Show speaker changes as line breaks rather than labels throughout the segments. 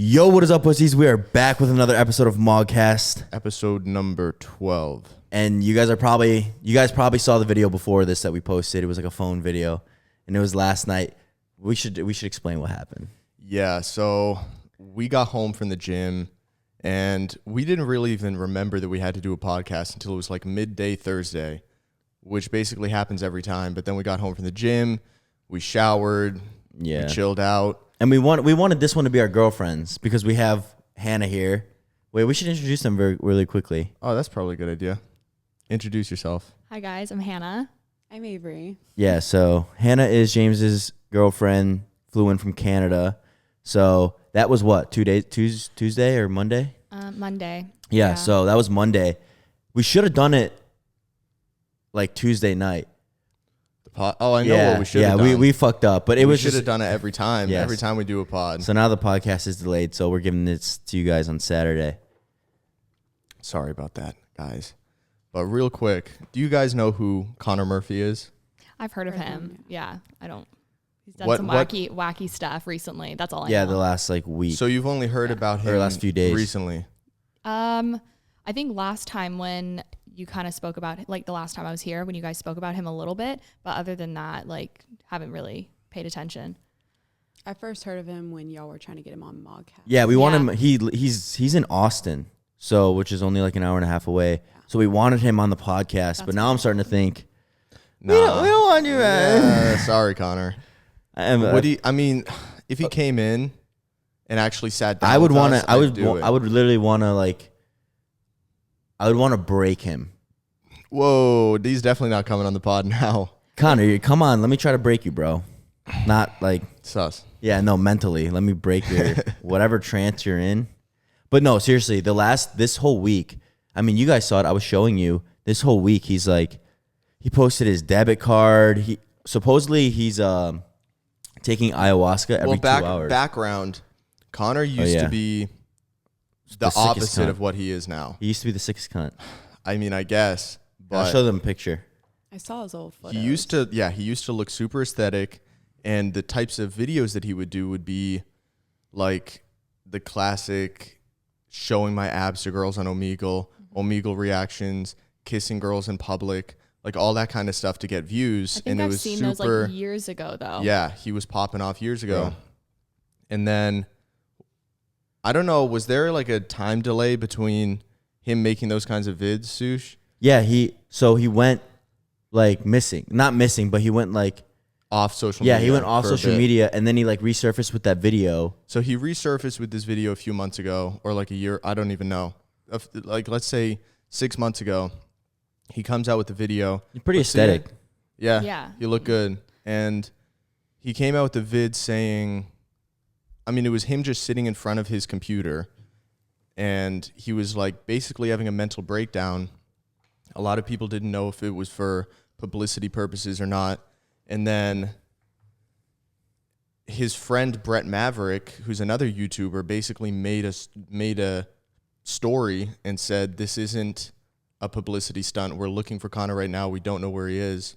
Yo, what is up, pussies? We are back with another episode of MogCast.
Episode number 12.
And you guys probably saw the video before this that we posted. It was like a phone video, and it was last night. We should explain what happened.
Yeah, so we got home from the gym, and we didn't really even remember that we had to do a podcast until it was like midday Thursday, which basically happens every time. But then we got home from the gym, we showered, we chilled out.
And we wanted this one to be our girlfriends because we have Hannah here. Wait, we should introduce them really quickly.
Oh, that's probably a good idea. Introduce yourself.
Hi guys, I'm Hannah.
I'm Avery.
Yeah, so Hannah is James's girlfriend, flew in from Canada. So that was what, 2 days, Tuesday or Monday?
Monday.
Yeah, so that was Monday. We should have done it like Tuesday night.
I know what we should have done.
Yeah, we fucked up, but we
should have done it every time.
Yes.
Every time we do a pod.
So now the podcast is delayed, so we're giving this to you guys on Saturday.
Sorry about that, guys. But real quick, do you guys know who Connor Murphy is?
I've heard of him. Yeah, I don't. He's done some wacky stuff recently. That's all I know.
Yeah, the last week.
So you've only heard about him
or last few days
recently.
I think last time when you kind of spoke about, like the last time I was here, when you guys spoke about him a little bit, but other than that, like haven't really paid attention.
I first heard of him when y'all were trying to get him on MogCast.
Yeah, we want him. He's in Austin, so which is only like an hour and a half away. So we wanted him on the podcast, but now I'm starting to think, we don't want you, man.
Sorry, Connor. If he came in and actually sat down, I would
literally want to I would want to break him.
Whoa, he's definitely not coming on the pod now.
Connor, come on, let me try to break you, bro. Not like
sus.
Yeah, no, mentally. Let me break your whatever trance you're in. But no, seriously, this whole week, I mean, you guys saw it. I was showing you this whole week. He posted his debit card. Supposedly he's taking ayahuasca every 2 hours.
Background, Connor used to be the opposite of what he is now.
He used to be the sickest cunt.
I mean, I guess. But
I'll show them a picture.
I saw his old photos.
He used to look super aesthetic, and the types of videos that he would do would be like the classic showing my abs to girls on Omegle, Omegle reactions, kissing girls in public, like all that kind of stuff to get views.
I think I've seen those like years ago, though.
Yeah, he was popping off years ago. Yeah. And then, I don't know, was there like a time delay between him making those kinds of vids, Sush?
Yeah, he went like missing. Not missing, but he went like
off social media.
Yeah, he went off social media, and then he like resurfaced with that video.
So he resurfaced with this video a few months ago, or like a year, I don't even know. Like, let's say 6 months ago, he comes out with the video.
You're pretty aesthetic.
Yeah, you look good. And he came out with the vid saying, I mean, it was him just sitting in front of his computer, and he was like basically having a mental breakdown. A lot of people didn't know if it was for publicity purposes or not. And then his friend Brett Maverick, who's another YouTuber, basically made a story and said, this isn't a publicity stunt. We're looking for Connor right now. We don't know where he is.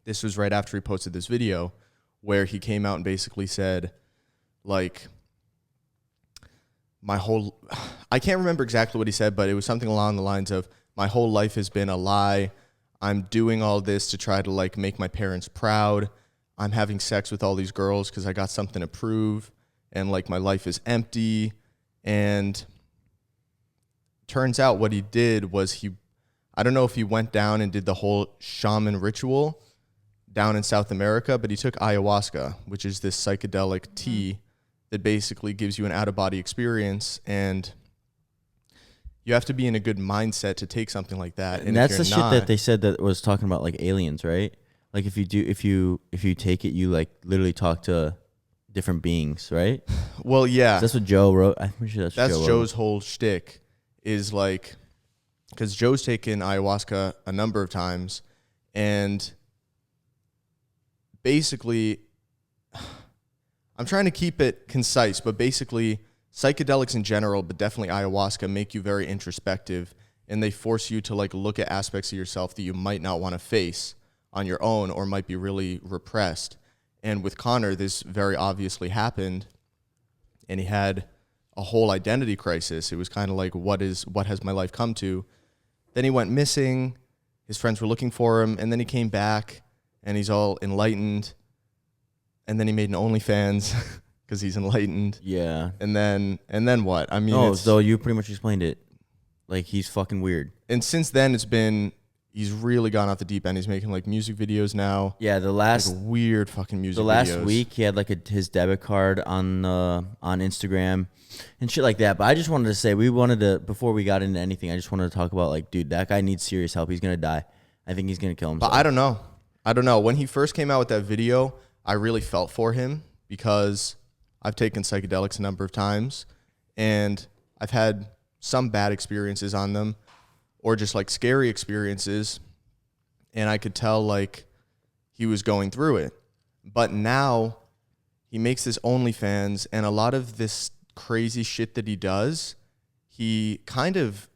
This was right after he posted this video where he came out and basically said, like, I can't remember exactly what he said, but it was something along the lines of, my whole life has been a lie. I'm doing all this to try to like make my parents proud. I'm having sex with all these girls because I got something to prove, and like my life is empty. And turns out what he did was I don't know if he went down and did the whole shaman ritual down in South America, but he took ayahuasca, which is this psychedelic tea that basically gives you an out-of-body experience, and you have to be in a good mindset to take something like that.
And that's the shit that they said that was talking about like aliens, right? Like if you take it, you like literally talk to different beings, right?
Well, yeah.
That's what Joe wrote. I'm pretty sure
that's Joe's whole shtick is like, because Joe's taken ayahuasca a number of times, and basically, I'm trying to keep it concise, but basically, psychedelics in general, but definitely ayahuasca, make you very introspective, and they force you to like look at aspects of yourself that you might not want to face on your own or might be really repressed. And with Connor, this very obviously happened, and he had a whole identity crisis. It was kind of like, what has my life come to? Then he went missing. His friends were looking for him, and then he came back, and he's all enlightened. And then he made an OnlyFans because he's enlightened.
Yeah.
And then what? I mean,
No, so you pretty much explained it. Like, he's fucking weird.
and since then he's really gone off the deep end. He's making like music videos now.
Yeah,
Like weird fucking music videos.
last week he had like his debit card on Instagram and shit like that. But I just wanted to say, before we got into anything, I just wanted to talk about, like, dude, that guy needs serious help. He's gonna die. I think he's gonna kill himself.
But I don't know. When he first came out with that video, I really felt for him because I've taken psychedelics a number of times and I've had some bad experiences on them or just like scary experiences. And I could tell like he was going through it. But now he makes this OnlyFans, and a lot of this crazy shit that he does, he kind of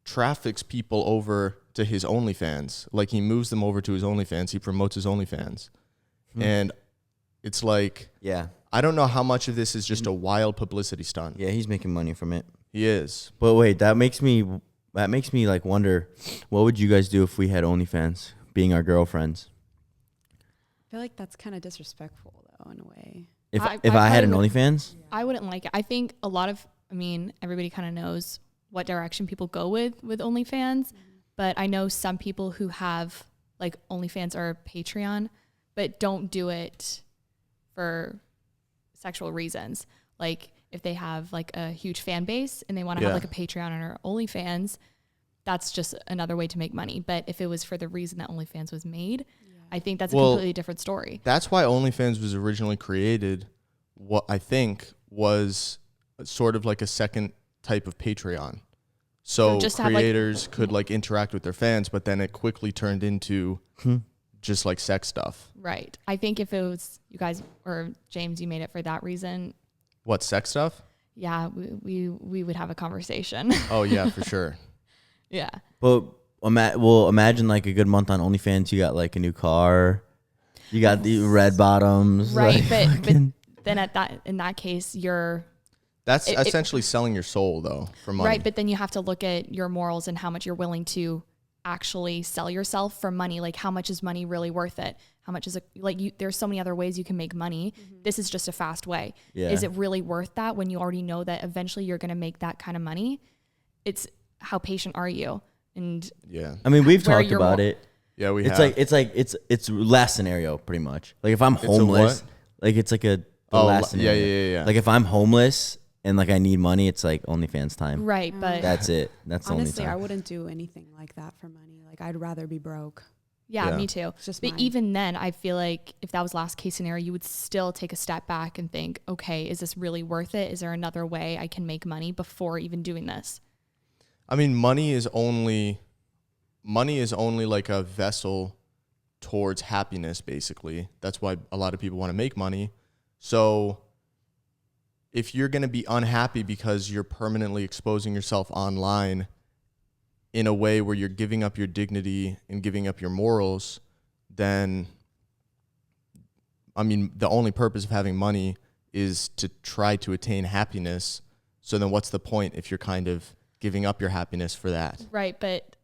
traffics people over to his OnlyFans. Like, he moves them over to his OnlyFans. He promotes his OnlyFans. And it's like,
Yeah.
I don't know how much of this is just a wild publicity stunt.
Yeah, he's making money from it.
He is.
But wait, that makes me like wonder, what would you guys do if we had OnlyFans, being our girlfriends?
I feel like that's kind of disrespectful, though, in a way.
If
I
I had an
probably
OnlyFans?
I wouldn't like it. I think everybody kind of knows what direction people go with OnlyFans, but I know some people who have like OnlyFans or Patreon, but don't do it for sexual reasons. Like, if they have like a huge fan base and they want to have like a Patreon or OnlyFans, that's just another way to make money. But if it was for the reason that OnlyFans was made, I think that's a completely different story.
That's why OnlyFans was originally created. What I think was sort of like a second type of Patreon. So
just to have,
creators could like interact with their fans, but then it quickly turned into just like sex stuff.
Right. I think if it was you guys or James, you made it for that reason,
What, sex stuff?
yeah, we would have a conversation.
Oh yeah, for sure.
Yeah.
But imagine like a good month on OnlyFans. You got like a new car. You got the red bottoms.
Right.
Like,
But then in that case,
That's essentially selling your soul though for money.
right. But then you have to look at your morals and how much you're willing to actually sell yourself for money. Like, how much is money really worth it? How much is it? Like, there's so many other ways you can make money. This is just a fast way.
Yeah.
Is it really worth that when you already know that eventually you're going to make that kind of money? It's how patient are you? And
Yeah.
I mean, we've
Where
talked
you're
about
more-
it.
Yeah, we
It's
have.
it's last scenario pretty much. Like, if I'm
a
homeless,
what?
like it's like the
Oh,
last
yeah,
scenario.
yeah.
Like, if I'm homeless and like I need money, it's like OnlyFans time.
right. But
That's it. That's the only
Honestly, I
time.
wouldn't do anything like that for money. Like, I'd rather be broke.
yeah,
Yeah.
me too.
It's just
But
mine.
even then, I feel like if that was last case scenario, you would still take a step back and think, okay, is this really worth it? Is there another way I can make money before even doing this?
I mean, money is only like a vessel towards happiness, basically. That's why a lot of people want to make money. So if you're going to be unhappy because you're permanently exposing yourself online in a way where you're giving up your dignity and giving up your morals, then, I mean, the only purpose of having money is to try to attain happiness. So then what's the point if you're kind of giving up your happiness for that?
Right. But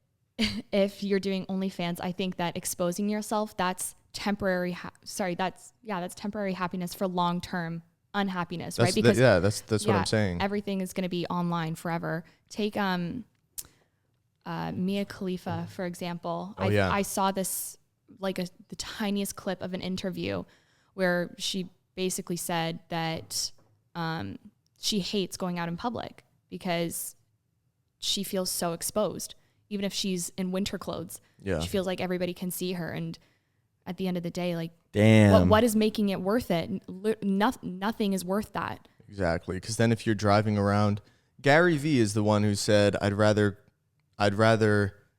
if you're doing OnlyFans, I think that exposing yourself, that's temporary. That's temporary happiness for long-term unhappiness, right? Because
that's what I'm saying.
everything is going to be online forever. Take Mia Khalifa, for example.
Oh, yeah.
I saw this, like the tiniest clip of an interview where she basically said that she hates going out in public because she feels so exposed. Even if she's in winter clothes,
Yeah.
she feels like everybody can see her. And at the end of the day, like,
Damn.
what is making it worth it? Nothing is worth that.
Exactly. Because then if you're driving around, Gary Vee is the one who said, I'd rather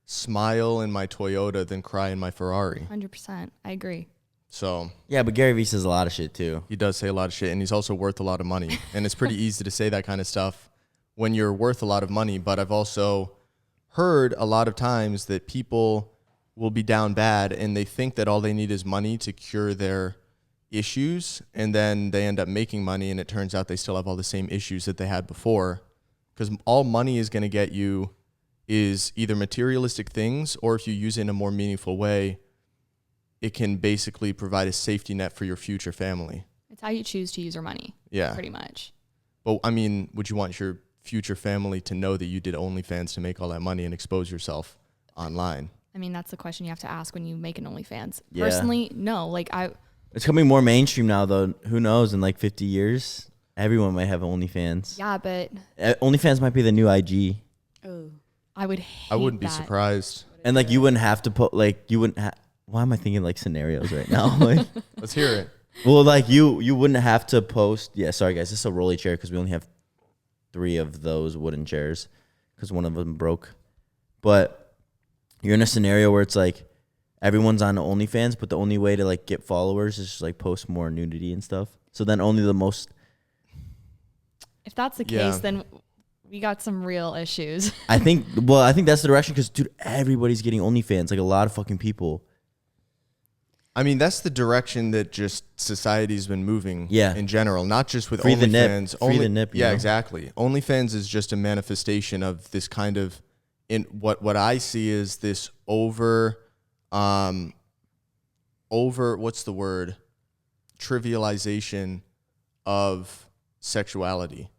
smile in my Toyota than cry in my Ferrari.
100%. I agree.
So
Yeah, but Gary Vee says a lot of shit too.
he does say a lot of shit, and he's also worth a lot of money. And it's pretty easy to say that kind of stuff when you're worth a lot of money. But I've also heard a lot of times that people will be down bad and they think that all they need is money to cure their issues, and then they end up making money, and it turns out they still have all the same issues that they had before. Because all money is going to get you is either materialistic things, or if you use it in a more meaningful way, it can basically provide a safety net for your future family.
It's how you choose to use your money.
Yeah.
Pretty much.
But I mean, would you want your future family to know that you did OnlyFans to make all that money and expose yourself online?
I mean, that's the question you have to ask when you make an OnlyFans.
Yeah.
Personally, no. Like
It's becoming more mainstream now, though. Who knows? In like 50 years, everyone might have OnlyFans.
yeah, but
OnlyFans might be the new IG.
Oh,
I would hate
I wouldn't be
that.
surprised.
And like you wouldn't have to put like you wouldn't have. Why am I thinking like scenarios right now? Like,
Let's hear it.
well, like you wouldn't have to post. Yeah, sorry guys, this is a rolly chair because we only have 3 of those wooden chairs because one of them broke. But you're in a scenario where it's like everyone's on OnlyFans, but the only way to like get followers is just like post more nudity and stuff. So then only the most.
If that's the
Yeah.
case, then we got some real issues.
I think that's the direction because dude, everybody's getting OnlyFans. Like a lot of fucking people.
I mean, that's the direction that just society's been moving in general, not just with
Free the nip.
OnlyFans.
Free the nip, you
Yeah,
know?
exactly. OnlyFans is just a manifestation of this kind of, in what I see is this over, what's the word? Trivialization of sexuality.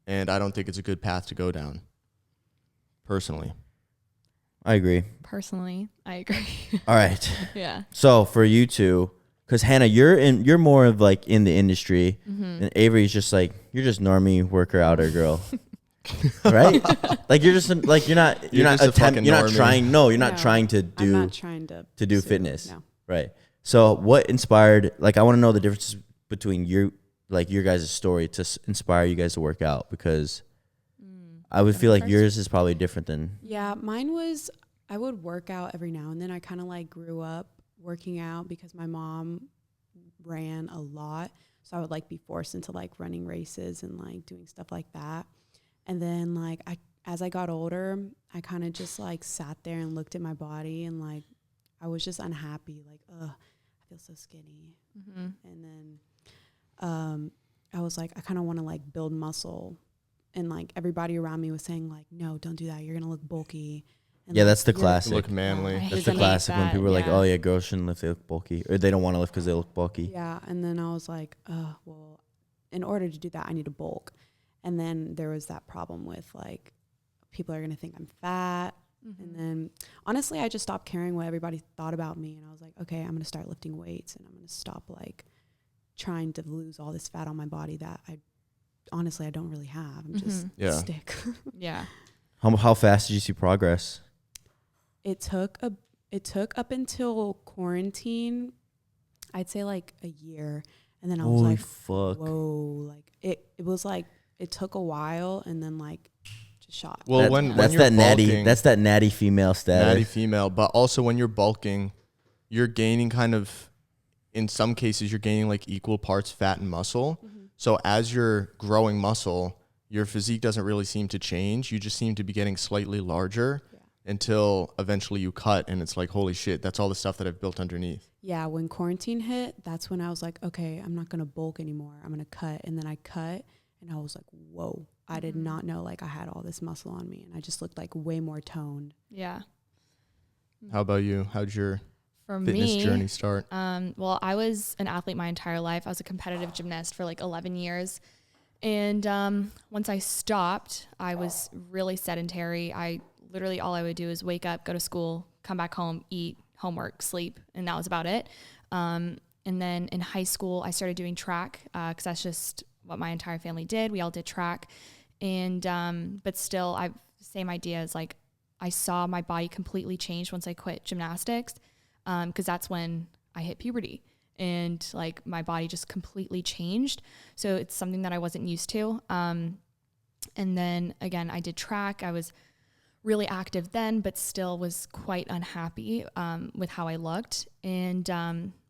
And I don't think it's a good path to go down, personally.
I agree.
Personally, I agree.
All right.
Yeah.
So for you two, because Hannah, you're more of like in the industry, and Avery's just like you're just normie worker outer girl, right? Like you're just like you're not
just a fucking
you're not
normie.
trying. No, you're not
No,
trying to
I'm
do
not trying to
do
pursue,
fitness,
No.
right? So what inspired? Like I want to know the differences between your guys' story to inspire you guys to work out because I would feel like
First?
yours is probably different than.
Yeah, mine was I would work out every now and then. I kind of like grew up working out because my mom ran a lot. So I would like be forced into like running races and like doing stuff like that. And then like as I got older, I kind of just like sat there and looked at my body and like I was just unhappy. Like, I feel so skinny.
Mm-hmm.
And then I was like, I kind of want to like build muscle. And like everybody around me was saying like, no, don't do that. You're going to look bulky. And
Yeah,
like,
that's the
you're-
classic.
Look manly.
I
That's the
hate
classic when
that,
people are like,
yeah.
"Oh yeah, girls shouldn't lift; they look bulky, or they don't want to lift because they look bulky."
Yeah. And then I was like, well, in order to do that, I need to bulk. And then there was that problem with like, people are going to think I'm fat.
Mm-hmm.
And then honestly, I just stopped caring what everybody thought about me. And I was like, okay, I'm going to start lifting weights and I'm going to stop like trying to lose all this fat on my body that I don't really have. I'm just
Yeah.
stick.
Yeah.
How fast did you see progress?
It took up until quarantine, I'd say like a year. And then I was
Holy
like,
fuck!
whoa, like it was like, it took a while and then like just shot.
Well,
That-
when
that's
you're
that natty.
bulking-
That's that natty female status.
natty female, but also when you're bulking, you're gaining kind of, in some cases, you're gaining like equal parts fat and muscle. So as you're growing muscle, your physique doesn't really seem to change. You just seem to be getting slightly larger until eventually you cut and it's like, holy shit, that's all the stuff that I've built underneath.
Yeah, when quarantine hit, that's when I was like, okay, I'm not going to bulk anymore. I'm going to cut. And then I cut and I was like, whoa, I did not know like I had all this muscle on me and I just looked like way more toned.
Yeah.
How about you? How'd your
For
fitness
me,
journey start?
well, I was an athlete my entire life. I was a competitive gymnast for like 11 years. And once I stopped, I was really sedentary. Literally all I would do is wake up, go to school, come back home, eat, homework, sleep, and that was about it. And then in high school, I started doing track because that's just what my entire family did. We all did track. And but still, same idea as like I saw my body completely change once I quit gymnastics because that's when I hit puberty. And like my body just completely changed. So it's something that I wasn't used to. And then again, I did track. I was really active then, but still was quite unhappy with how I looked. And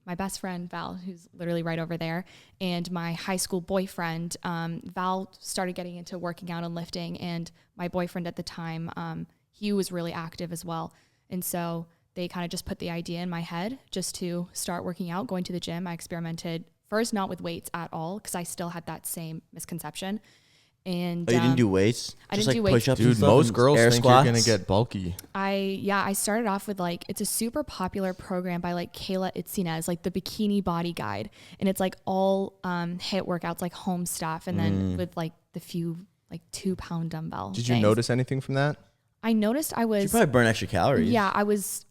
my best friend, Val, who's literally right over there, and my high school boyfriend, Val started getting into working out and lifting. And my boyfriend at the time, he was really active as well. And so they kind of just put the idea in my head just to start working out, going to the gym. I experimented first not with weights at all, because I still had that same misconception. And
Oh, you didn't do weights?
I
Just
didn't do
like
weights.
push-ups and
Dude,
stuff
most
and
girls
air
think
squats?
you're going to get bulky.
I started off with like, it's a super popular program by like Kayla Itzinez, like the Bikini Body Guide. And it's like all HIIT workouts, like home stuff. And then with like the few like 2-pound dumbbell
Did you
things.
notice anything from that?
I noticed I was.
You probably burn extra calories.
Yeah,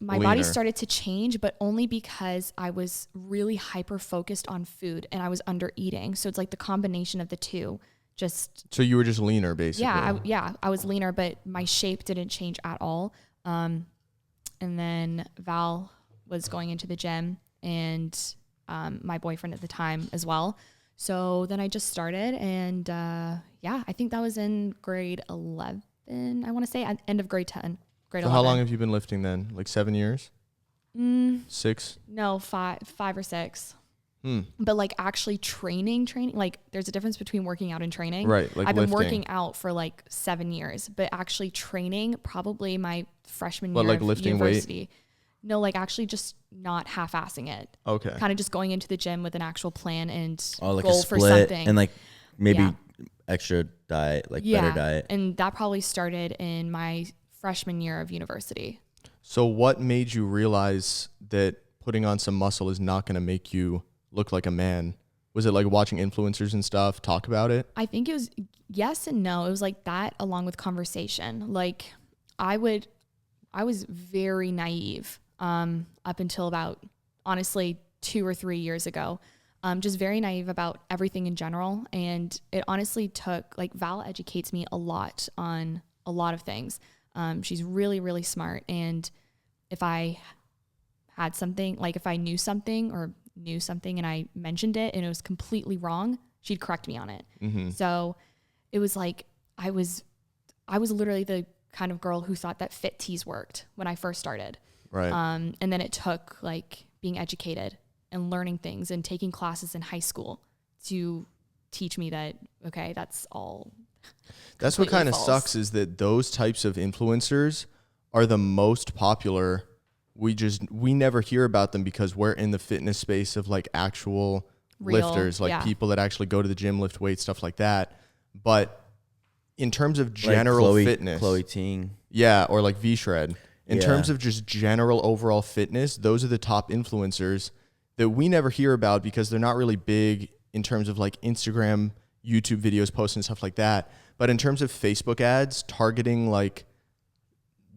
my
Leaner.
body started to change, but only because I was really hyper focused on food and I was under eating. So it's like the combination of the two.
So you were just leaner, basically.
I was leaner, but my shape didn't change at all. And then Val was going into the gym, and my boyfriend at the time as well. So then I just started, and I think that was in grade 11. I want to say at end of grade 10. Grade
So
11.
how long have you been lifting then? Like 7 years? 6?
No, five or six. But like actually training, like there's a difference between working out and training.
Right, like
I've been
lifting.
working out for like 7 years, but actually training probably my freshman year
like
of
lifting
university.
weight?
No, like actually just not half-assing it.
Okay.
Kind of just going into the gym with an actual plan and
Like
goal
a
for
split
something.
and like maybe
Yeah.
extra diet, like better diet.
And that probably started in my freshman year of university.
So what made you realize that putting on some muscle is not going to make you look like a man? Was it like watching influencers and stuff talk about it?
I think it was yes and no. It was like that along with conversation. Like I was very naive up until about honestly 2 or 3 years ago. Just very naive about everything in general. And it honestly took, like Val educates me a lot on a lot of things. She's really, really smart. And if I had something, like if I knew something and I mentioned it and it was completely wrong, she'd correct me on it.
Mm-hmm.
So it was like, I was literally the kind of girl who thought that fit tees worked when I first started.
Right.
And then it took like being educated and learning things and taking classes in high school to teach me that, okay, that's all.
That's what kind of
false.
sucks is that those types of influencers are the most popular. We never hear about them because we're in the fitness space of like actual
Real,
lifters, like
yeah.
people that actually go to the gym, lift weights, stuff like that. But in terms of
Like
general fitness,
Chloe Ting.
yeah, or like V-Shred. In
Yeah.
terms of just general overall fitness, those are the top influencers that we never hear about because they're not really big in terms of like Instagram, YouTube videos, posts and stuff like that. But in terms of Facebook ads, targeting like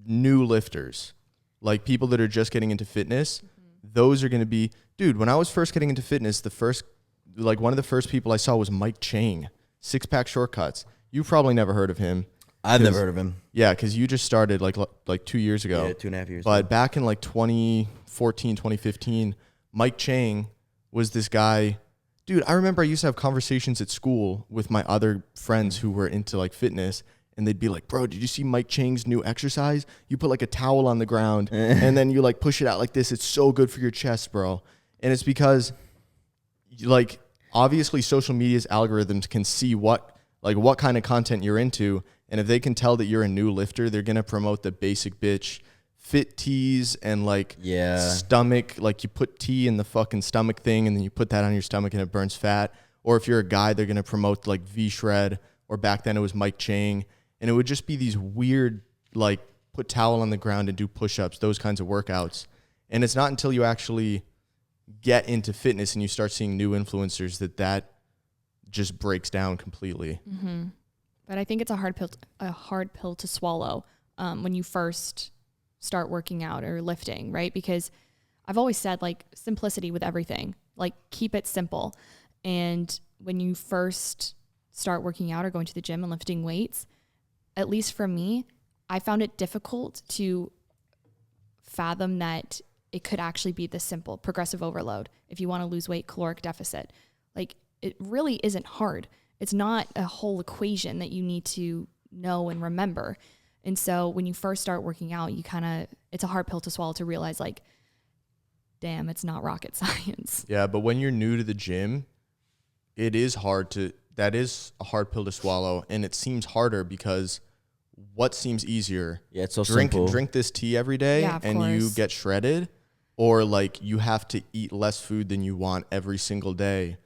new lifters, like people that are just getting into fitness, those are going to be, dude, when I was first getting into fitness, one of the first people I saw was Mike Chang, Six Pack Shortcuts. You've probably never heard of him.
I've never heard of him.
Yeah, because you just started like 2 years ago.
Yeah, 2.5 years.
But back in like 2014, 2015, Mike Chang was this guy. Dude, I remember I used to have conversations at school with my other friends who were into like fitness, and they'd be like, bro, did you see Mike Chang's new exercise? You put like a towel on the ground and then you like push it out like this. It's so good for your chest, bro. And it's because like obviously social media's algorithms can see what kind of content you're into. And if they can tell that you're a new lifter, they're going to promote the basic bitch fit tees and like stomach, like you put tea in the fucking stomach thing and then you put that on your stomach and it burns fat. Or if you're a guy, they're going to promote like V-Shred, or back then it was Mike Chang. And it would just be these weird, like put towel on the ground and do push-ups, those kinds of workouts. And it's not until you actually get into fitness and you start seeing new influencers that just breaks down completely.
Mm-hmm. But I think it's a hard pill to swallow when you first start working out or lifting, right? Because I've always said like simplicity with everything, like keep it simple. And when you first start working out or going to the gym and lifting weights, at least for me, I found it difficult to fathom that it could actually be this simple: progressive overload. If you want to lose weight, caloric deficit. Like it really isn't hard. It's not a whole equation that you need to know and remember. And so when you first start working out, it's a hard pill to swallow to realize like, damn, it's not rocket science.
Yeah, but when you're new to the gym, that is a hard pill to swallow. And it seems harder because what seems easier?
Yeah, it's so simple.
Drink this tea every day and you get shredded, or like you have to eat less food than you want every single day.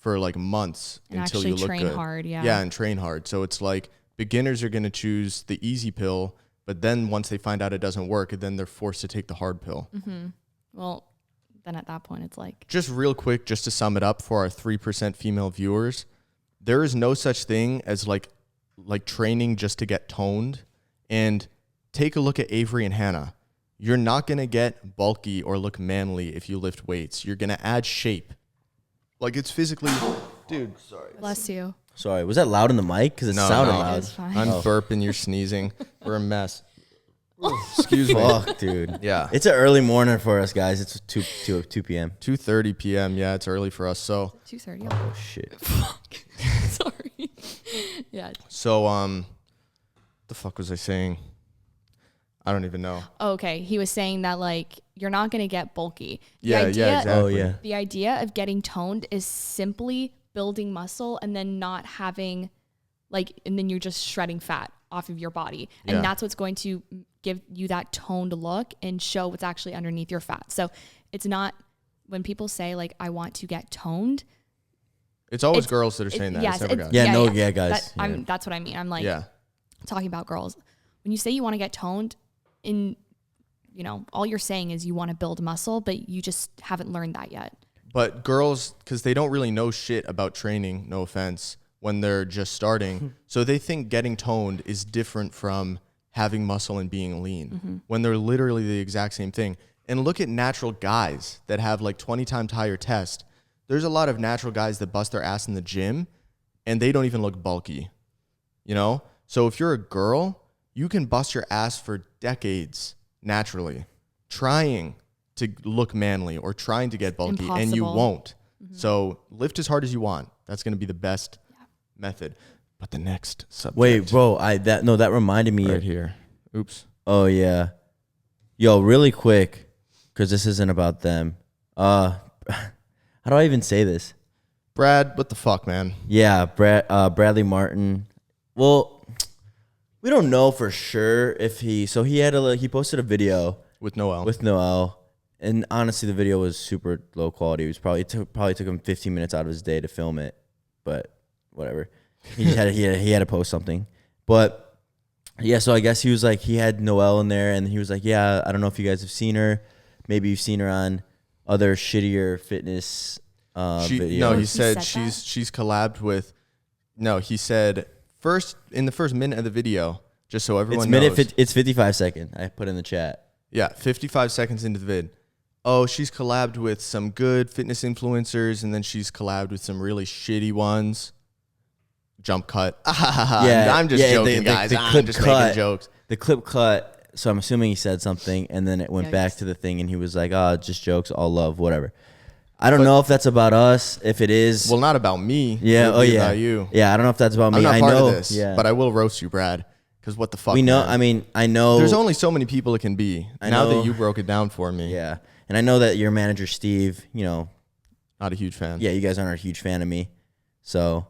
for like months
And
until
actually
you look
train
good.
hard, yeah.
Yeah, and train hard. So it's like beginners are going to choose the easy pill, but then once they find out it doesn't work, then they're forced to take the hard pill.
Mm-hmm. Well, then at that point, it's like...
Just real quick, just to sum it up for our 3% female viewers, there is no such thing as like training just to get toned. And take a look at Avery and Hannah. You're not going to get bulky or look manly if you lift weights. You're going to add shape. Like, it's physically... Dude, sorry.
Bless you.
Sorry, was that loud in the mic? Because it
No,
sounded
no.
loud.
It's fine.
I'm burping, you're sneezing. We're a mess. Excuse me.
Fuck, dude.
Yeah.
It's an early morning for us, guys. It's 2 p.m.
2:30 p.m. Yeah, it's early for us. So
2:30.
Oh, shit.
Sorry. Yeah.
So the fuck was I saying? I don't even know.
Okay. He was saying that like you're not going to get bulky.
Yeah, exactly.
Oh, yeah.
The idea of getting toned is simply building muscle and then not having and then you're just shredding fat off of your body. And
Yeah.
that's what's going to give you that toned look and show what's actually underneath your fat. So it's not, when people say like, I want to get toned.
It's always girls that are saying that.
Yes,
It's never
it's-
guys.
Yeah, guys.
That's what I mean. I'm like
Yeah.
talking about girls. When you say you want to get toned, all you're saying is you want to build muscle, but you just haven't learned that yet.
But girls, because they don't really know shit about training, no offense, when they're just starting. So they think getting toned is different from having muscle and being lean, when they're literally the exact same thing. And look at natural guys that have like 20 times higher test. There's a lot of natural guys that bust their ass in the gym and they don't even look bulky, So if you're a girl, you can bust your ass for decades naturally, trying to look manly or trying to get bulky, and you
Impossible.
won't. So lift as hard as you want. That's going to be the best method. But the next subject.
Wait, bro. That reminded me.
Right here. Oops.
Oh, yeah. Yo, really quick, because this isn't about them. How do I even say this?
Brad, what the fuck, man?
Yeah, Bradley Martin. Well, we don't know for sure if he posted a video
With Noel.
with Noel, and honestly, the video was super low quality. It was probably took him 15 minutes out of his day to film it, but whatever. He just had to post something. But yeah, so I guess he was like, he had Noel in there, and he was like, yeah, I don't know if you guys have seen her. Maybe you've seen her on other shittier fitness videos.
No, he
He
said
said
she's collabed with. No, he said in the first minute of the video, just so everyone knows.
It's 55 seconds. I put in the chat.
Yeah, 55 seconds into the vid. Oh, she's collabed with some good fitness influencers, and then she's collabed with some really shitty ones. Jump cut.
Yeah,
I'm just joking, guys.
the
I'm
clip
just
cut.
making jokes.
The clip cut, so I'm assuming he said something, and then it went back to the thing, and he was like, just jokes, all love, whatever. I don't know if that's about us, if it is.
Well, not about me.
Yeah,
It'll be
yeah.
about you.
Yeah, I don't know if that's about me.
I'm not
I
part
know,
of this,
yeah.
but I will roast you, Brad, because what the fuck,
we know,
man?
I know.
There's only so many people it can be.
I
Now
know.
that you broke it down for me.
Yeah, and I know that your manager, Steve,
Not a huge fan.
yeah, you guys aren't a huge fan of me. So,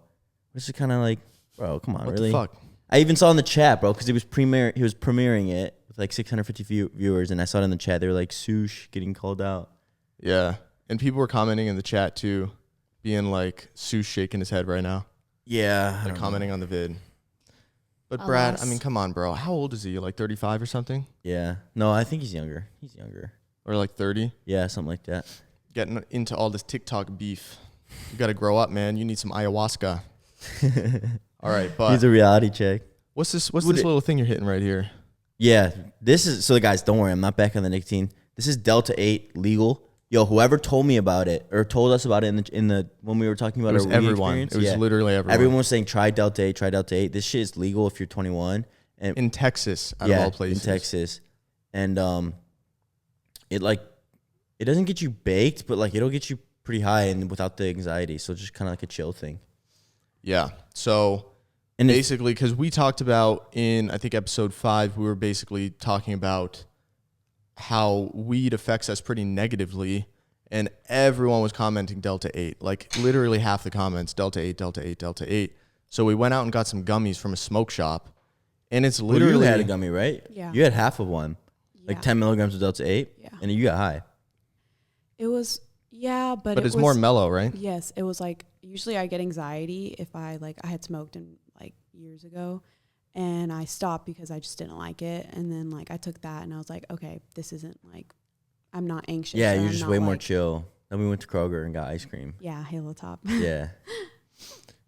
it's just kind of like, bro, come on,
What
really?
the fuck?
I even saw in the chat, bro, because he was premiering it with like 650 viewers, and I saw it in the chat. They were like, "Sush getting called out."
Yeah. And people were commenting in the chat too, being like, Sue's shaking his head right now.
Yeah,
Like commenting on the vid. But Brad,
Alas.
come on, bro. How old is he? Like 35 or something?
Yeah, no, I think he's younger. He's younger.
Or like 30?
Yeah, something like that.
Getting into all this TikTok beef. You got to grow up, man. You need some ayahuasca. All right, but
He's a reality check.
what's this little thing you're hitting right here?
Yeah, this is so. Guys, don't worry, I'm not back on the nicotine. This is Delta 8 legal. Yo, whoever told me about it or told us about it in the when we were talking about
It was
our
everyone.
experience,
It was literally everyone.
Everyone was saying try Delta 8, try Delta 8. This shit is legal if you're 21 and
In Texas, out of all places.
in Texas, and it doesn't get you baked, but like it'll get you pretty high and without the anxiety. So just kind of like a chill thing.
Yeah. So
And it's-
basically, because we talked about in, I think, episode 5, we were basically talking about how weed affects us pretty negatively, and everyone was commenting Delta 8. Like, literally half the comments, Delta 8, Delta 8, Delta 8. So we went out and got some gummies from a smoke shop, and it's
Well,
literally...
you had a gummy, right?
Yeah.
You had half of one, like
Yeah.
10 milligrams of Delta 8,
Yeah.
and you got high.
It was, yeah, but
But
it
it's
was,
more mellow, right?
Yes, it was like usually I get anxiety if I had smoked in like years ago, and I stopped because I just didn't like it. And then like I took that and I was like, okay, this isn't like, I'm not anxious.
Yeah,
or
you're
I'm
just
not,
way more
like-
chill. Then we went to Kroger and got ice cream.
Yeah, Halo Top.
Yeah.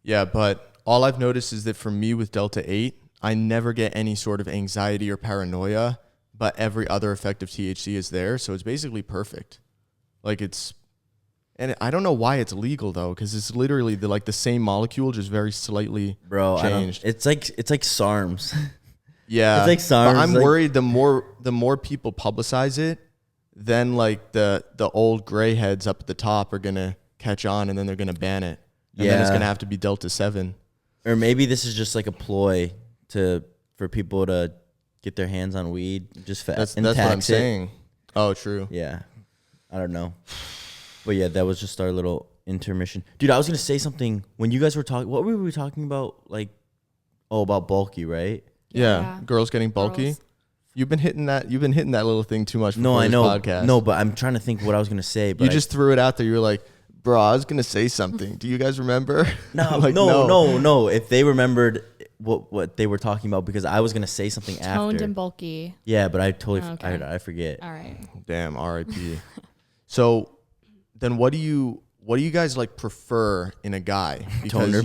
Yeah, but all I've noticed is that for me with Delta 8, I never get any sort of anxiety or paranoia, but every other effect of THC is there. So it's basically perfect. Like and I don't know why it's legal though, because it's literally the same molecule, just very slightly changed.
It's like SARMs.
Yeah.
It's like SARMs.
But I'm
like,
worried the more people publicize it, then like the old gray heads up at the top are going to catch on, and then they're going to ban it. And then it's going to have to be Delta 7.
Or maybe this is just like a ploy for people to get their hands on weed. Just
That's what I'm saying. Oh, true.
Yeah. I don't know. But yeah, that was just our little intermission. Dude, I was going to say something when you guys were talking. What were we talking about? Like, about bulky, right?
Yeah. Girls getting bulky.
Girls.
You've been hitting that little thing too much
No,
before
I
this
know.
podcast.
No, but I'm trying to think what I was going to say. But
You just threw it out there. You were like, bro, I was going to say something. Do you guys remember?
No,
Like,
no. If they remembered what they were talking about, because I was going to say something
Toned
after.
and bulky.
Yeah, but I totally
Okay.
I forget.
All right.
Damn, R.I.P. So then what do you guys like prefer in a guy?
Toned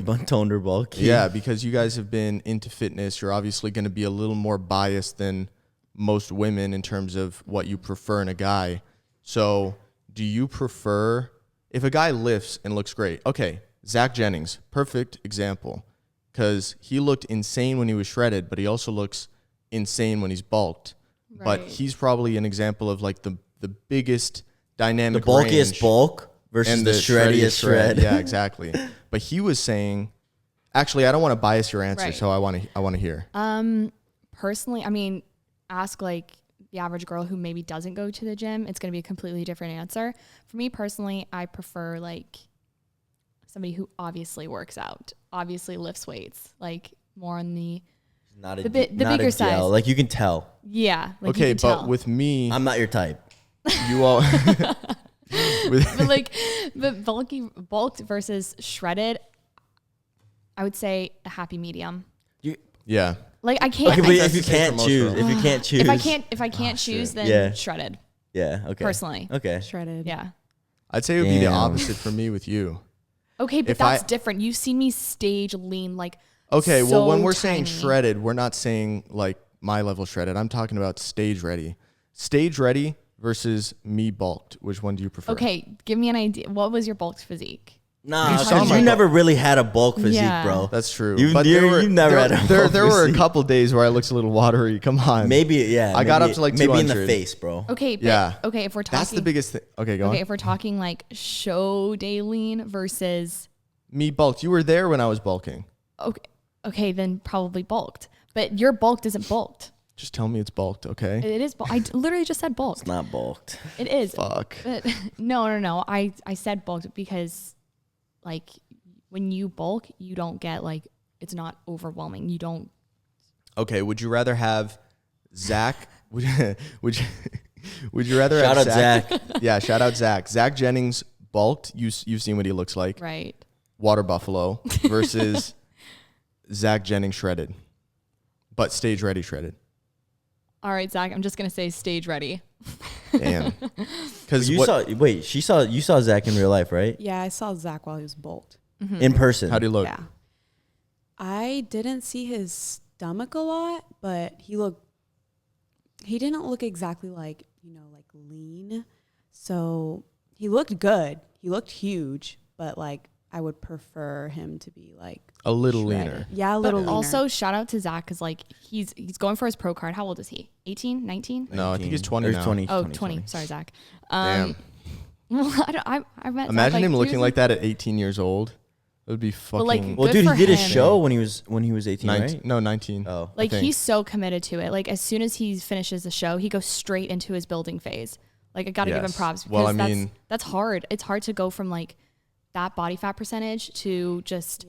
or bulky.
Yeah, because you guys have been into fitness. You're obviously going to be a little more biased than most women in terms of what you prefer in a guy. So do you prefer, if a guy lifts and looks great, okay, Zach Jennings, perfect example, because he looked insane when he was shredded, but he also looks insane when he's bulked. But
Right.
he's probably an example of like the biggest
The
dynamic
bulkiest
range
bulk versus
and
the shreddiest shred.
Yeah, exactly. But he was saying, actually, I don't want to bias your answer,
Right.
so I want to hear.
Personally, I mean, ask like the average girl who maybe doesn't go to the gym, it's going to be a completely different answer. For me personally, I prefer like somebody who obviously works out, obviously lifts weights, like more on the
Not a
The bi- the
not
bigger
a
size.
DL. Like you can tell.
yeah. Like
Okay,
you can
but
tell.
with me,
I'm not your type.
you all.
but bulked versus shredded, I would say a happy medium.
Yeah.
Like I can't.
Okay, but
that's
if you
the same
can't
for most
choose,
girls.
if you can't choose,
if I can't choose,
shit.
then
Yeah.
shredded.
yeah, okay,
Personally.
okay.
Shredded.
Yeah.
I'd say it would be the
Damn.
opposite for me with you.
Okay, but
If
that's
I-
different. You've seen me stage lean like.
Okay, well, when we're saying
tiny.
shredded, we're not saying like my level shredded. I'm talking about stage ready. Stage ready versus me bulked. Which one do you prefer?
Okay, give me an idea. What was your bulked physique?
Nah,
You saw
because
my
you
bulk.
never really had a bulk physique,
Yeah.
bro.
That's true.
You-
but
you never had a
there
bulk
were a
physique.
couple days where I looked a little watery. Come on.
Maybe, yeah.
I got
maybe-
up to, like,
maybe in the
200.
face, bro.
Okay, but
Yeah.
okay, if we're talking
That's the biggest thing. Okay, go
Okay,
on.
if we're talking like show day lean versus
Me bulked. You were there when I was bulking.
okay, then probably bulked. But your bulked isn't bulked.
Just tell me it's bulked, okay?
It is bulked. literally just said bulked.
It's not bulked.
It is.
Fuck.
But no. I said bulked because like when you bulk, you don't get like it's not overwhelming. You don't.
Okay, would you rather have Zach? would you rather
Shout
have
out Zach.
Yeah, shout out Zach. Zach Jennings bulked. You've seen what he looks like.
Right.
Water buffalo versus Zach Jennings shredded, but stage ready shredded.
All right, Zach. I'm just gonna say stage ready.
Damn. Because
You saw Zach in real life, right?
Yeah, I saw Zach while he was bulked.
In person.
how do you look?
Yeah. I didn't see his stomach a lot, but he didn't look exactly like, like lean. So he looked good. He looked huge, but like I would prefer him to be like
A little
shredded.
leaner.
Yeah, a
But
little leaner.
also shout out to Zach because like he's going for his pro card. How old is he? 18, 19?
No, I think he's 20
Or
now.
20,
Oh,
20,
20. Sorry, Zach.
Damn.
Well, I met Zach,
Imagine
like,
him
2
looking
years
like that at 18 years old. It would be fucking
like,
Well,
Good
dude,
for
he did his
him.
show when he was 18,
19.
right?
No, 19.
Oh.
Like
think.
he's so committed to it. Like as soon as he finishes the show, he goes straight into his building phase. Like I gotta give him
Yes.
props
Well,
because
I mean-
that's hard. It's hard to go from like that body fat percentage to just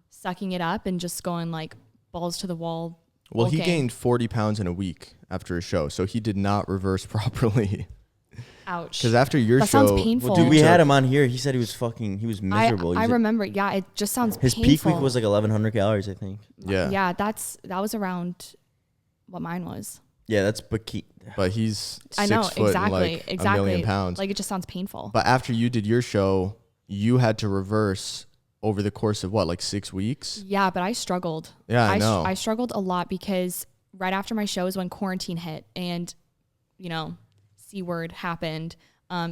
sucking it up and just going like balls to the wall.
Well, he
bulking.
gained 40 pounds in a week after his show, so he did not reverse properly.
Ouch.
Because after your
That
show,
sounds painful.
Well, dude, we had him on here. He said he was miserable.
I remember. Yeah, it just sounds
his
painful.
peak week was like 1,100 calories, I think.
Yeah.
Yeah, that was around what mine was.
Yeah, that's
But he's 6
I know,
foot
exactly,
and like
exactly.
a million pounds.
Like, it just sounds painful.
But after you did your show, you had to reverse over the course of what, like 6 weeks?
Yeah, but I struggled.
Yeah, I know.
I struggled a lot because right after my show is when quarantine hit and, C word happened.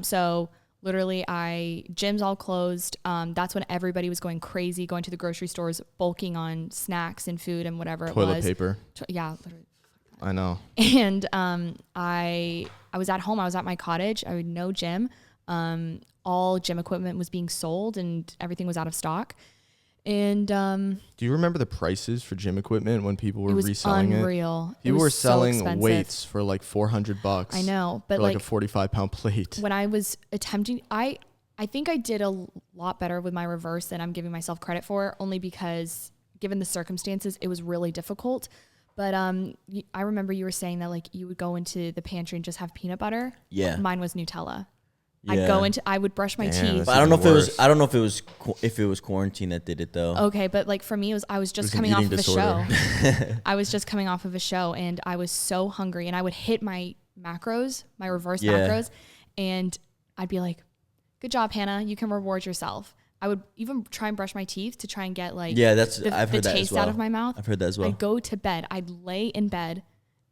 So literally gyms all closed. That's when everybody was going crazy, going to the grocery stores, bulking on snacks and food and whatever
Toilet
it was.
paper.
Yeah, literally.
I know.
And I was at home. I was at my cottage. I had no gym. All gym equipment was being sold and everything was out of stock. And
do you remember the prices for gym equipment when people were
it was
reselling
unreal.
it? People were
so
selling
expensive.
weights for like $400.
I know, but
for like a 45-pound plate.
When I was attempting, I think I did a lot better with my reverse than I'm giving myself credit for, only because given the circumstances, it was really difficult. But I remember you were saying that like you would go into the pantry and just have peanut butter.
Yeah.
Mine was Nutella.
Yeah.
I would brush my
Damn,
teeth.
But I don't know
even
if it was quarantine that did it though.
Okay, but like for me, I was just
It was an
coming off
eating
of
disorder.
a show. I was just coming off of a show and I was so hungry and I would hit my macros, my reverse macros, and I'd be like, "Good job, Hannah. You can reward yourself." I would even try and brush my teeth to try and get like
I've heard
the
that
taste
as well.
out of my mouth.
I've heard that as well.
I'd go to bed. I'd lay in bed,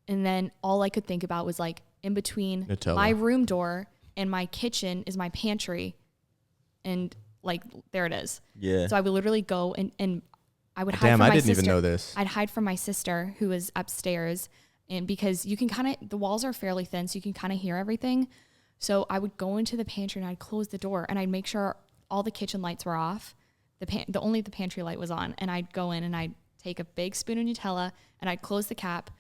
and then all I could think about was like in between
Nutella.
my room door and my kitchen is my pantry, and like there it is.
Yeah.
So I would literally go and I would hide
Damn,
from my
I didn't
sister.
even know this.
I'd hide from my sister who was upstairs, and because you can the walls are fairly thin, so you can kind of hear everything. So I would go into the pantry and I'd close the door and I'd make sure all the kitchen lights were off. Only the pantry light was on, and I'd go in and I'd take a big spoon of Nutella and I'd close the cap.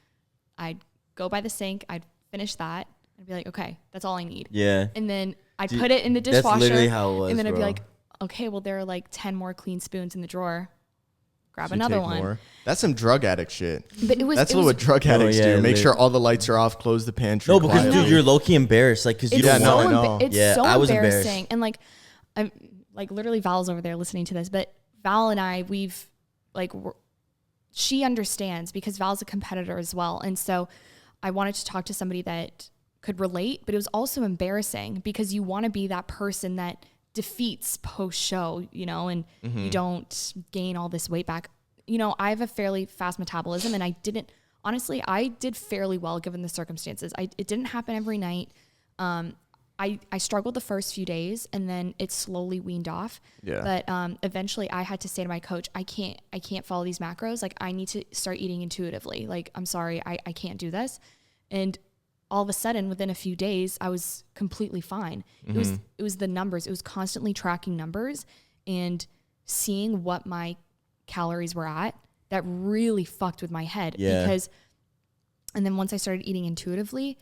I'd go by the sink. I'd finish that. I'd be like, okay, that's all I need.
Yeah.
And then I'd put it in the dishwasher.
That's literally how it was,
and then I'd be
bro.
like, okay, well, there are like 10 more clean spoons in the drawer. Grab
So you
another
take
one.
more. That's some drug addict shit.
But it was,
That's
it
what
was,
drug addicts
yeah,
do. Make
lit.
sure all the lights are off, close the pantry.
No, because
quietly.
dude, you're low key embarrassed, like, because you
it's
don't
Yeah, no,
so
I know.
It's
Yeah,
so
I was
embarrassing.
embarrassed.
And like, I'm like literally Val's over there listening to this, but Val and I, she understands because Val's a competitor as well. And so I wanted to talk to somebody that could relate, but it was also embarrassing because you want to be that person that defeats post show, and you don't gain all this weight back. I have a fairly fast metabolism and I did fairly well given the circumstances. It didn't happen every night. I struggled the first few days and then it slowly weaned off.
Yeah.
But eventually I had to say to my coach, I can't follow these macros. Like I need to start eating intuitively. Like, I'm sorry, I can't do this. And all of a sudden within a few days, I was completely fine. It was the numbers. It was constantly tracking numbers and seeing what my calories were at that really fucked with my head.
Yeah.
And then once I started eating intuitively,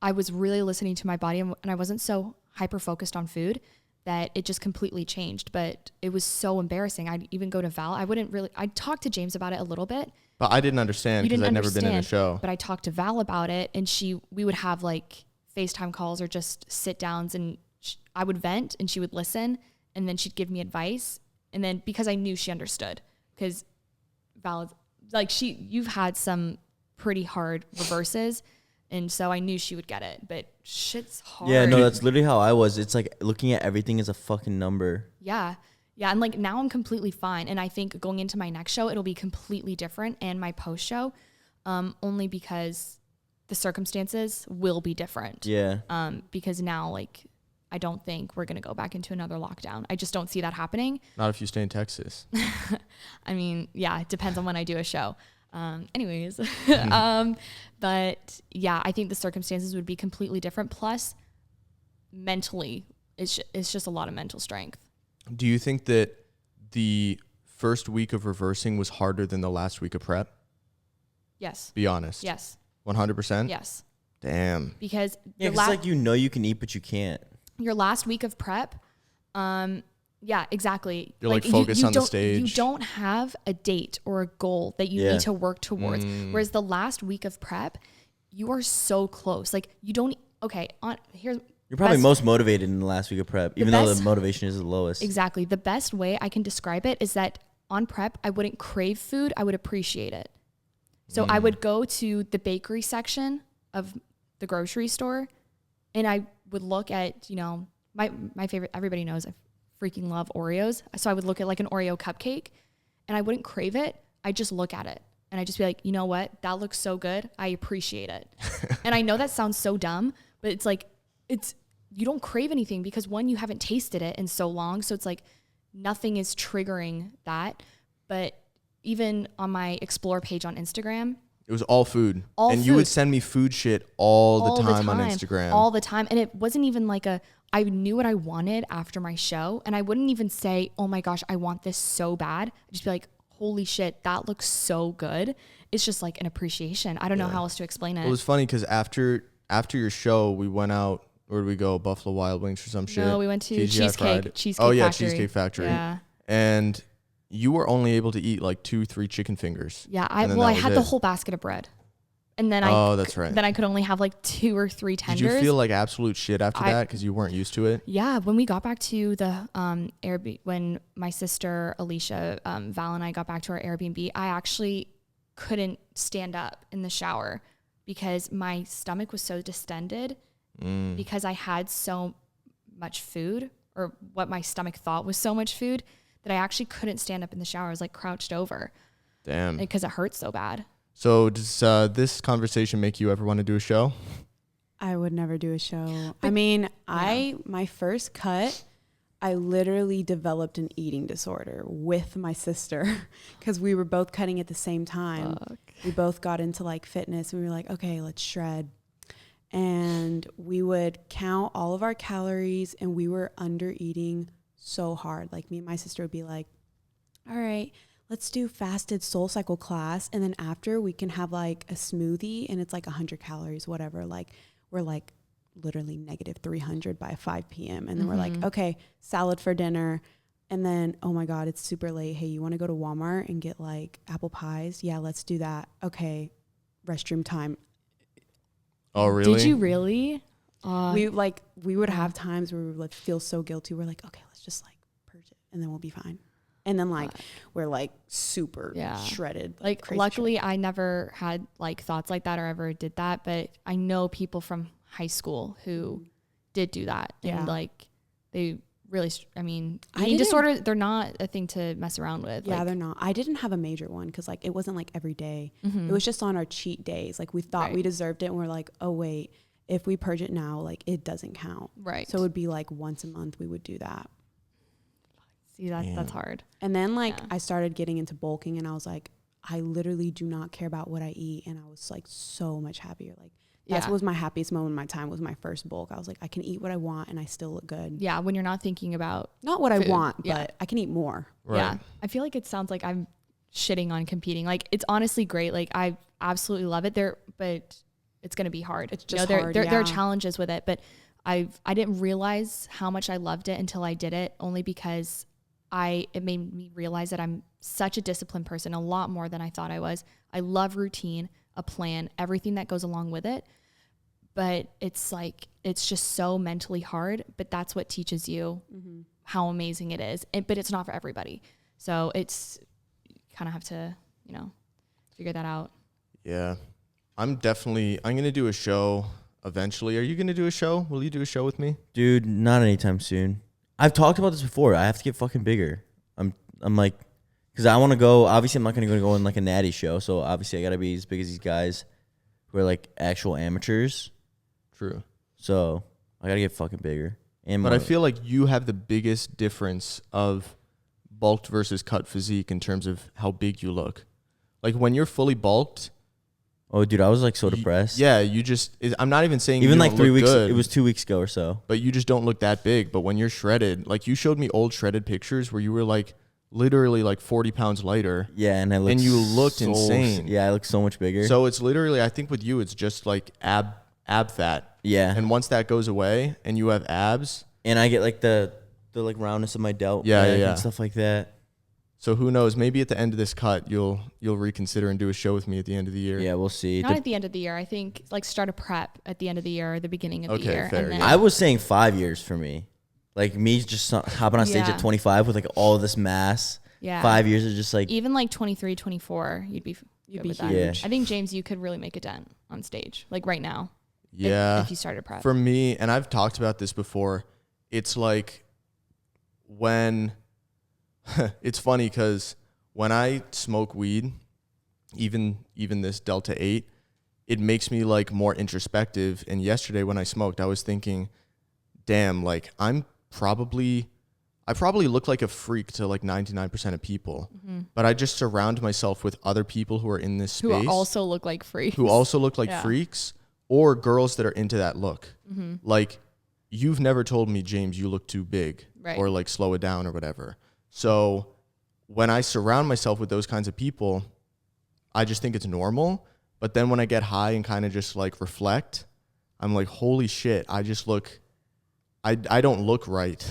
I was really listening to my body and I wasn't so hyper focused on food that it just completely changed. But it was so embarrassing. I'd even go to Val. I'd talk to James about it a little bit.
But I didn't understand
You
because
didn't
I'd never been in a show.
But I talked to Val about it and we would have like FaceTime calls or just sit downs and I would vent and she would listen and then she'd give me advice. And then because I knew she understood, because Val, like you've had some pretty hard reverses. And so I knew she would get it, but shit's hard.
Yeah, no, that's literally how I was. It's like looking at everything as a fucking number.
Yeah. Yeah. And like now I'm completely fine. And I think going into my next show, it'll be completely different. And my post show, only because the circumstances will be different.
Yeah.
Because now, like, I don't think we're going to go back into another lockdown. I just don't see that happening.
Not if you stay in Texas.
I mean, yeah, it depends on when I do a show. Anyways, but yeah, I think the circumstances would be completely different. Plus mentally, it's just a lot of mental strength.
Do you think that the first week of reversing was harder than the last week of prep?
Yes.
Be honest.
Yes.
100%?
Yes.
Damn.
Because
Yeah, it's like you can eat, but you can't.
your last week of prep, yeah, exactly.
You're like focused on the stage.
You don't have a date or a goal that you need to work towards. Whereas the last week of prep, you are so close. Like you don't. Okay,
You're probably most motivated in the last week of prep, even though the motivation is the lowest.
Exactly. The best way I can describe it is that on prep, I wouldn't crave food. I would appreciate it. So I would go to the bakery section of the grocery store and I would look at, my favorite, everybody knows I freaking love Oreos. So I would look at like an Oreo cupcake and I wouldn't crave it. I'd just look at it and I'd just be like, you know what? That looks so good. I appreciate it. And I know that sounds so dumb, but it's like, you don't crave anything because one, you haven't tasted it in so long. So it's like nothing is triggering that. But even on my explore page on Instagram,
it was all food. You would send me food shit all the time on Instagram.
All the time. And it wasn't even like I knew what I wanted after my show. And I wouldn't even say, oh my gosh, I want this so bad. I'd just be like, holy shit, that looks so good. It's just like an appreciation. I don't know how else to explain it.
It was funny because after your show, we went out. Where did we go? Buffalo Wild Wings or some shit?
No, we went to Cheesecake Factory.
Oh, yeah, Cheesecake Factory. Yeah. And you were only able to eat like 2-3 chicken fingers.
Yeah, I had the whole basket of bread. And then
that's right.
Then I could only have like 2 or 3 tenders.
Did you feel like absolute shit after that because you weren't used to it?
Yeah, when we got back to the Airbnb, when my sister Alicia, Val and I got back to our Airbnb, I actually couldn't stand up in the shower because my stomach was so distended because I had so much food, or what my stomach thought was so much food, that I actually couldn't stand up in the shower. I was like crouched over.
Damn.
Because it hurt so bad.
So does this conversation make you ever want to do a show?
I would never do a show. I mean, my first cut, I literally developed an eating disorder with my sister because we were both cutting at the same time. Fuck. We both got into like fitness and we were like, okay, let's shred. And we would count all of our calories and we were under eating so hard. Like me and my sister would be like, all right, let's do fasted soul cycle class. And then after we can have like a smoothie and it's like 100 calories, whatever. Like we're like literally negative 300 by 5 p.m. And then we're like, okay, salad for dinner. And then, oh my God, it's super late. Hey, you want to go to Walmart and get like apple pies? Yeah, let's do that. Okay, restroom time.
Oh, really?
Did you really?
We would have times where we would like feel so guilty. We're like, okay, let's just like purge it and then we'll be fine. And then like we're like super shredded.
Like luckily I never had like thoughts like that or ever did that, but I know people from high school who did do that. And like they really, eating disorder, they're not a thing to mess around with.
Yeah, they're not. I didn't have a major one because like it wasn't like every day. It was just on our cheat days. Like we thought we deserved it and we're like, oh wait, if we purge it now, like it doesn't count. Right. So it would be like once a month we would do that.
See, that's hard.
And then like I started getting into bulking and I was like, I literally do not care about what I eat. And I was like so much happier. Like that was my happiest moment of my time, was my first bulk. I was like, I can eat what I want and I still look good.
Yeah, when you're not thinking about
not what food. I want, but I can eat more.
Right.
Yeah. I feel like it sounds like I'm shitting on competing. Like it's honestly great. Like I absolutely love it there, but it's going to be hard.
It's just
hard.
Hard,
there are challenges with it, but I didn't realize how much I loved it until I did it, only because it made me realize that I'm such a disciplined person, a lot more than I thought I was. I love routine, a plan, everything that goes along with it. But it's like, it's just so mentally hard, but that's what teaches you how amazing it is. But it's not for everybody. So it's, you kind of have to, figure that out.
Yeah. I'm going to do a show eventually. Are you going to do a show? Will you do a show with me?
Dude, not anytime soon. I've talked about this before. I have to get fucking bigger. I'm like, because I want to go, obviously I'm not going to go in like a natty show. So obviously I got to be as big as these guys who are like actual amateurs.
True.
So I got to get fucking bigger.
But I feel like you have the biggest difference of bulked versus cut physique in terms of how big you look. Like when you're fully bulked.
Oh, dude, I was like so depressed.
I'm not even saying
even
you
like
don't
3
look
weeks.
good,
it was 2 weeks ago or so.
But you just don't look that big. But when you're shredded, like you showed me old shredded pictures where you were like literally like 40 pounds lighter.
Yeah, and
you looked insane.
Yeah, I looked so much bigger.
So it's literally, I think with you, it's just like ab fat.
Yeah.
And once that goes away and you have abs,
and I get like the like roundness of my delt.
Yeah.
And stuff like that.
So who knows? Maybe at the end of this cut, you'll reconsider and do a show with me at the end of the year.
Yeah, we'll see.
Not at the end of the year. I think like start a prep at the end of the year or the beginning of the year.
Fair,
and then,
yeah.
I was saying 5 years for me. Like me just hopping on stage
Yeah.
at 25 with like all this mass.
Yeah.
5 years is just like,
Even like 23, 24, you'd be
You'd
good
be
with that.
huge.
I think, James, you could really make a dent on stage, like right now.
Yeah.
If you started prep.
For me, and I've talked about this before, it's like when it's funny because when I smoke weed, even this Delta 8, it makes me like more introspective. And yesterday when I smoked, I was thinking, damn, like I probably look like a freak to like 99% of people, but I just surround myself with other people who are in this space
who also look like freaks.
who also look like
Yeah.
freaks or girls that are into that look. Like you've never told me, James, you look too big
Right.
or like slow it down or whatever. So when I surround myself with those kinds of people, I just think it's normal. But then when I get high and kind of just like reflect, I'm like, holy shit, I just look, I don't look right.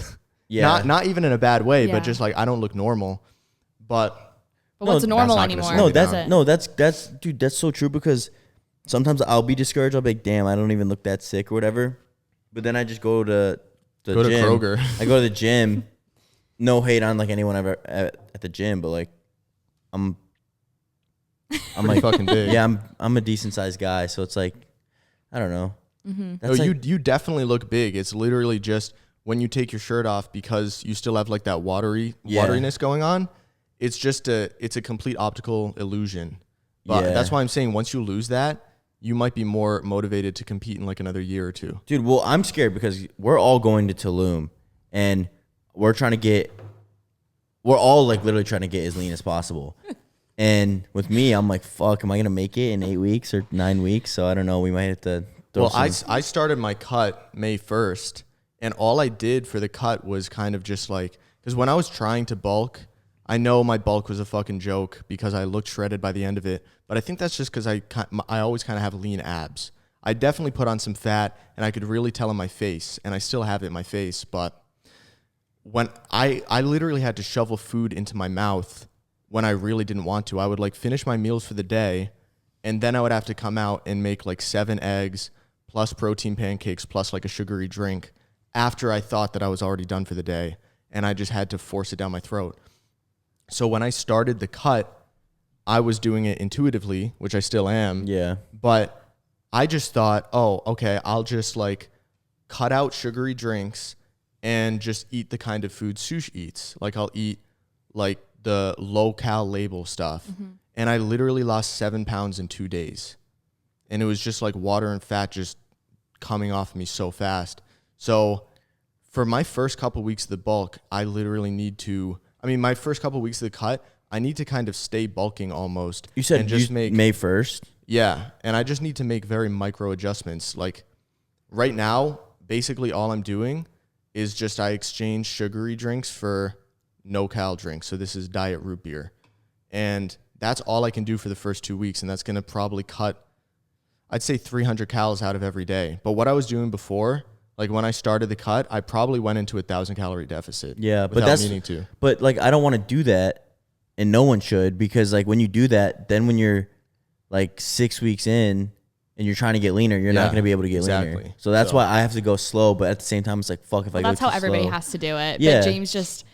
yeah.
Not even in a bad way,
Yeah.
but just like I don't look normal. But
But what's
No,
normal
that's not gonna
anymore?
slow
No,
me
that's
down.
no, that's dude, that's so true because sometimes I'll be discouraged. I'll be like, damn, I don't even look that sick or whatever. But then I just go to the
Go to
gym.
Kroger.
I go to the gym. No hate on like anyone ever at the gym, but like I'm
pretty
like
fucking big.
yeah, I'm a decent sized guy, so it's like I don't know.
Mm-hmm.
No,
That's like,
you definitely look big. It's literally just when you take your shirt off because you still have like that wateriness going on. It's just it's a complete optical illusion. But
Yeah.
that's why I'm saying once you lose that, you might be more motivated to compete in like another year or two.
dude. Well, I'm scared because we're all going to Tulum, and we're all like literally trying to get as lean as possible. And with me, I'm like, fuck, am I gonna make it in 8 weeks or 9 weeks? So I don't know. We might have to.
Well, I started my cut May 1st, and all I did for the cut was kind of just like, because when I was trying to bulk, I know my bulk was a fucking joke because I looked shredded by the end of it, but I think that's just because I always kind of have lean abs. I definitely put on some fat, and I could really tell in my face, and I still have it in my face, but when I literally had to shovel food into my mouth when I really didn't want to. I would like finish my meals for the day, and then I would have to come out and make like 7 eggs plus protein pancakes plus like a sugary drink after I thought that I was already done for the day, and I just had to force it down my throat. So when I started the cut, I was doing it intuitively, which I still am.
yeah.
But I just thought, oh, okay, I'll just like cut out sugary drinks and just eat the kind of food Sush eats. Like I'll eat like the low-cal label stuff. And I literally lost 7 pounds in 2 days. And it was just like water and fat just coming off me so fast. So for my first couple weeks of the bulk, I literally need to, my first couple weeks of the cut, I need to kind of stay bulking almost.
You said
and just
you
make
May 1st.
yeah, and I just need to make very micro adjustments. Like right now, basically all I'm doing is just I exchange sugary drinks for no-cal drinks. So this is diet root beer. And that's all I can do for the first 2 weeks, and that's going to probably cut, I'd say 300 calories out of every day. But what I was doing before, like when I started the cut, I probably went into a 1,000-calorie deficit.
Yeah, but
without
that's
meaning to.
But like I don't want to do that, and no one should, because like when you do that, then when you're like 6 weeks in and you're trying to get leaner, you're not
Yeah,
going to be able to get leaner.
exactly.
So that's
So-
why I have to go slow. But at the same time, it's like fuck if I go
That's how
too
everybody
slow.
has to do it.
Yeah.
But James just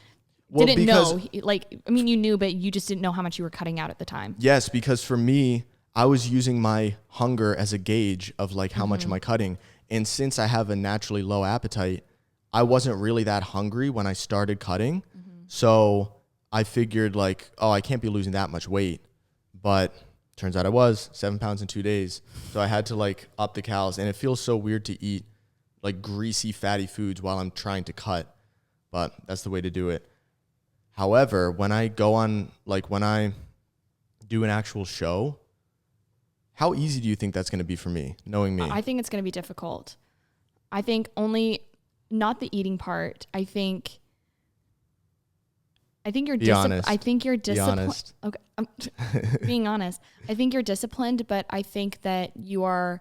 Well,
didn't
because-
know. You knew, but you just didn't know how much you were cutting out at the time.
Yes, because for me, I was using my hunger as a gauge of like how much am I cutting. And since I have a naturally low appetite, I wasn't really that hungry when I started cutting. So I figured like, oh, I can't be losing that much weight. But turns out I was 7 pounds in 2 days. So I had to like up the calories. And it feels so weird to eat like greasy, fatty foods while I'm trying to cut. But that's the way to do it. However, when I go on, like when I do an actual show, how easy do you think that's going to be for me, knowing me?
I think it's going to be difficult. I think not the eating part. I think you're
Be honest.
I think you're
Be
disciplined.
honest.
Okay, I'm being honest. I think you're disciplined, but I think that you are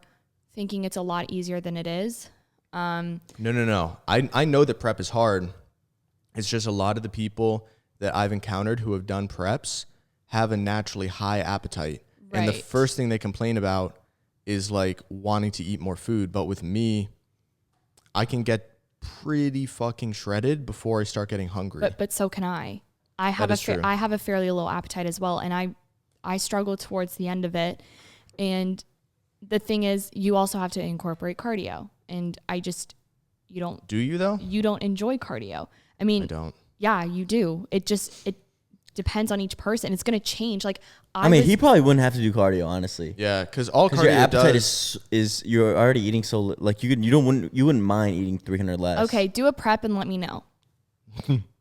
thinking it's a lot easier than it is.
No. I know that prep is hard. It's just a lot of the people that I've encountered who have done preps have a naturally high appetite. And the first thing they complain about is like wanting to eat more food. But with me, I can get pretty fucking shredded before I start getting hungry.
But so can I. I have a fairly low appetite as well, and I struggle towards the end of it. And the thing is, you also have to incorporate cardio, and you don't.
Do you though?
You don't enjoy cardio. I mean,
I don't.
Yeah, you do. It depends on each person. It's gonna change. Like
he probably wouldn't have to do cardio, honestly.
Yeah, because all cardio
your appetite
does
is you're already eating so like you wouldn't mind eating 300 less.
Okay, do a prep and let me know.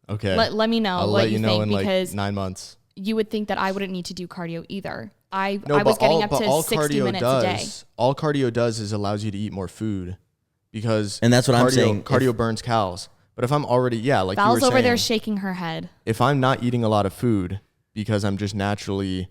Okay.
Let me know
I'll
what
let
you
know
think,
in
because
like 9 months.
you would think that I wouldn't need to do cardio either. I was getting up to 60 minutes a day.
All cardio does is allows you to eat more food, because
and that's what I'm saying.
Cardio burns calories. But if I'm already like
Val's
you were
over
saying,
there shaking her head.
If I'm not eating a lot of food because I'm just naturally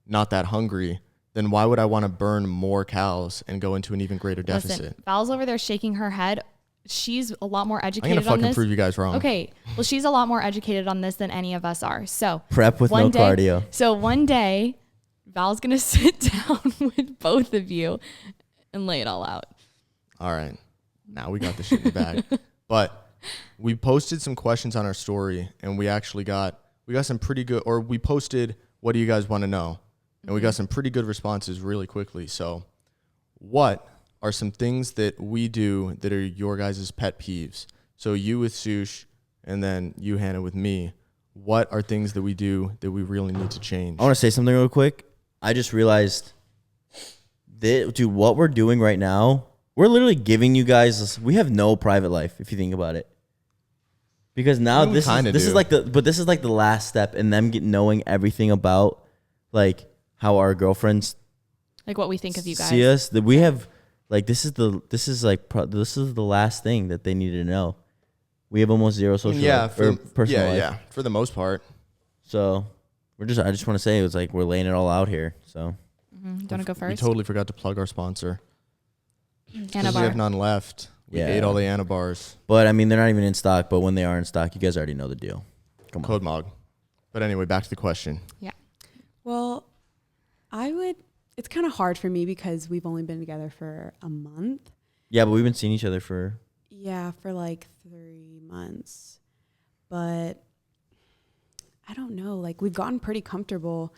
not that hungry, then why would I want to burn more calories and go into an even greater deficit?
Listen, Val's over there shaking her head. She's a lot more educated
I'm gonna fucking prove you guys wrong.
Okay, well, she's a lot more educated on this than any of us are. So
prep with no cardio.
So one day, Val's gonna sit down with both of you and lay it all out.
All right, now we got the shit in the bag. But we posted some questions on our story, and we actually got some pretty good. Or we posted, "What do you guys want to know?" And we got some pretty good responses really quickly. So, what are some things that we do that are your guys' pet peeves? So you with Sush, and then you, Hannah, with me. What are things that we do that we really need to change?
I want to say something real quick. I just realized that, dude, what we're doing right now, we're literally giving you guys, we have no private life, if you think about it. Because now this is like the last step in them knowing everything about like how our girlfriends
like what we think of you guys.
See us, that we have like this is the last thing that they needed to know. We have almost zero social life, or personal life.
Yeah, for the most part.
So I just want to say, it was like we're laying it all out here. So
do you want to go first?
We totally forgot to plug our sponsor.
Anna
We have none left. We ate all the Anna bars.
But I mean, they're not even in stock. But when they are in stock, you guys already know the deal. Come on.
Code MOG. But anyway, back to the question.
Yeah.
Well, it's kind of hard for me because we've only been together for a month.
Yeah, but we've been seeing each other for
like 3 months. But I don't know, like we've gotten pretty comfortable,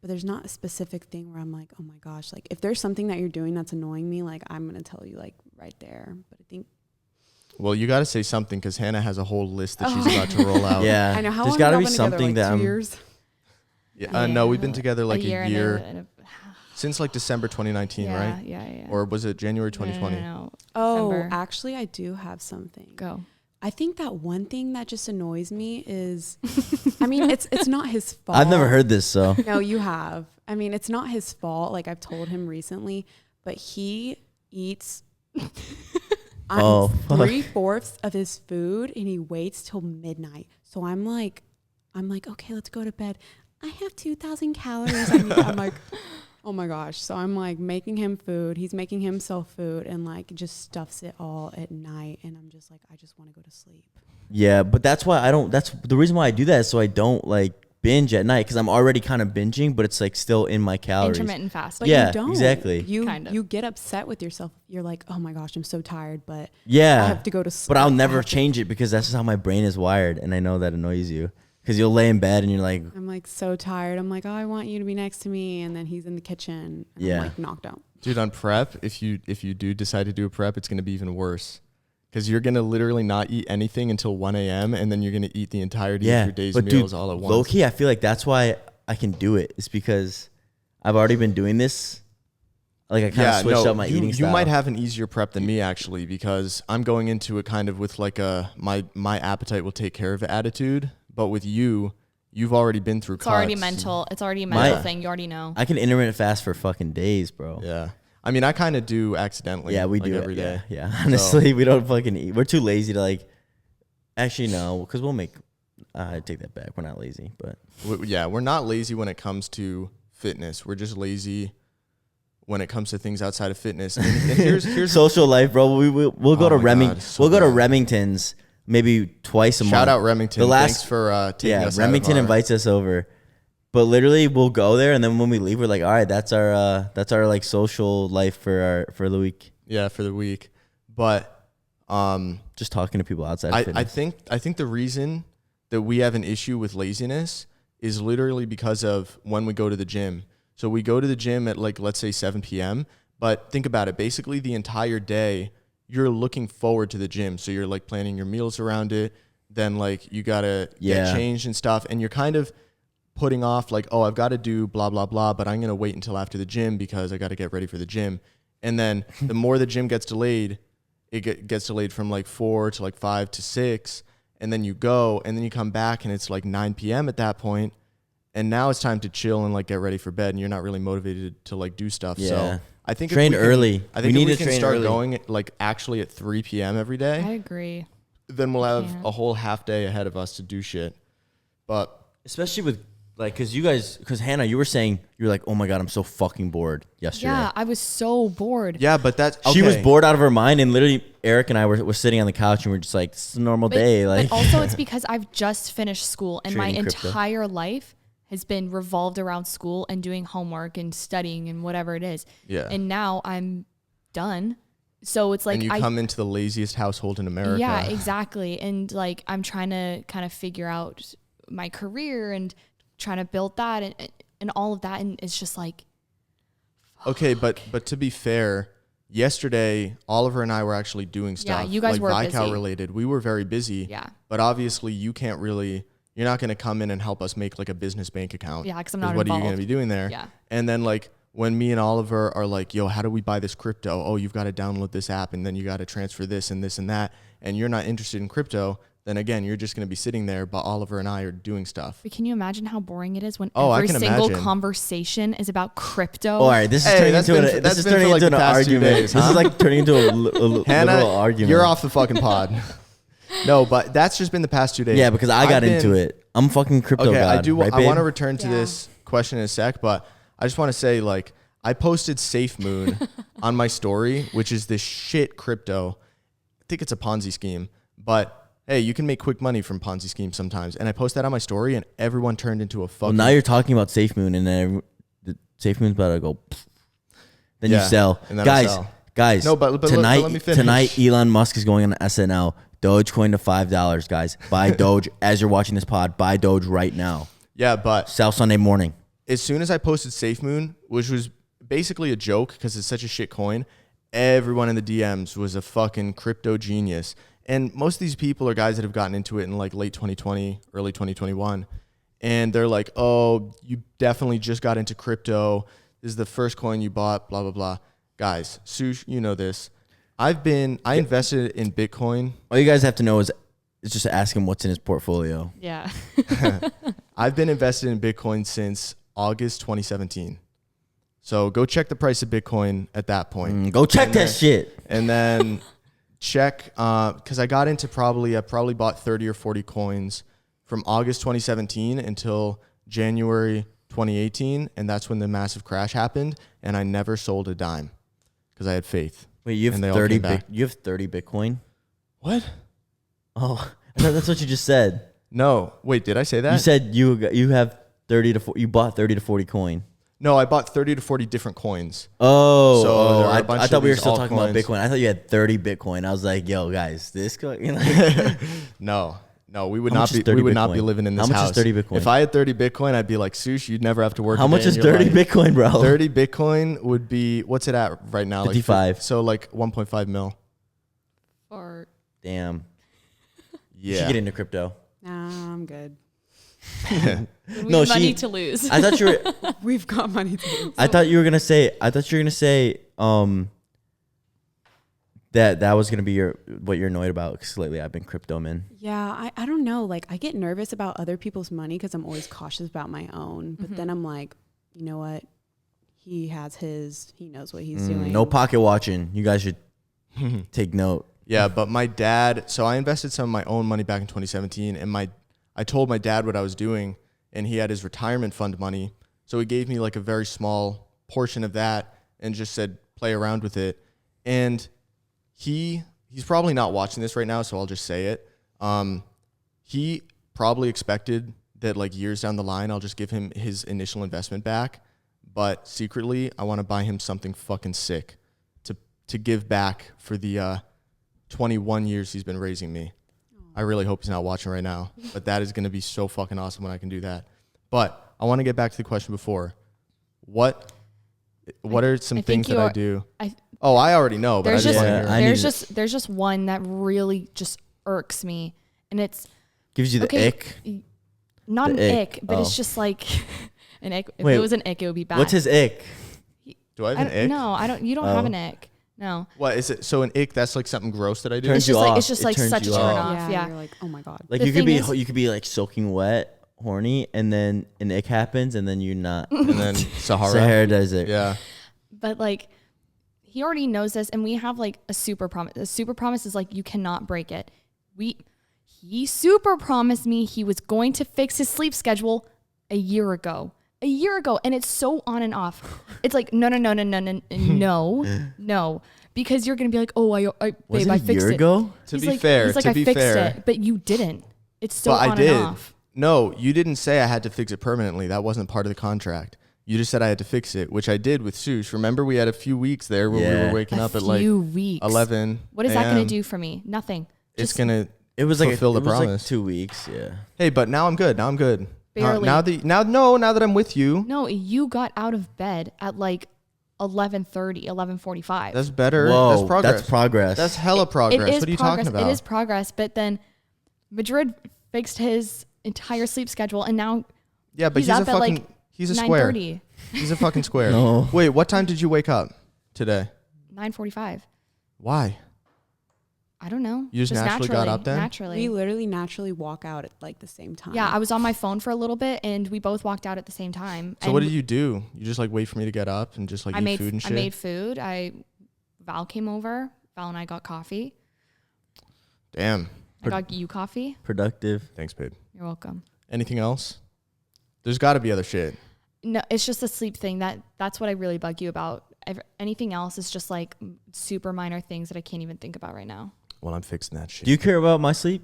but there's not a specific thing where I'm like, oh my gosh, like if there's something that you're doing that's annoying me, like I'm going to tell you like right there. But I think.
Well, you got to say something because Hannah has a whole list that she's about to roll out.
Yeah.
I know. How
there's
long
got to
have
be
we been
something
together, like
that
2 years?
Yeah. No, we've been together like a year.
And
Since like December 2019, right?
Yeah.
Or was it January 2020?
No.
Oh,
December.
actually, I do have something.
Go.
I think that one thing that just annoys me is, I mean, it's not his fault.
I've never heard this, so.
No, you have. I mean, it's not his fault. Like I've told him recently, but he eats 3/4 of his food and he waits till midnight. So I'm like, okay, let's go to bed. I have 2,000 calories. I'm like, oh my gosh. So I'm like making him food. He's making himself food and like just stuffs it all at night. And I'm just like, I just want to go to sleep.
Yeah, but that's the reason why I do that is so I don't like binge at night because I'm already kind of binging, but it's like still in my calories.
Intermittent fasting.
But
yeah,
you don't.
Exactly.
You get upset with yourself. You're like, oh my gosh, I'm so tired, but
yeah,
I have to go to sleep.
But I'll never change it because that's just how my brain is wired. And I know that annoys you. Because you'll lay in bed and you're like,
I'm like so tired. I'm like, oh, I want you to be next to me. And then he's in the kitchen. And I'm like knocked out.
Dude, on prep, if you do decide to do a prep, it's going to be even worse. Because you're going to literally not eat anything until 1 a.m. And then you're going to eat the entirety of your day's meals all at once.
Low key, I feel like that's why I can do it. It's because I've already been doing this. Like I kind of switched up my eating style.
You might have an easier prep than me actually, because I'm going into it kind of with like my appetite will take care of it attitude. But with you've already been through cuts.
It's already mental. It's already a mental thing. You already know.
I can intermittent fast for fucking days, bro.
Yeah. I mean, I kind of do accidentally.
Yeah, we
like
do
every day.
Yeah. Honestly, we don't fucking eat. We're too lazy to like. Actually, no, because we'll make. I take that back. We're not lazy, but.
We're not lazy when it comes to fitness. We're just lazy when it comes to things outside of fitness. And here's
social life, bro. We'll go to Remington's. maybe twice a month.
Shout out Remington.
The last-
Thanks for taking us out of
Remington
our-
invites us over. But literally, we'll go there, and then when we leave, we're like, all right, that's our like social life for the week.
Yeah, for the week. But
Just talking to people outside. Of
I
fitness.
think the reason that we have an issue with laziness is literally because of when we go to the gym. So we go to the gym at like, let's say 7 p.m. But think about it. Basically, the entire day, you're looking forward to the gym. So you're like planning your meals around it. Then like you gotta get changed and stuff, and you're kind of putting off like, oh, I've got to do blah, blah, blah, but I'm going to wait until after the gym because I got to get ready for the gym. And then the more the gym gets delayed, it gets delayed from like 4 to like 5 to 6. And then you go and then you come back and it's like 9 p.m. at that point. And now it's time to chill and like get ready for bed. And you're not really motivated to like do stuff.
Yeah.
So I think
Train early.
I think
We
if
need
we
to
can
train
start
early.
going like actually at 3 p.m. every day,
I agree.
then we'll have
can't.
a whole half day ahead of us to do shit. But
Especially with like, because Hannah, you were saying, you were like, oh my God, I'm so fucking bored yesterday.
Yeah, I was so bored.
yeah, but that's okay.
She was bored out of her mind, and literally Eric and I were sitting on the couch, and we're just like, this is a normal day. Like,
But also it's because I've just finished school and my
Trading crypto.
entire life has been revolved around school and doing homework and studying and whatever it is.
Yeah.
And now I'm done. So it's like
and you come into the laziest household in America.
Yeah, exactly. And like I'm trying to kind of figure out my career and trying to build that and all of that, and it's just like
Okay, but to be fair, yesterday Oliver and I were actually doing stuff.
you guys
like
were
Viscal
busy.
related. We were very busy.
Yeah.
But obviously you can't really. You're not going to come in and help us make like a business bank account.
Yeah, 'cause I'm not
What are you going
involved.
to be doing there?
Yeah.
And then like when me and Oliver are like, yo, how do we buy this crypto? Oh, you've got to download this app and then you got to transfer this and that. And you're not interested in crypto. Then again, you're just going to be sitting there, but Oliver and I are doing stuff.
But can you imagine how boring it is when
Oh, I
every
can
single
imagine.
conversation is about crypto?
all right, this is
Hey,
turning
that's
into
been-
an,
that's
this is
been
turning
for, like,
into
the
an
past 2
argument.
days,
This
huh?
is like turning into a literal
Hannah,
argument.
you're off the fucking pod. No, but that's just been the past 2 days.
Yeah, because I got
I've
into
been-
it. I'm fucking crypto
Okay,
god.
I do.
Right,
I want to
babe?
return to
Yeah.
this question in a sec, but I just want to say, like, I posted Safe Moon on my story, which is this shit crypto. I think it's a Ponzi scheme, but hey, you can make quick money from Ponzi schemes sometimes. And I posted that on my story, and everyone turned into a
Well,
fucking.
now you're talking about Safe Moon, and then the Safe Moon's about to go. Then
Yeah,
you sell,
and then I sell.
guys.
No, but
tonight,
let me finish.
tonight, Elon Musk is going on SNL. Dogecoin to $5, guys. Buy Doge as you're watching this pod. Buy Doge right now.
Yeah, but
Sell Sunday morning.
as soon as I posted Safe Moon, which was basically a joke because it's such a shit coin, everyone in the DMs was a fucking crypto genius. And most of these people are guys that have gotten into it in like late 2020, early 2021. And they're like, oh, you definitely just got into crypto. This is the first coin you bought, blah, blah, blah. Guys, Sush, you know this. I invested in Bitcoin.
All you guys have to know is just ask him what's in his portfolio.
Yeah.
I've been invested in Bitcoin since August 2017. So go check the price of Bitcoin at that point.
Go check
And
that
then-
shit.
And then check, because I got into I probably bought 30 or 40 coins from August 2017 until January 2018. And that's when the massive crash happened. And I never sold a dime because I had faith.
Wait, you
And they
have
all
30
came back.
you have 30 Bitcoin?
What?
Oh, I thought that's what you just said.
No. Wait, did I say that?
You said you have 30 to 40, you bought 30 to 40 coin.
No, I bought 30 to 40 different coins.
Oh,
So there are a
I
bunch
thought
of
we were
these
still talking about
altcoins.
Bitcoin. I thought you had 30 Bitcoin. I was like, yo, guys, this coin. You know,
No, we would
How
not
much
be
is 30
we would not be
Bitcoin?
living in
How
this
much is
house.
30 Bitcoin?
If I had 30 Bitcoin, I'd be like, Sush, you'd never have to work.
how
a
much
day in
is
your
30
life.
Bitcoin, bro?
30 Bitcoin would be, what's it at right now?
55.
Like, so like 1.5 mil.
Or
Damn. You
Yeah.
should get into crypto.
Nah, I'm good.
we
No,
have money
she-
to lose.
I thought you were.
We've got money to lose.
I thought you were gonna say. That was gonna be what you're annoyed about. Because lately I've been crypto man.
Yeah, I don't know. Like, I get nervous about other people's money because I'm always cautious about my own. But then I'm like, you know what? He has his. He knows what he's doing.
No pocket watching. You guys should take note.
Yeah, but my dad, so I invested some of my own money back in 2017, and I told my dad what I was doing, and he had his retirement fund money. So he gave me like a very small portion of that and just said, play around with it. And he's probably not watching this right now, so I'll just say it. He probably expected that like years down the line, I'll just give him his initial investment back. But secretly, I want to buy him something fucking sick to give back for the 21 years he's been raising me. I really hope he's not watching right now, but that is going to be so fucking awesome when I can do that. But I want to get back to the question before. What are some things that I do? I already know, but I just want to hear.
There's just one that really just irks me, and it's
gives you the ick.
Not an ick, but it's just like an ick. If it was an ick, it would be bad.
What's his ick?
Do I have an ick?
No, I don't. You don't have an ick. No.
What is it? So an ick, that's like something gross that I do?
Turns you off.
It's just like such a turn off. Yeah.
You're like, oh my God.
Like you could be like soaking wet, horny, and then an ick happens, and then you're not.
And then Sahara
Desert.
Yeah.
But like, he already knows this, and we have like a super promise. A super promise is like you cannot break it. He super promised me he was going to fix his sleep schedule a year ago, and it's so on and off. It's like no, because you're gonna be like, oh, I fixed it.
A year ago?
To be fair,
I fixed it, but you didn't. It's so on and off.
No, you didn't say I had to fix it permanently. That wasn't part of the contract. You just said I had to fix it, which I did with Sush. Remember, we had a few weeks there where we were waking up at like 11.
What is that gonna do for me? Nothing.
It's gonna.
It was like
fulfill the promise.
Like 2 weeks. Yeah.
Hey, but now I'm good.
Barely.
Now that I'm with you.
No, you got out of bed at like 11:30, 11:45.
That's better.
Whoa,
that's progress.
That's progress.
That's hella progress. What are you talking about?
It is progress, but then Madrid fixed his entire sleep schedule, and now
but he's a fucking he's a square. He's a fucking square.
No.
Wait, what time did you wake up today?
9:45.
Why?
I don't know.
You just naturally got up then?
Naturally.
We literally naturally walk out at like the same time.
Yeah, I was on my phone for a little bit, and we both walked out at the same time.
So what did you do? You just like wait for me to get up and just like eat food and shit?
I made food. Val came over. Val and I got coffee.
Damn.
I got you coffee.
Productive.
Thanks, babe.
You're welcome.
Anything else? There's got to be other shit.
No, it's just the sleep thing. That's what I really bug you about. Anything else is just like super minor things that I can't even think about right now.
Well, I'm fixing that shit.
Do you care about my sleep?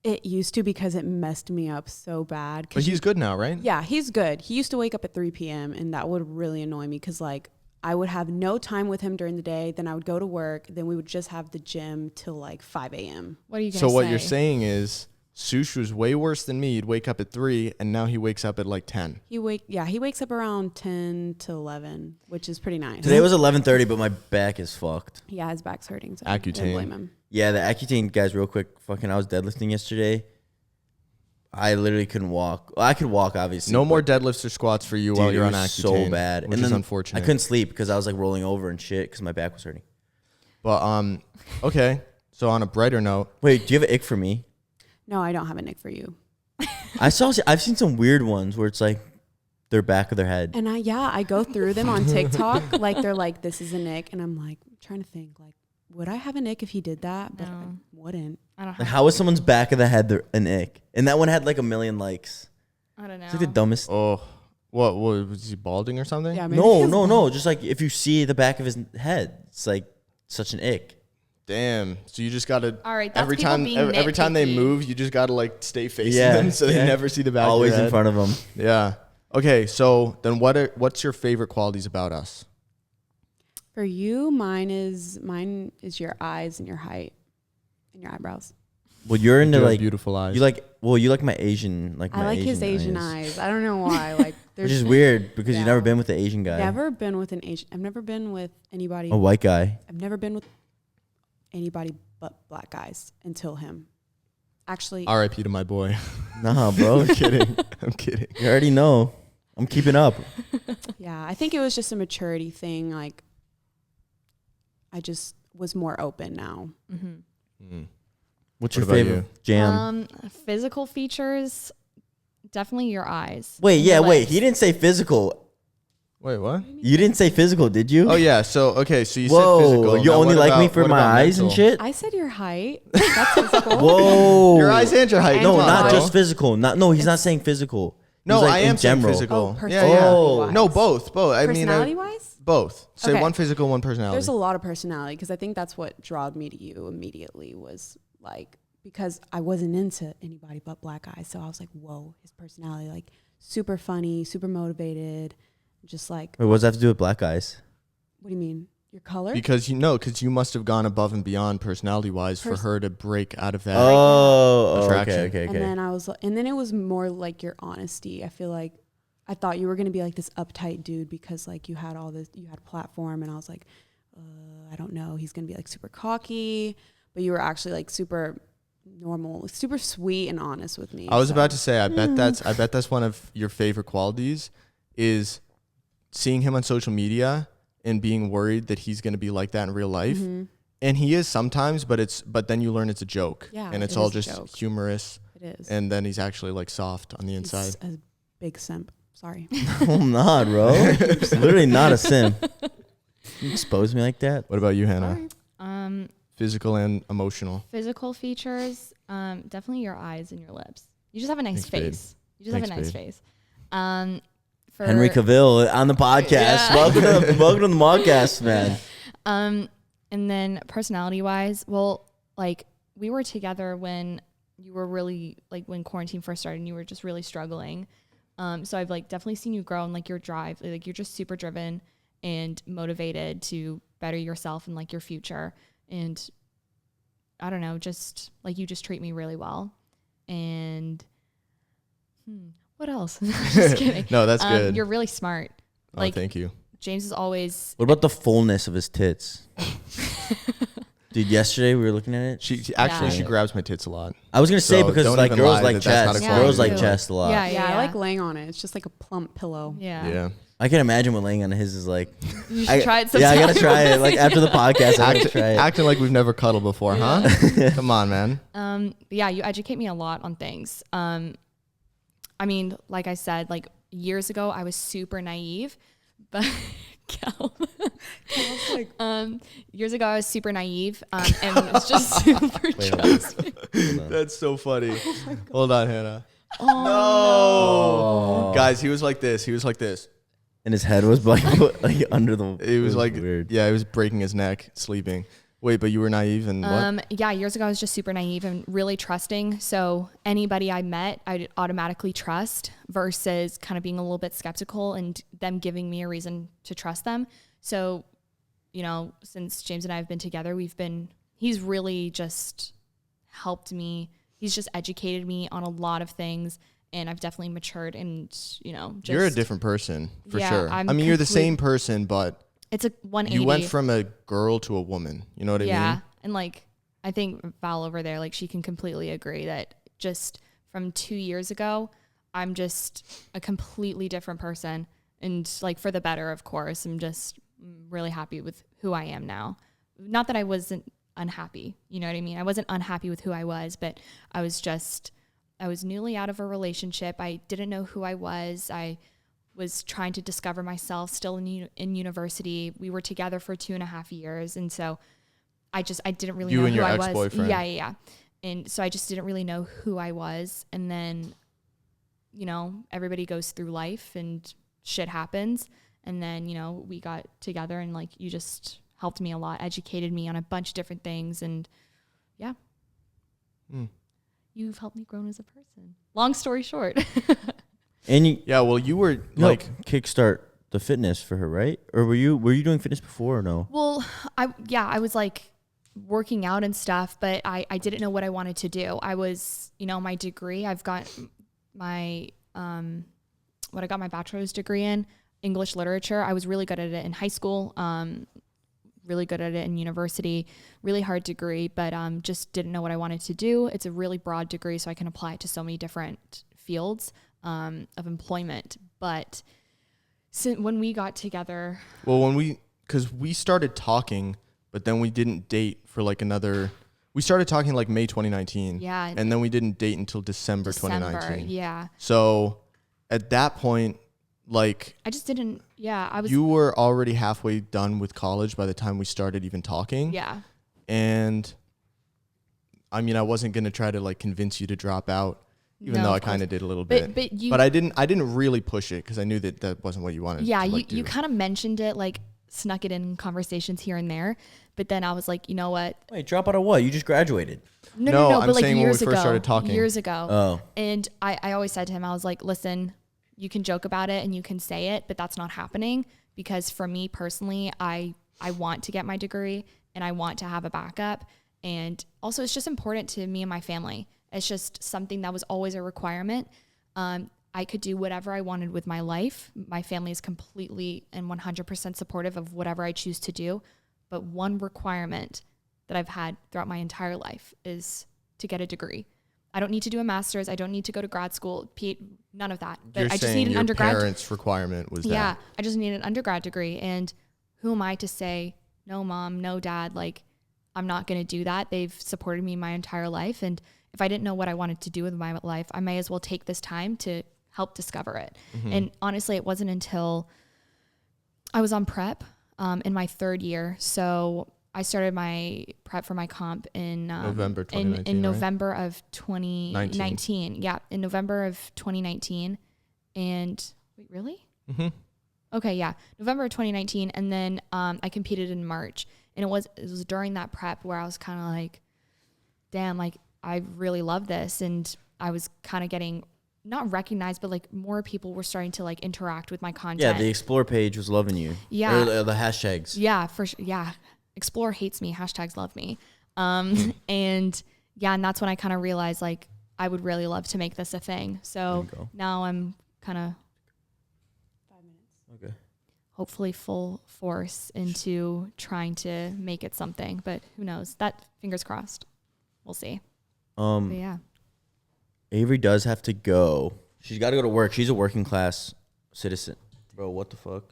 It used to, because it messed me up so bad.
But he's good now, right?
Yeah, he's good. He used to wake up at 3 p.m. and that would really annoy me because like I would have no time with him during the day. Then I would go to work. Then we would just have the gym till like 5 a.m.
What are you going to say?
So what you're saying is Sush was way worse than me. He'd wake up at 3 and now he wakes up at like 10.
He wakes up around 10 to 11, which is pretty nice.
Today was 11:30, but my back is fucked.
Yeah, his back's hurting. So
Accutane.
Don't blame him.
Yeah, the Accutane guys, real quick. Fucking, I was deadlifting yesterday. I literally couldn't walk. Well, I could walk, obviously.
No more deadlifts or squats for you while you're on Accutane.
So bad,
which is unfortunate.
I couldn't sleep because I was like rolling over and shit because my back was hurting.
But okay. So on a brighter note,
wait, do you have an ick for me?
No, I don't have a nick for you.
I've seen some weird ones where it's like their back of their head.
And I go through them on TikTok. Like they're like, this is a nick. And I'm like trying to think like, would I have a nick if he did that? But I wouldn't.
I don't have
like, how is someone's back of the head an ick? And that one had like 1 million likes.
I don't know.
It's like the dumbest.
Oh, what was he balding or something?
Yeah,
no. Just like if you see the back of his head, it's like such an ick.
Damn. So you just gotta.
All right. That's
every time they move, you just gotta like stay facing them so they never see the back.
Always
of your head.
in front of them.
Yeah. Okay. So then, what's your favorite qualities about us?
For you, mine is your eyes and your height and your eyebrows.
Well, you're into like
beautiful eyes.
You like my Asian
I like his Asian eyes. I don't know why. Like,
which is weird because you've never been with an Asian guy.
Never been with an Asian. I've never been with anybody.
A white guy.
I've never been with anybody but black guys until him. Actually,
R.I.P. to my boy.
Nah, bro.
I'm kidding.
You already know. I'm keeping up.
Yeah, I think it was just a maturity thing. Like, I just was more open now.
Mm-hmm.
Mm.
What's your favorite jam?
Physical features, definitely your eyes.
Wait. He didn't say physical.
Wait, what?
You didn't say physical, did you?
Oh yeah. So okay. So you said physical.
You only like me for my eyes and shit?
I said your height. That's physical.
Whoa.
Your eyes and your height.
No, not just physical. No, he's not saying physical.
No,
like
I am saying physical.
Yeah.
No, both. I mean,
personality-wise?
Both. Say
Okay.
one physical, one personality.
There's a lot of personality because I think that's what drawed me to you immediately was like, because I wasn't into anybody but black guys. So I was like, whoa, his personality, like super funny, super motivated, just like.
Wait, what does that have to do with black guys?
What do you mean? Your color?
Because you must have gone above and beyond personality wise for her to break out of that.
Okay.
And then and then it was more like your honesty. I feel like I thought you were gonna be like this uptight dude because like you had a platform, and I was like, I don't know, he's gonna be like super cocky, but you were actually like super normal, super sweet and honest with me.
I was about to say, I bet that's one of your favorite qualities, is seeing him on social media and being worried that he's going to be like that in real life.
Mm-hmm.
And he is sometimes, but then you learn it's a joke.
Yeah,
and it's
it
all
is a
just
joke.
Humorous.
It is.
And then he's actually like soft on the
He's
inside.
a big simp. Sorry.
I'm not, bro. Literally not a sim. You expose me like that?
What about you, Hannah?
Sorry.
Physical and emotional.
Physical features, definitely your eyes and your lips. You just have a nice
Thanks, babe.
face. You just have a
Thanks,
nice
babe.
face. For
Henry Cavill on the podcast.
Yeah.
Welcome to the MogCast, man.
And then personality wise, well, like we were together when you were really like when quarantine first started and you were just really struggling. So I've like definitely seen you grow and like your drive, like you're just super driven and motivated to better yourself and like your future. And I don't know, just like you just treat me really well. And what else? Just kidding.
No, that's good.
You're really smart.
Oh, thank you.
James is always.
What about the fullness of his tits? Dude, yesterday we were looking at it.
She grabs my tits a lot.
I was gonna say
So
because
don't
like
even
girls
lie
like
that that's not
chest.
a quality.
Girls like
Yeah.
chest a lot.
Yeah.
I like laying on it. It's just like a plump pillow.
Yeah.
I can imagine what laying on his is like.
You should try it sometime.
Yeah, I gotta try it. Like after the podcast, I gotta try it.
Acting like we've never cuddled before, huh? Come on, man.
But yeah, you educate me a lot on things. I mean, like I said, like years ago, I was super naive, but years ago I was super naive, and it's just super trusting.
That's so funny. Hold on, Hannah.
Oh,
No. Guys, he was like this.
And his head was like under the.
It was like
weird.
Yeah, he was breaking his neck sleeping. Wait, but you were naive and what?
Yeah, years ago I was just super naive and really trusting. So anybody I met, I'd automatically trust versus kind of being a little bit skeptical and them giving me a reason to trust them. So, you know, since James and I have been together, he's really just helped me. He's just educated me on a lot of things, and I've definitely matured and, you know, just.
You're a different person for
Yeah,
sure.
I'm
I mean, you're the same person, but
it's a 180.
you went from a girl to a woman. You know what I mean?
Yeah. And like, I think Val over there, like she can completely agree that just from 2 years ago, I'm just a completely different person. And like for the better, of course, I'm just really happy with who I am now. Not that I wasn't unhappy. You know what I mean? I wasn't unhappy with who I was, but I was newly out of a relationship. I didn't know who I was. I was trying to discover myself still in university. We were together for 2.5 years. And so I didn't really know who I was.
ex-boyfriend.
Yeah. And so I just didn't really know who I was. And then, you know, everybody goes through life and shit happens. And then, you know, we got together and like, you just helped me a lot, educated me on a bunch of different things. And yeah, you've helped me grow as a person. Long story short.
And
you were
like kickstart the fitness for her, right? Or were you doing fitness before or no?
Well, I was like working out and stuff, but I didn't know what I wanted to do. I was, you know, my degree, I've got my, what I got my bachelor's degree in English literature. I was really good at it in high school, really good at it in university, really hard degree, but just didn't know what I wanted to do. It's a really broad degree, so I can apply it to so many different fields of employment. But when we got together,
because we started talking, but then we didn't date for like we started talking like May 2019.
Yeah.
And then we didn't date until December 2019.
Yeah.
So at that point, like
I just didn't,
you were already halfway done with college by the time we started even talking.
Yeah.
And I mean, I wasn't going to try to like convince you to drop out, even though I kind of did a little bit.
But
I didn't really push it because I knew that wasn't what you wanted.
Yeah,
to, like,
you
do.
kind of mentioned it like snuck it in conversations here and there. But then I was like, you know what?
Wait, drop out of what? You just graduated.
No, I'm
but like
saying when we
years
first
ago,
started talking.
years ago.
Oh.
And I always said to him, I was like, listen, you can joke about it and you can say it, but that's not happening, because for me personally, I want to get my degree and I want to have a backup. And also it's just important to me and my family. It's just something that was always a requirement. I could do whatever I wanted with my life. My family is completely and 100% supportive of whatever I choose to do. But one requirement that I've had throughout my entire life is to get a degree. I don't need to do a master's. I don't need to go to grad school. None of that. But
You're
I just
saying
need an
your
undergrad.
parents' requirement was
Yeah,
that.
I just need an undergrad degree. And who am I to say, no, mom, no, dad, like, I'm not going to do that. They've supported me my entire life. And if I didn't know what I wanted to do with my life, I may as well take this time to help discover it. And honestly, it wasn't until I was on prep in my third year. So I started my prep for my comp in
November 2019,
in
right?
November of 2019. Yeah, in November of 2019. And wait, really?
Mm-hmm.
Okay, yeah, November of 2019, and then I competed in March, and it was during that prep where I was kind of like, damn, like I really love this, and I was kind of getting not recognized, but like more people were starting to like interact with my content.
Yeah, the Explore page was loving you.
Yeah.
Or the hashtags.
Yeah, for sure. Yeah, Explore hates me. Hashtags love me. And yeah, and that's when I kind of realized like I would really love to make this a thing. So now I'm kind of
Okay.
hopefully full force into trying to make it something, but who knows? That fingers crossed. We'll see. But yeah.
Avery does have to go. She's got to go to work. She's a working class citizen. Bro, what the fuck?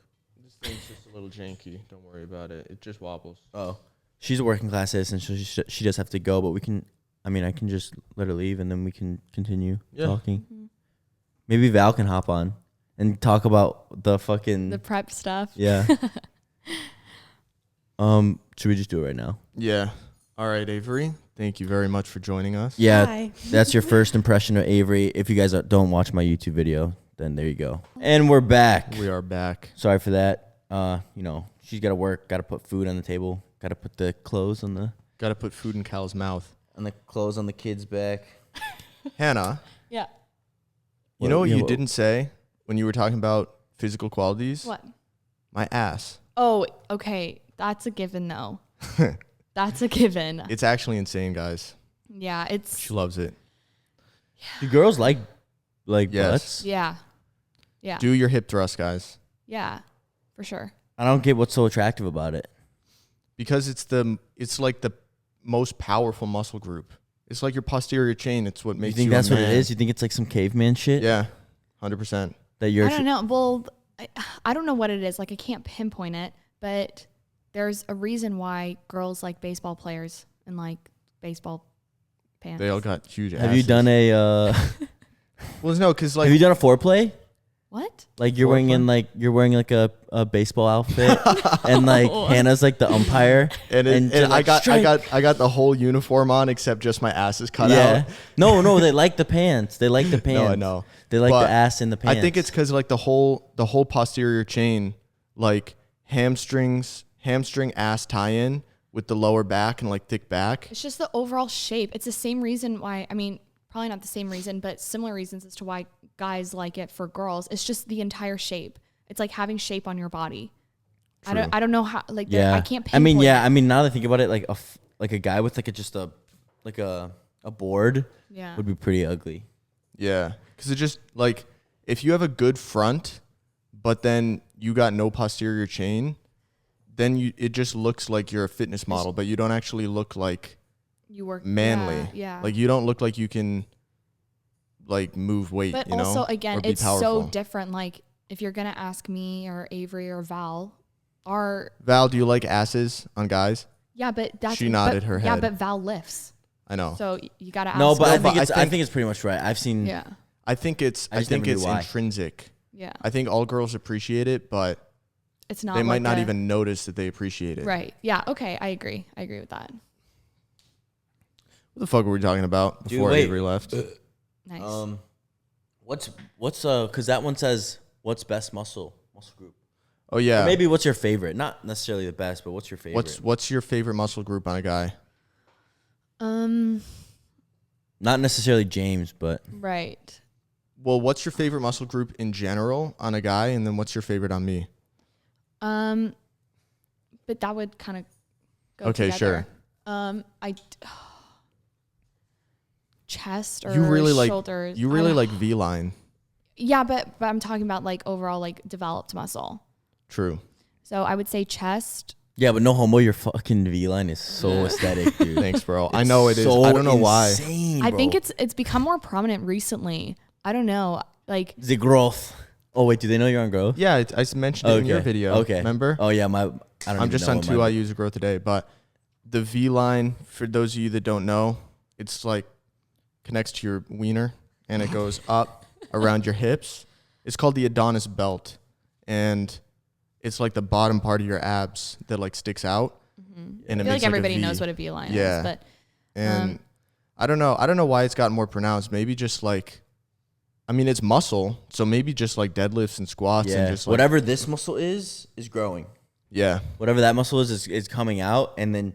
This thing's just a little janky. Don't worry about it. It just wobbles.
Oh. She's a working class citizen, so she does have to go, but I can just let her leave and then we can continue talking.
Mm-hmm.
Maybe Val can hop on and talk about the fucking...
The prep stuff.
Yeah. Should we just do it right now?
Yeah. All right, Avery. Thank you very much for joining us.
Yeah,
Hi.
that's your first impression of Avery. If you guys don't watch my YouTube video, then there you go. And we're back.
We are back.
Sorry for that. She's got to work, got to put food on the table, got to put the clothes on the...
Got to put food in Cal's mouth.
And the clothes on the kid's back.
Hannah,
Yeah.
you know what you didn't say when you were talking about physical qualities?
What?
My ass.
Oh, okay. That's a given though. That's a given.
It's actually insane, guys.
Yeah, it's
She loves it.
Do girls like
Yes.
butts?
yeah. Yeah.
Do your hip thrust, guys.
Yeah. For sure.
I don't get what's so attractive about it.
Because it's like the most powerful muscle group. It's like your posterior chain. It's what
You
makes
think
you
that's
a
what it
man.
is? You think it's like some caveman shit?
Yeah, 100%.
That you're
I don't know. Well, I don't know what it is. Like I can't pinpoint it, but there's a reason why girls like baseball players and like baseball pants.
They all got huge asses.
Have you done a
Well, no, because like
have you done a foreplay?
What?
Like you're wearing like a baseball outfit and like Hannah's like the umpire
and
you're
I
like,
got
"Strike."
the whole uniform on except just my ass is cut
Yeah.
out.
No, they like the pants. They like the pants.
No, I know.
They like
But
the ass in the pants.
I think it's because like the whole posterior chain, like hamstring ass tie-in with the lower back and like thick back.
It's just the overall shape. It's the same reason why, I mean, probably not the same reason, but similar reasons as to why guys like it for girls. It's just the entire shape. It's like having shape on your body.
True.
I don't know how, like,
yeah.
I can't pinpoint
I mean,
it.
now that I think about it, like a guy with like a board
Yeah.
would be pretty ugly.
Yeah, because it just like if you have a good front, but then you got no posterior chain, then it just looks like you're a fitness model, but you don't actually look like
You work
manly.
Yeah.
Like you don't look like you can like move weight.
But
you know?
also, again,
or be
it's
powerful.
so different. Like, if you're going to ask me or Avery or Val,
Val, do you like asses on guys?
yeah, but that's.
She nodded her
Yeah,
head.
but Val lifts.
I know.
So you got to ask.
No, but I
them.
think
but
I think it's pretty much right. I've seen.
Yeah.
I think it's
I just never knew why.
intrinsic.
Yeah.
I think all girls appreciate it, but
It's not.
they might
like
not
a-
even notice that they appreciate it.
Right. Yeah. Okay. I agree with that.
What the fuck were we talking about
Dude,
before
wait.
Avery left?
Nice.
What's because that one says what's best muscle group.
Oh yeah.
Or maybe what's your favorite? Not necessarily the best, but what's your favorite?
What's your favorite muscle group on a guy?
Not necessarily James, but
Right.
Well, what's your favorite muscle group in general on a guy, and then what's your favorite on me?
But that would kind of go
Okay,
together.
sure.
Chest or
You really
shoulders.
You really like V-line.
Yeah, but I'm talking about like overall like developed muscle.
True.
So I would say chest.
yeah, but no homo, your fucking V line is so aesthetic, dude.
Thanks, bro. I know it is.
So
I don't know why.
insane,
I
bro.
think it's become more prominent recently. I don't know. Like
the growth. Oh wait, do they know you're on growth?
Yeah, I mentioned it in your video.
Okay.
Remember?
Oh yeah, I'm
just on 2 IUs of growth today, but the V line, for those of you that don't know, it's like connects to your wiener and it goes up around your hips. It's called the Adonis belt, and it's like the bottom part of your abs that like sticks out. And
I
it
feel
makes
like everybody
a V.
knows what a V line
Yeah.
is, but
And I don't know why it's gotten more pronounced. Maybe just like, I mean, it's muscle, so maybe just like deadlifts and squats
Yeah,
and just like,
whatever this muscle is growing.
Yeah,
Whatever that muscle is coming out, and then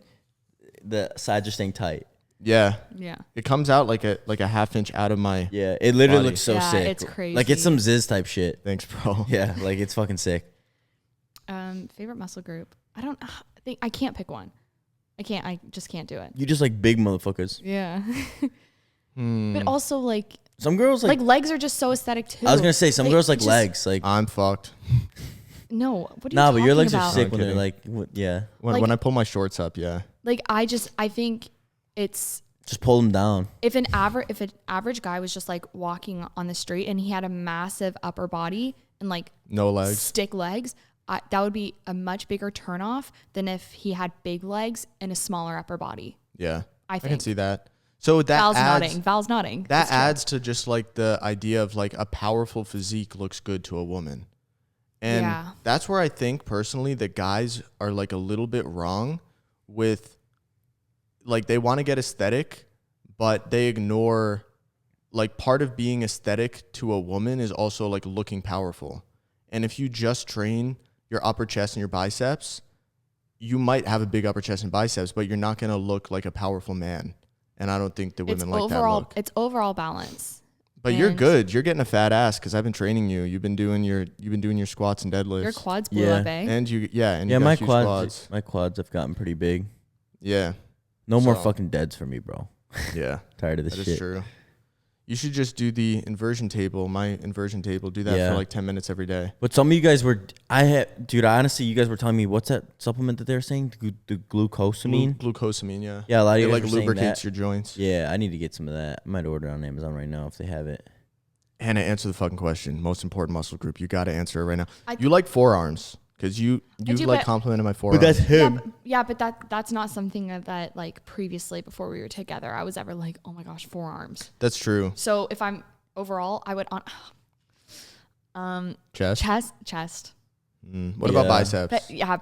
the sides are staying tight.
yeah.
yeah.
It comes out like a half inch out of my.
Yeah, it literally
Body.
looks so
Yeah,
sick.
it's crazy.
Like it's some Ziz type shit.
Thanks, bro.
Yeah, like it's fucking sick.
Favorite muscle group. I can't pick one. I just can't do it.
You just like big motherfuckers.
Yeah. But also like
Some girls like
legs are just so aesthetic too.
I was gonna say some
Like,
girls like
just-
legs. Like
I'm fucked.
No, what are you
nah, but your
talking
legs
about?
are sick
I'm
when they're
kidding.
like yeah.
When
Like-
I pull my shorts up, yeah.
Like I think it's
Just pull them down.
if an average guy was just like walking on the street and he had a massive upper body and like
No legs.
stick legs, that would be a much bigger turnoff than if he had big legs and a smaller upper body.
Yeah.
I
can
think.
see that. So that
Val's
adds,
nodding. Val's nodding.
That
It's true.
adds to just like the idea of like a powerful physique looks good to a woman. And
Yeah.
that's where I think personally that guys are like a little bit wrong with, like, they want to get aesthetic, but they ignore, like, part of being aesthetic to a woman is also like looking powerful. And if you just train your upper chest and your biceps, you might have a big upper chest and biceps, but you're not going to look like a powerful man. And I don't think the women like that look.
It's overall balance.
But you're
and-
good. You're getting a fat ass because I've been training you. You've been doing your squats and deadlifts.
Your quads blew
Yeah.
up, eh?
And you got
My
huge
quads have gotten pretty big.
Yeah,
No more
So-
fucking deads for me, bro.
yeah,
Tired of this
that
shit.
is true. You should just do the inversion table. My inversion table. Do that
Yeah.
for like 10 minutes every day.
But some of you guys were, honestly, you guys were telling me, what's that supplement that they were saying? The glucosamine?
Glucosamine. Yeah.
Yeah, a lot of
It
you guys
like
were saying
lubricates
that.
your joints.
Yeah, I need to get some of that. I might order it on Amazon right now if they have it.
Hannah, answer the fucking question. Most important muscle group. You got to answer it right now.
I-
You like forearms because you
do,
like
but-
complimented my forearms.
But that's not something that like previously before we were together I was ever like, oh my gosh, forearms.
That's true.
So if I'm overall, I would
Chest.
chest.
What about
Yeah.
biceps?
But yeah,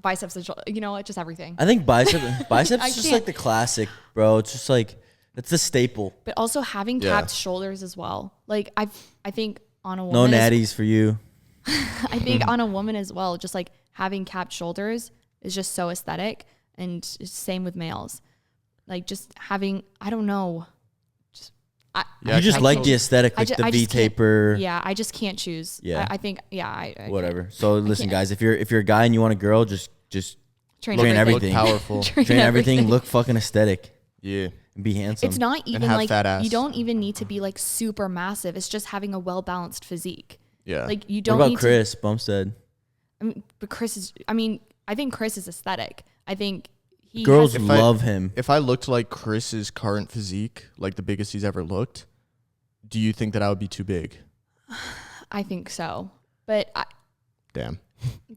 biceps and you know what, just everything.
I think biceps
I
is just
can't-
like the classic, bro. It's just like, it's the staple.
But also having
Yeah.
capped shoulders as well. Like I think on a
No
woman,
natties for you.
I think on a woman as well, just like having capped shoulders is just so aesthetic, and it's same with males. Like just having, I don't know.
Yeah,
You just
capped
like the
shoulders.
aesthetic,
I
like
ju-
the
I
V
just can't-
taper,
Yeah, I just can't choose.
Yeah.
I think I
whatever. So listen,
can't.
guys, if you're a guy and you want a girl, just
train
Train
everything.
Look
everything.
powerful.
train everything, look fucking aesthetic,
Yeah.
and be handsome.
It's not even
have
like
fat ass.
you don't even need to be like super massive. It's just having a well balanced physique.
Yeah.
Like you
What
don't
about
need
Chris Bumstead?
but Chris is. I mean, I think Chris is aesthetic. I think he
Girls
has,
love him.
If I looked like Chris's current physique, like the biggest he's ever looked, do you think that I would be too big?
I think so, but
Damn.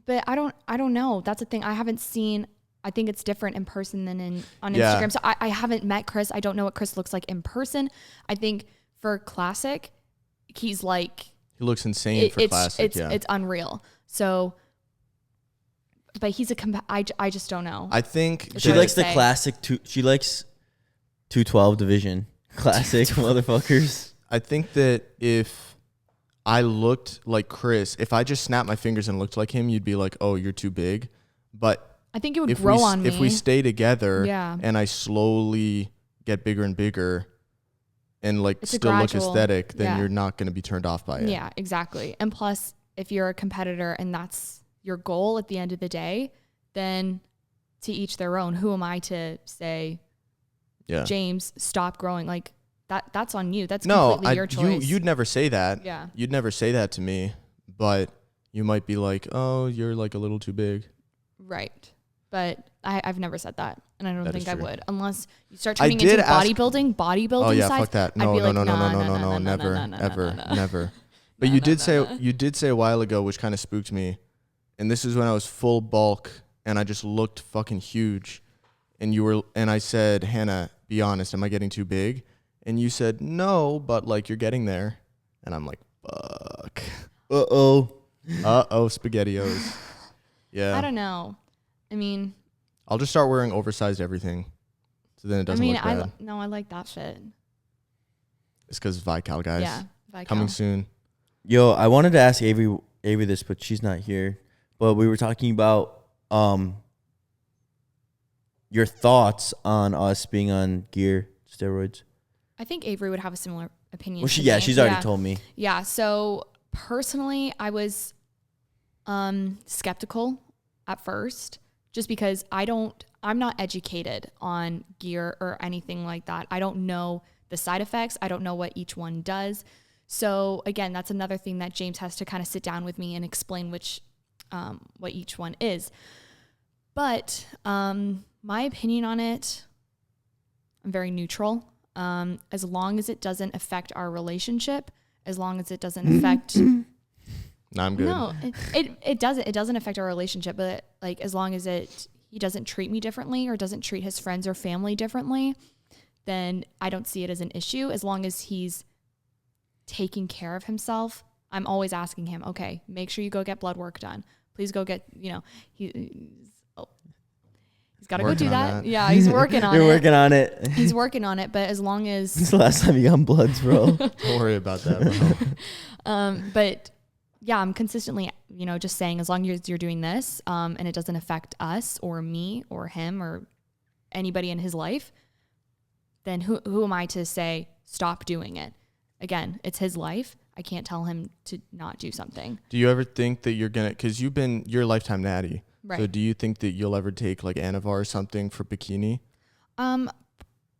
I don't know. That's the thing. I haven't seen. I think it's different in person than on
Yeah.
Instagram. So I haven't met Chris. I don't know what Chris looks like in person. I think for classic, he's like
He looks insane for
it's
classic.
it's unreal. So, but he's I just don't know.
I think
It's
She
hard to
likes the
say.
classic. She likes 212 division classic motherfuckers.
I think that if I looked like Chris. If I just snapped my fingers and looked like him, you'd be like, oh, you're too big. But
I think it would grow on me.
If we stay together
Yeah.
and I slowly get bigger and bigger and like
It's a
still look
gradual-
aesthetic, then
yeah.
you're not going to be turned off by it.
Yeah, exactly. And plus, if you're a competitor and that's your goal at the end of the day, then to each their own. Who am I to say,
Yeah.
James, stop growing? Like that's on you. That's
No,
completely your choice.
you'd never say that.
Yeah.
You'd never say that to me, but you might be like, oh, you're like a little too big.
Right. But I've never said that. And I don't
That
think
is
I
true.
would. Unless you start
I
turning
did
into
ask-
bodybuilding
Oh yeah,
size.
fuck that.
I'd
No,
be
no,
like,
no, no,
nah,
no,
nah,
no,
nah,
no,
nah,
never,
nah, nah, nah,
ever,
nah, nah.
never. But
No,
you
no,
did
no,
say
no.
you did say a while ago, which kind of spooked me, and this is when I was full bulk and I just looked fucking huge, and I said, Hannah, be honest, am I getting too big? And you said no, but like you're getting there, and I'm like, fuck.
Uh-oh.
SpaghettiOs. Yeah.
I don't know. I mean,
I'll just start wearing oversized everything, so then it doesn't look bad.
I like that fit.
It's because Vical, guys.
Yeah. Viscal.
Coming soon.
Yo, I wanted to ask Avery this, but she's not here. But we were talking about your thoughts on us being on gear steroids.
I think Avery would have a similar opinion.
Well,
to me.
she's already told me.
Yeah. So personally, I was skeptical at first, just because I'm not educated on gear or anything like that. I don't know the side effects. I don't know what each one does. So again, that's another thing that James has to kind of sit down with me and explain what each one is. But my opinion on it, I'm very neutral. As long as it doesn't affect our relationship, as long as it doesn't affect.
No, I'm good.
No, it doesn't affect our relationship, but like as long as he doesn't treat me differently or doesn't treat his friends or family differently, then I don't see it as an issue. As long as he's taking care of himself, I'm always asking him, okay, make sure you go get blood work done. Please go get, he's got to go
Working
do
on
that.
that.
Yeah, he's working on it.
You're working on it.
He's working on it, but as long as
When's the last time you got bloods, bro?
Don't worry about that, bro.
but yeah, I'm consistently, just saying as long as you're doing this, and it doesn't affect us or me or him or anybody in his life, then who am I to say stop doing it? Again, it's his life. I can't tell him to not do something.
Do you ever think that you're gonna, because you're a lifetime natty,
Right.
so do you think that you'll ever take like Anavar or something for bikini?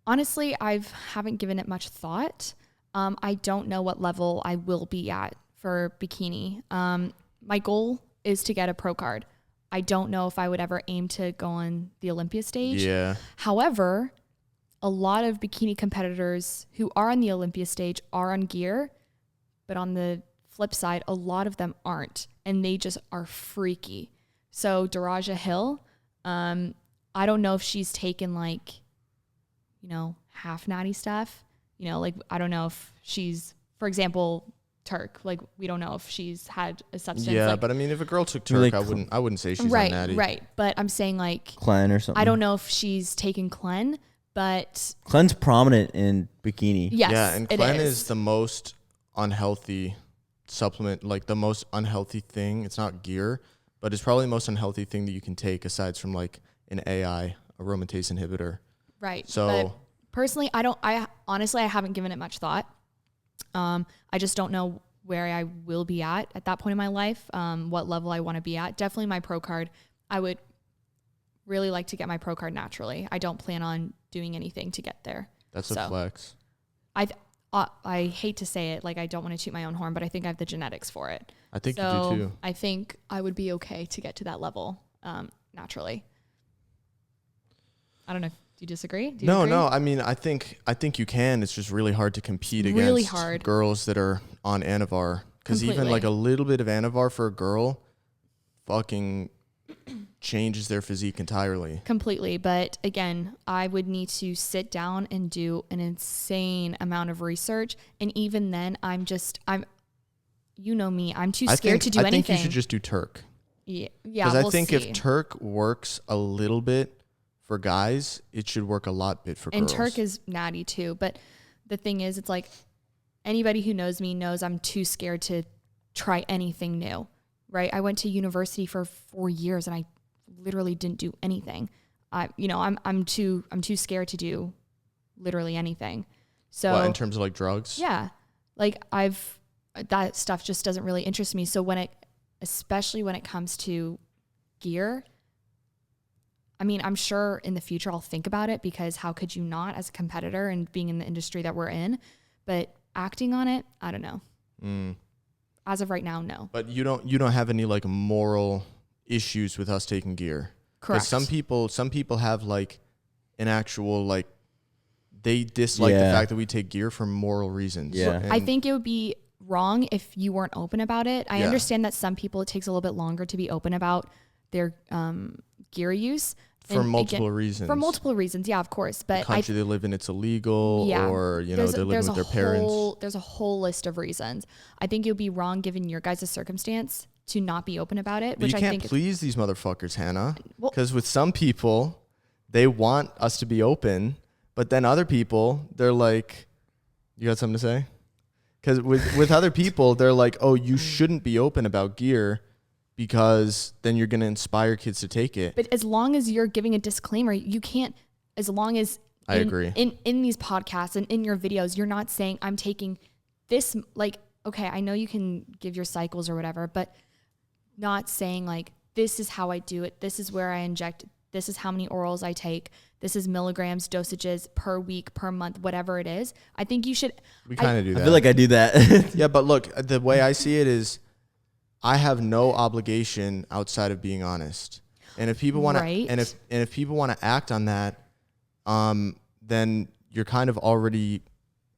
Honestly, I haven't given it much thought. I don't know what level I will be at for bikini. My goal is to get a pro card. I don't know if I would ever aim to go on the Olympia stage.
Yeah.
However, a lot of bikini competitors who are on the Olympia stage are on gear, but on the flip side, a lot of them aren't, and they just are freaky. So Daraja Hill, I don't know if she's taken like, half natty stuff. I don't know if she's, for example, Turk. Like we don't know if she's had a substance.
Yeah,
like,
but I mean, if a girl took Turk,
Like
I wouldn't say she's
right,
on natty.
right. But I'm saying like,
Clen or something.
I don't know if she's taken Clen, but
Clen's prominent in bikini.
yes,
Yeah, and
it
Clen
is.
is the most unhealthy supplement, like the most unhealthy thing. It's not gear, but it's probably the most unhealthy thing that you can take aside from like an AI, aromatase inhibitor.
Right.
So
but personally, I honestly haven't given it much thought. I just don't know where I will be at that point in my life, what level I want to be at. Definitely my pro card. I would really like to get my pro card naturally. I don't plan on doing anything to get there.
that's a flex.
I hate to say it, like I don't want to toot my own horn, but I think I have the genetics for it.
I think you
So
do too.
I think I would be okay to get to that level naturally. I don't know. Do you disagree? Do you agree?
No. I mean, I think you can. It's just really hard to compete
Really
against
hard.
girls that are on Anavar, because even
Completely.
like a little bit of Anavar for a girl, fucking changes their physique entirely.
Completely. But again, I would need to sit down and do an insane amount of research. And even then, you know me, I'm too scared to do anything.
I think you should just do Turk.
Yeah.
Because
We'll
I think
see.
if Turk works a little bit for guys, it should work a lot bit for
and
girls.
Turk is natty too. But the thing is, it's like anybody who knows me knows I'm too scared to try anything new, right? I went to university for 4 years and I literally didn't do anything. I'm too scared to do literally anything. So
what, in terms of like drugs?
Yeah. Like that stuff just doesn't really interest me. So especially when it comes to gear, I mean, I'm sure in the future I'll think about it, because how could you not, as a competitor and being in the industry that we're in? But acting on it, I don't know. As of right now, no.
But you don't have any like moral issues with us taking gear.
Correct.
Some people have like an actual like, they dislike the fact that we take gear for moral reasons.
Yeah.
I think it would be wrong if you weren't open about it. I understand that some people, it takes a little bit longer to be open about their gear use.
For multiple reasons.
For multiple reasons, yeah, of course. But
the country they live in, it's illegal, or they're living with their parents.
There's a whole list of reasons. I think it would be wrong, given your guys' circumstance, to not be open about it.
But
which
you
I
can't
think
please these motherfuckers, Hannah.
Well,
Because with some people, they want us to be open, but then other people, they're like, you got something to say? Because with other people, they're like, oh, you shouldn't be open about gear, because then you're going to inspire kids to take it.
But as long as you're giving a disclaimer, you can't, as long as
I agree.
In these podcasts and in your videos, you're not saying I'm taking this, like, okay, I know you can give your cycles or whatever, but not saying like, this is how I do it. This is where I inject. This is how many orals I take. This is milligrams, dosages per week, per month, whatever it is. I think you should.
We kind of do that.
I feel like I do that.
Yeah, but look, the way I see it is, I have no obligation outside of being honest. And if people want
Right.
to, and if people want to act on that, then you're kind of already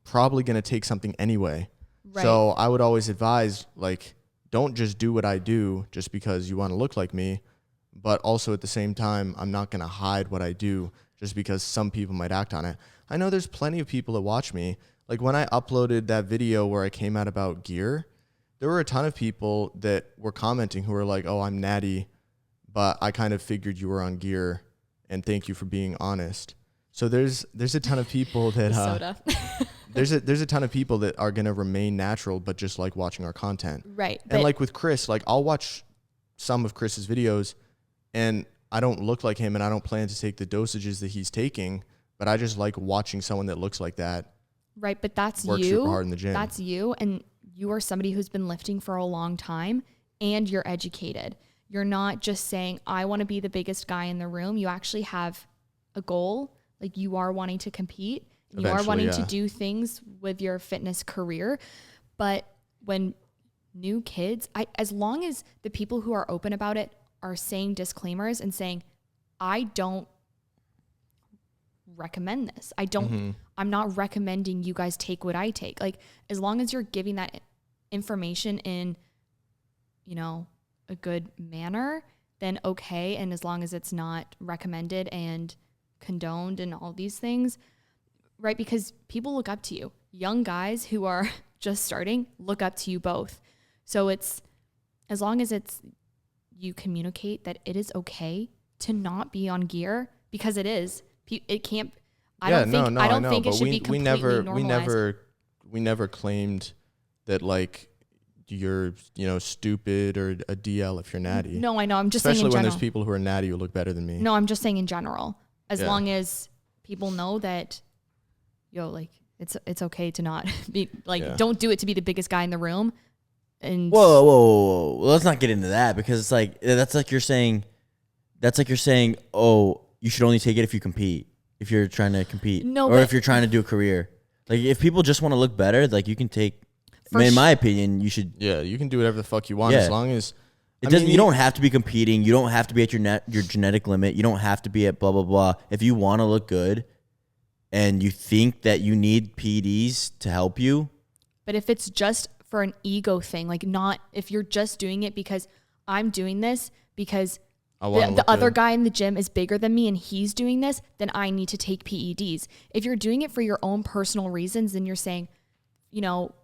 probably going to take something anyway.
Right.
So I would always advise, like, don't just do what I do just because you want to look like me, but also at the same time, I'm not going to hide what I do just because some people might act on it. I know there's plenty of people that watch me. Like when I uploaded that video where I came out about gear, there were a ton of people that were commenting who were like, oh, I'm natty, but I kind of figured you were on gear, and thank you for being honest. So there's a ton of people that
soda.
there's a ton of people that are going to remain natural, but just like watching our content.
Right.
And like with Chris, like I'll watch some of Chris's videos and I don't look like him and I don't plan to take the dosages that he's taking, but I just like watching someone that looks like that.
Right. But that's
work
you.
super hard in the gym.
That's you. And you are somebody who's been lifting for a long time and you're educated. You're not just saying, I want to be the biggest guy in the room. You actually have a goal. Like you are wanting to compete. You are wanting to do things with your fitness career. But when new kids, as long as the people who are open about it are saying disclaimers and saying, I don't recommend this. I'm not recommending you guys take what I take. Like as long as you're giving that information in, a good manner, then okay. And as long as it's not recommended and condoned and all these things, right? Because people look up to you. Young guys who are just starting look up to you both. So it's, as long as you communicate that it is okay to not be on gear, because it is. It can't. I don't think it should be completely normalized.
We never claimed that like you're stupid or a DL if you're natty.
No, I know. I'm just saying in general.
Especially when there's people who are natty who look better than me.
No, I'm just saying in general. As long as people know that, it's okay to not be like, don't do it to be the biggest guy in the room. And
Whoa. Well, let's not get into that, because it's like that's like you're saying, oh, you should only take it if you compete, if you're trying to compete, or if you're trying to do a career. Like if people just want to look better, like you can take. In my opinion, you should.
Yeah, you can do whatever the fuck you want as long as.
You don't have to be competing. You don't have to be at your genetic limit. You don't have to be at blah blah blah. If you want to look good, and you think that you need PEDs to help you.
But if it's just for an ego thing, like not if you're just doing it because I'm doing this because the other guy in the gym is bigger than me and he's doing this, then I need to take PEDs. If you're doing it for your own personal reasons, then you're saying,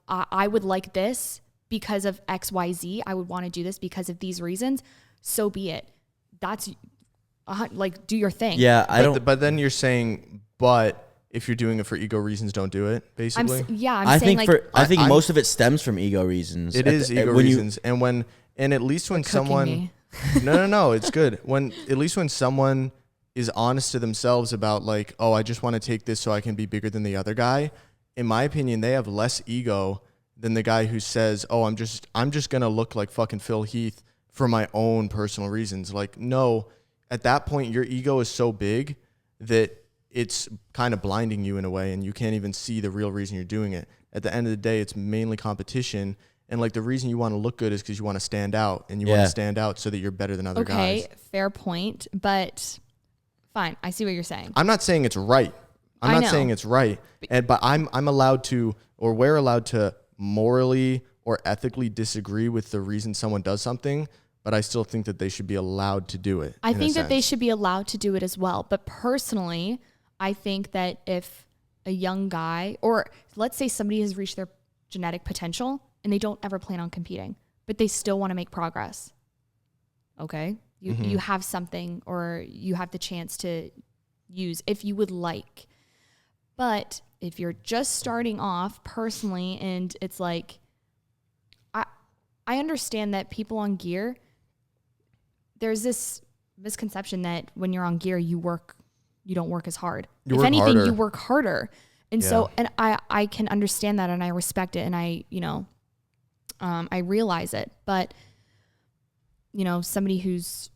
I would like this because of XYZ. I would want to do this because of these reasons. So be it. That's like, do your thing.
Yeah,
But then you're saying, but if you're doing it for ego reasons, don't do it, basically.
I'm saying
I think most of it stems from ego reasons.
It is ego reasons. And at least when someone, no, it's good. At least when someone is honest to themselves about like, oh, I just want to take this so I can be bigger than the other guy. In my opinion, they have less ego than the guy who says, oh, I'm just going to look like fucking Phil Heath for my own personal reasons. Like, no, at that point, your ego is so big that it's kind of blinding you in a way, and you can't even see the real reason you're doing it. At the end of the day, it's mainly competition. And like the reason you want to look good is because you want to stand out, and you want to stand out so that you're better than other guys.
Okay, fair point, but fine. I see what you're saying.
I'm not saying it's right. I'm not saying it's right. But I'm allowed to, or we're allowed to morally or ethically disagree with the reason someone does something, but I still think that they should be allowed to do it.
I think that they should be allowed to do it as well. But personally, I think that if a young guy, or let's say somebody has reached their genetic potential and they don't ever plan on competing, but they still want to make progress. Okay. You have something, or you have the chance to use if you would like. But if you're just starting off personally, and it's like, I understand that people on gear, there's this misconception that when you're on gear, you don't work as hard. If anything, you work harder. And so, and I can understand that, and I respect it, and I realize it. But, somebody who's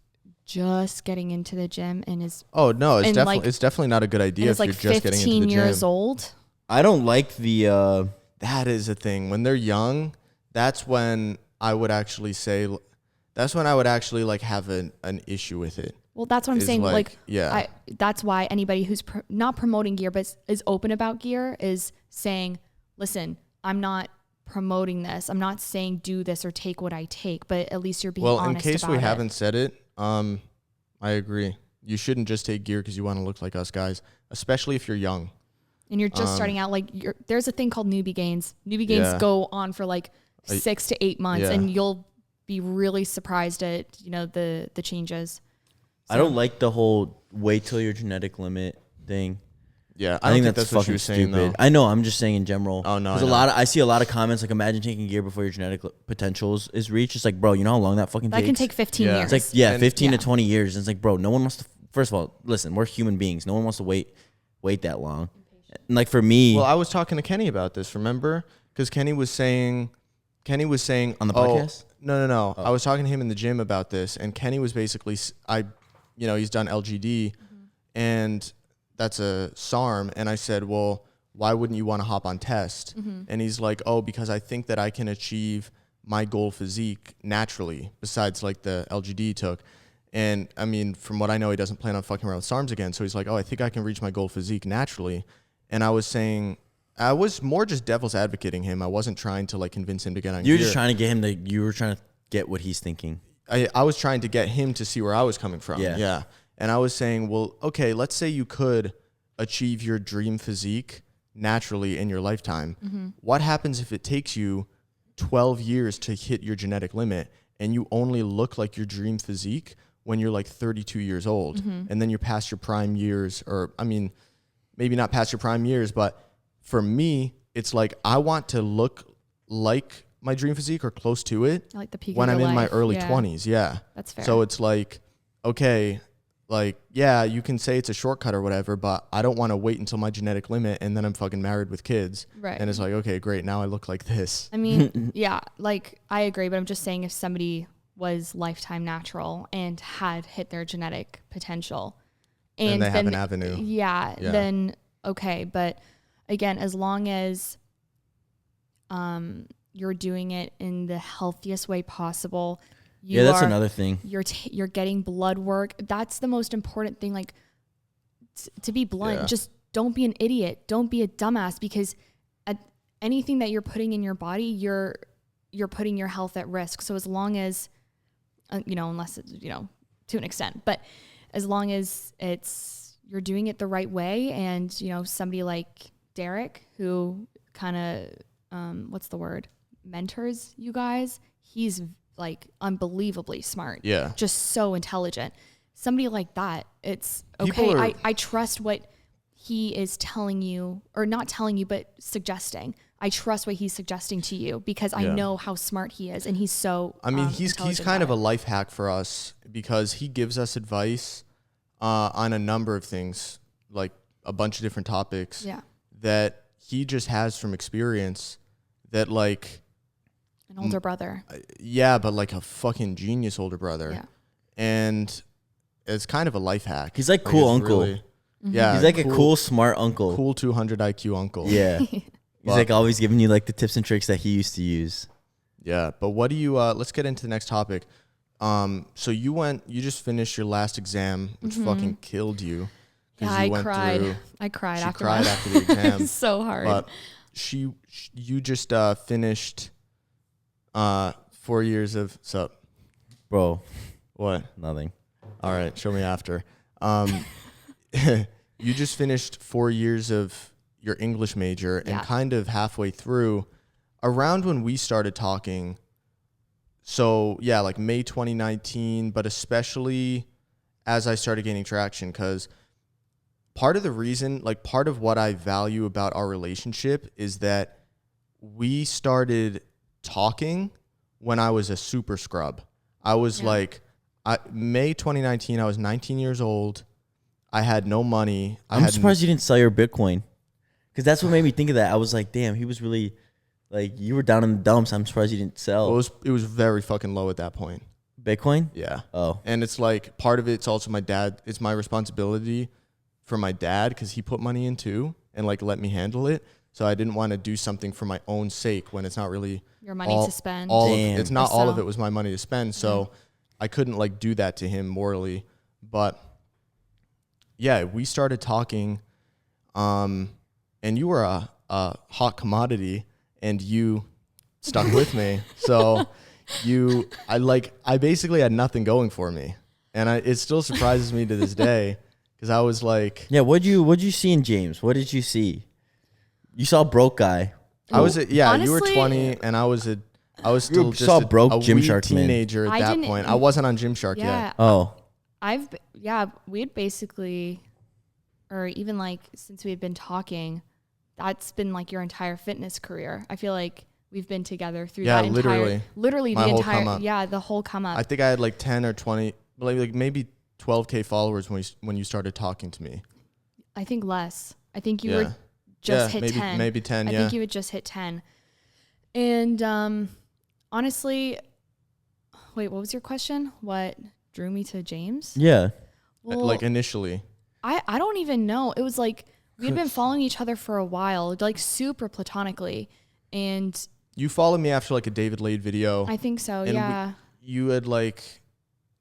just getting into the gym and is...
Oh, no, it's definitely not a good idea if you're just getting into the gym.
15 years old.
I don't like the...
That is a thing. When they're young, that's when I would actually say... That's when I would actually like have an issue with it.
Well, that's what I'm saying.
Yeah.
That's why anybody who's not promoting gear, but is open about gear, is saying, listen, I'm not promoting this. I'm not saying do this or take what I take, but at least you're being honest about it.
Well, in case we haven't said it, I agree. You shouldn't just take gear because you want to look like us guys, especially if you're young.
And you're just starting out. Like there's a thing called newbie gains. Newbie gains go on for like 6 to 8 months, and you'll be really surprised at, the changes.
So. I don't like the whole wait till your genetic limit thing.
Yeah, I think that's what you were saying,
stupid.
though.
I know, I'm just saying in general.
Oh, no.
I see a lot of comments like, imagine taking gear before your genetic potential is reached. It's like, bro, you know how long that fucking takes?
That can take 15 years.
It's like, 15 to 20 years. And it's like, bro, no one wants to, first of all, listen, we're human beings. No one wants to wait that long. And like for me.
Well, I was talking to Kenny about this, remember? Because Kenny was saying on
the podcast?
No. Oh. I was talking to him in the gym about this, and Kenny was basically, he's done LGD, and that's a SARM. And I said, well, why wouldn't you want to hop on test? And he's like, oh, because I think that I can achieve my goal physique naturally, besides like the LGD he took. And I mean, from what I know, he doesn't plan on fucking around with SARMs again. So he's like, oh, I think I can reach my goal physique naturally. And I was saying, I was more just devil's advocating him. I wasn't trying to like convince him to get on
gear.
just
trying to get him to, you were trying to get what he's thinking.
I was trying to get him to see where I was coming from. Yeah. And I was saying, well, okay, let's say you could achieve your dream physique naturally in your lifetime. What happens if it takes you 12 years to hit your genetic limit and you only look like your dream physique when you're like 32 years old, and then you're past your prime years, or I mean, maybe not past your prime years, but for me, it's like I want to look like my dream physique or close to it
like the peak
when
of
I'm
your
in my
life.
early 20s. Yeah.
That's fair.
So it's like, okay, like, yeah, you can say it's a shortcut or whatever, but I don't want to wait until my genetic limit and then I'm fucking married with kids.
Right.
And it's like, okay, great. Now I look like this.
I mean, yeah, like I agree, but I'm just saying if somebody was lifetime natural and had hit their genetic potential and
they
then,
have an avenue.
Yeah, then okay. But again, as long as you're doing it in the healthiest way possible.
That's another thing.
You're getting blood work. That's the most important thing. Like to be blunt, just don't be an idiot. Don't be a dumbass, because at anything that you're putting in your body, you're putting your health at risk. So as long as, unless it's, to an extent, but as long as you're doing it the right way, and, somebody like Derek, who kind of, what's the word? Mentors you guys. He's like unbelievably smart.
Yeah.
Just so intelligent. Somebody like that, it's okay. I trust what he is telling you, or not telling you, but suggesting. I trust what he's suggesting to you because I know how smart he is, and he's so.
I mean, he's kind of a life hack for us because he gives us advice on a number of things, like a bunch of different topics.
Yeah.
That he just has from experience. That like
an older brother.
Yeah, but like a fucking genius older brother.
Yeah.
And it's kind of a life hack.
He's like cool uncle.
Really, yeah.
He's like a cool, smart uncle.
Cool 200 IQ uncle.
Yeah. He's like always giving you like the tips and tricks that he used to use.
Yeah. But what do you, let's get into the next topic. So you just finished your last exam, which fucking killed you.
Yeah, I cried. I cried
she
after
cried
that.
after the exam.
It's so hard.
But you just finished 4 years of, sup?
Bro.
What?
Nothing.
All right. Show me after. You just finished 4 years of your English major and kind of halfway through, around when we started talking. So yeah, like May 2019, but especially as I started gaining traction, because part of the reason, like part of what I value about our relationship is that we started talking when I was a super scrub. I was May 2019, I was 19 years old. I had no money.
I'm surprised you didn't sell your Bitcoin. Because that's what made me think of that. I was like, damn, he was really, like, you were down in the dumps. I'm surprised you didn't sell.
It was very fucking low at that point.
Bitcoin?
Yeah.
Oh.
And it's like, part of it's also my dad. It's my responsibility for my dad because he put money in too and like let me handle it. So I didn't want to do something for my own sake when it's not really
your money to spend.
It's not all of it was my money to spend. So I couldn't like do that to him morally. But yeah, we started talking, and you were a hot commodity, and you stuck with me. So I basically had nothing going for me, and it still surprises me to this day because I was like,
yeah. What'd you see in James? What did you see? You saw a broke guy.
Honestly,
you were 20, and I was still just
saw broke
a
Gymshark
teenager at that point. I wasn't on Gymshark yet.
Oh.
We had basically, or even like since we had been talking, that's been like your entire fitness career. I feel like we've been together through that literally
my
the
whole
entire,
come up.
the whole come up.
I think I had like 10 or 20, like maybe 12K followers when you started talking to me.
I think less. I think you were just hit 10.
Maybe 10,
I think you had just hit 10. And honestly, wait, what was your question? What drew me to James?
Yeah.
Well,
like initially.
I don't even know. It was like we had been following each other for a while, like super platonically. And
you followed me after like a David Lade video.
I think so,
and
yeah.
You had like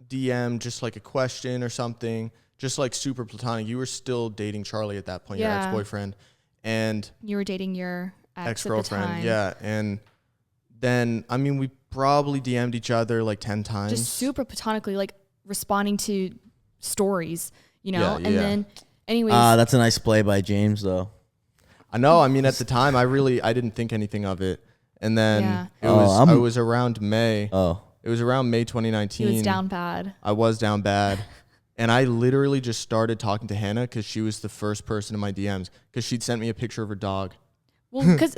DM just like a question or something, just like super platonic. You were still dating Charlie at that point, your ex-boyfriend. And
you were dating your
ex-girlfriend.
at the time.
Yeah. And then, I mean, we probably DM'd each other like 10 times.
Just super platonically, like responding to stories, you know? And then anyways.
That's a nice play by James though.
I know. I mean, at the time, I didn't think anything of it. And then it was around May.
Oh.
It was around May 2019.
He was down bad.
I was down bad. And I literally just started talking to Hannah because she was the first person in my DMs because she'd sent me a picture of her dog.
Well, because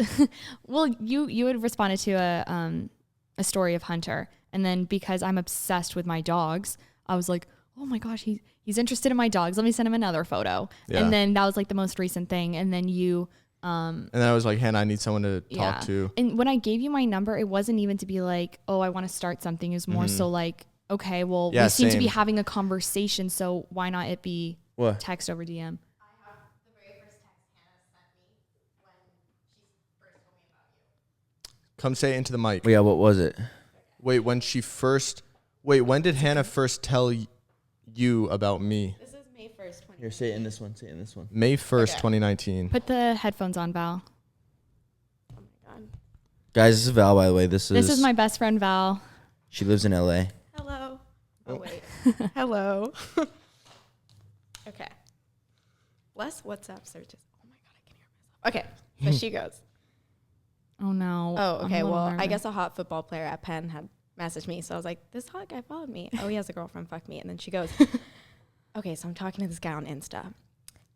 you had responded to a story of Hunter, and then because I'm obsessed with my dogs, I was like, oh my gosh, he's interested in my dogs. Let me send him another photo. Yeah. And then that was like the most recent thing. And then you.
And then I was like, Hannah, I need someone to talk to.
And when I gave you my number, it wasn't even to be like, oh, I want to start something. It was more so like, okay, well, we seem to be having a conversation, so why not it be text over DM?
I have the very first text Hannah sent me when she first told me about you.
Come say it into the mic.
Yeah, what was it?
Wait, when did Hannah first tell you about me?
This is May 1st, 2019.
Here, say it in this one.
May 1st, 2019.
Put the headphones on, Val.
Oh my God.
Guys, this is Val, by the way. This
is my best friend, Val.
She lives in LA.
Hello. Oh, wait. Hello. Okay. Less WhatsApp searches. Oh my God, I can hear myself. Okay. So she goes.
Oh, no.
Oh, okay. Well, I guess a hot football player at Penn had messaged me. So I was like, this hot guy followed me. Oh, he has a girlfriend. Fuck me. And then she goes, okay, so I'm talking to this guy on Insta.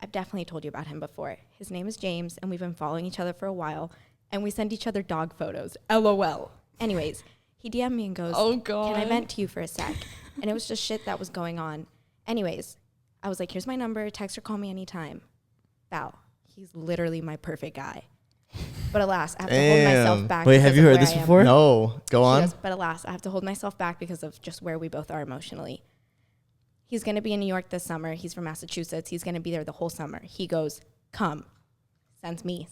I've definitely told you about him before. His name is James, and we've been following each other for a while, and we send each other dog photos. LOL. Anyways, he DM'd me and goes,
Oh, God.
can I vent to you for a sec? And it was just shit that was going on. Anyways, I was like, here's my number. Text or call me anytime. Val, he's literally my perfect guy. But alas, I have to hold myself back.
Wait, have you heard this before?
No, go on.
Goes, but alas, I have to hold myself back because of just where we both are emotionally. He's going to be in New York this summer. He's from Massachusetts. He's going to be there the whole summer. He goes, come. Sends me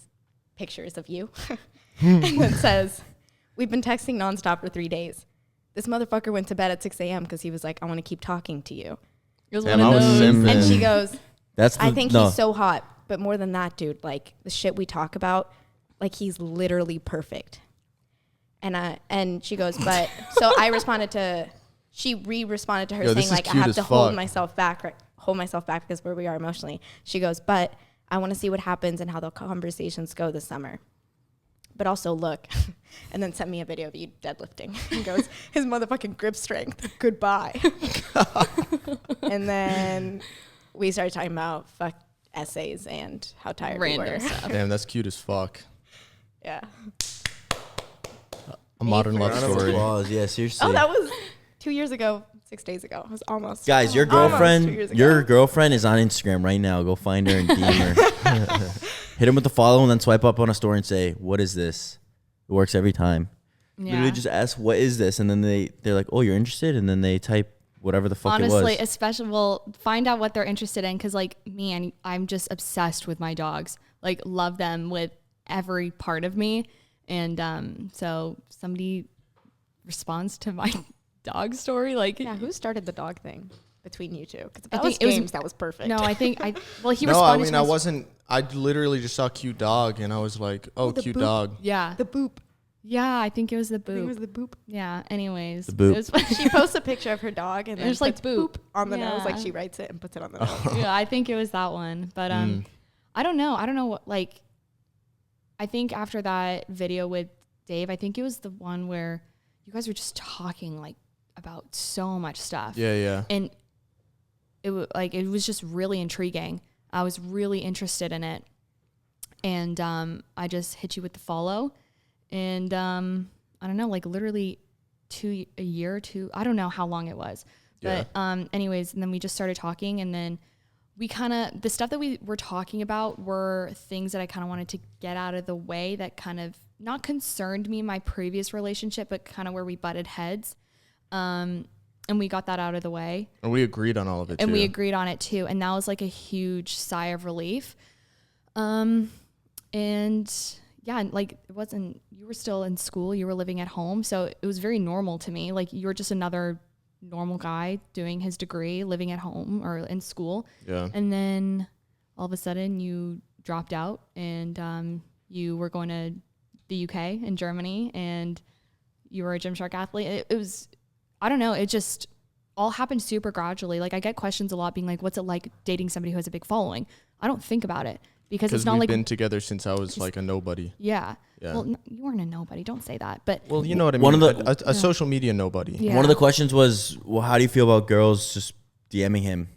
pictures of you. And then says, we've been texting nonstop for 3 days. This motherfucker went to bed at 6 a.m. because he was like, I want to keep talking to you.
It was
Damn,
one
I
of
was
those.
simping.
And she goes, I think
no.
he's so hot. But more than that, dude, like the shit we talk about, like he's literally perfect. And she goes, but so I responded to, she responded to her
Yo, this
saying
is
like, I
cute
have
as
to hold
fuck.
myself back because where we are emotionally. She goes, but I want to see what happens and how the conversations go this summer. But also look, and then sent me a video of you deadlifting. And goes, his motherfucking grip strength. Goodbye. And then we started talking about fuck essays and how tired we
Random
were.
stuff.
Damn, that's cute as fuck.
Yeah.
A modern love
Round of
story.
applause. Yeah, seriously.
Oh, that was 2 years ago, 6 days ago. It was almost.
Guys, your
almost 2
girlfriend,
years ago.
your girlfriend is on Instagram right now. Go find her and DM her. Hit him with the follow and then swipe up on a story and say, "What is this?" It works every time. Literally just ask, "What is this?" And then they're like, "Oh, you're interested?" And then they type whatever the fuck it
Honestly,
was.
especially, well, find out what they're interested in. Cause like me, I'm just obsessed with my dogs. Like love them with every part of me. And so somebody responds to my dog story. Like,
Yeah, who started the dog thing between you two? Because
I
that
think
was
it was-
James. That was perfect.
no, I think well, he
No, I
responded
mean,
to
I
my-
wasn't. I literally just saw a cute dog, and I was like, "Oh,
the
cute
boop.
dog."
Yeah.
The boop.
Yeah. I think it was the
I think it
boop.
was the boop.
Yeah. Anyways.
The boop.
It was-
She posts a picture of her dog and then
There's, like,
puts boop on the nose.
Yeah.
Like she writes it and puts it on the nose.
yeah, I think it was that one. But I don't know. I don't know what, like, I think after that video with Dave, I think it was the one where you guys were just talking like about so much stuff.
Yeah, yeah.
And it was just really intriguing. I was really interested in it. And I just hit you with the follow. And I don't know, like literally a year or two, I don't know how long it was. But anyways, and then we just started talking, and then we kind of, the stuff that we were talking about were things that I kind of wanted to get out of the way that kind of not concerned me in my previous relationship, but kind of where we butted heads. And we got that out of the way.
And we agreed on all of it,
And
too.
we agreed on it too. And that was like a huge sigh of relief. And yeah, like it wasn't, you were still in school, you were living at home. So it was very normal to me. Like you were just another normal guy doing his degree, living at home or in school.
Yeah.
And then all of a sudden you dropped out and you were going to the UK and Germany and you were a Gymshark athlete. It was, I don't know, it just all happened super gradually. Like I get questions a lot being like, what's it like dating somebody who has a big following? I don't think about it because it's not
we've
like,
been together since I was like a nobody.
yeah.
Yeah.
Well, you weren't a nobody. Don't say that. But
Well, you know what I mean.
One of
a social media nobody.
yeah.
One of the questions was, well, how do you feel about girls just DMing him?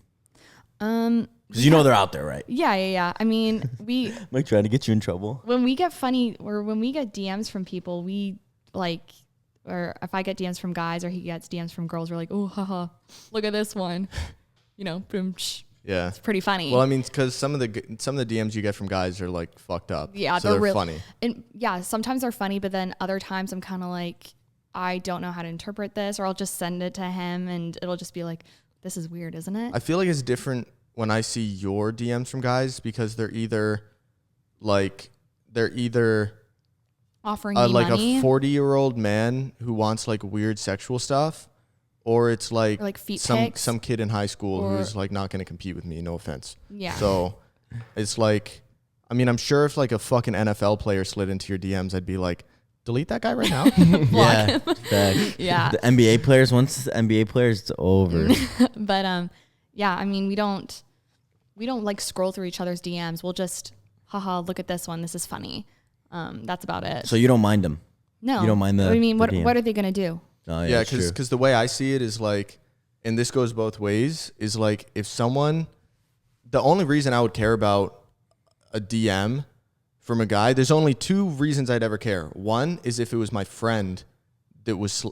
Because you know they're out there, right?
Yeah. I mean, we,
Like trying to get you in trouble.
when we get funny or when we get DMs from people, we like, or if I get DMs from guys or he gets DMs from girls, we're like, oh, haha, look at this one. You know, boom, shh.
Yeah.
It's pretty funny.
Well, I mean, because some of the DMs you get from guys are like fucked up.
Yeah,
so they're
real-
funny.
And yeah, sometimes they're funny, but then other times I'm kind of like, I don't know how to interpret this, or I'll just send it to him and it'll just be like, this is weird, isn't it?
I feel like it's different when I see your DMs from guys because they're either
Offering me
like
money,
a 40-year-old man who wants like weird sexual stuff, or it's like,
or like feet
some
pics.
kid in high school
Or-
who's like not going to compete with me. No offense.
Yeah.
So it's like, I mean, I'm sure if like a fucking NFL player slid into your DMs, I'd be like, delete that guy right now.
Yeah. Facts.
Yeah.
The NBA players, once the NBA players, it's over.
But yeah, I mean, we don't like scroll through each other's DMs. We'll just, haha, look at this one. This is funny. That's about it.
So you don't mind them?
No,
you don't mind
I mean,
the
what
DM.
are they gonna do?
Oh,
Yeah,
it's true.
because the way I see it is like, and this goes both ways, is like if someone the only reason I would care about a DM from a guy, there's only 2 reasons I'd ever care. One is if it was my friend that was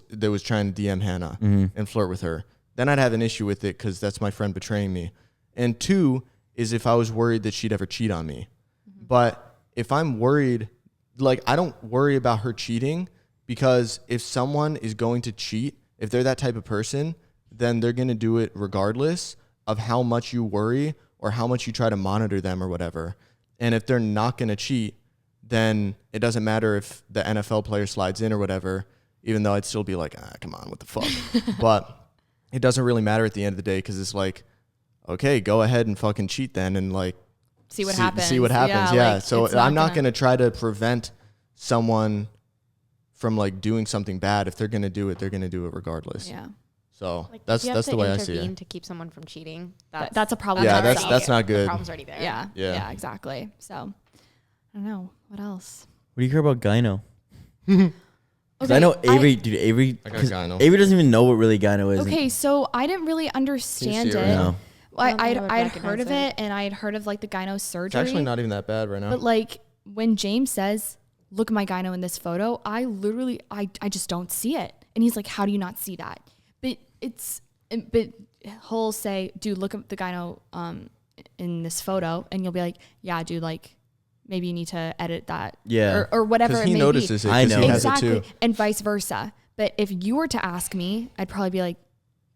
trying to DM Hannah and flirt with her. Then I'd have an issue with it because that's my friend betraying me. And 2 is if I was worried that she'd ever cheat on me. But if I'm worried, like, I don't worry about her cheating, because if someone is going to cheat, if they're that type of person, then they're going to do it regardless of how much you worry or how much you try to monitor them or whatever. And if they're not going to cheat, then it doesn't matter if the NFL player slides in or whatever, even though I'd still be like, come on, what the fuck? But it doesn't really matter at the end of the day, because it's like, okay, go ahead and fucking cheat then, and like
See what happens.
See what happens. Yeah.
Like,
So I'm not going to try to prevent someone from like doing something bad. If they're going to do it, they're going to do it regardless.
Yeah.
So
Like,
that's
if you have
the
to
way I see
intervene
it.
to keep someone from cheating.
That's a problem.
Yeah,
in
that's
itself.
not
The
good.
problem's already there.
Yeah.
Yeah.
Yeah, exactly. So I don't know. What else?
What do you care about gyno? Because I know Avery,
I got
'cause
gyno.
Avery doesn't even know what really gyno is.
Okay, so I didn't really understand
see it
it.
right
No.
Well,
I don't think I would
I'd
recognize
heard of
it.
it, and I had heard of like the gyno
It's
surgery.
actually not even that bad right now.
But like when James says, "Look at my gyno in this photo," I literally I just don't see it. And he's like, "How do you not see that?" But he'll say, "Dude, look at the gyno in this photo," and you'll be like, "Yeah, dude, like maybe you need to edit that."
Yeah.
Or whatever it
Because he
may
notices
be.
it.
I
'Cause
know.
he has it
Exactly.
too.
And vice versa. But if you were to ask me, I'd probably be like,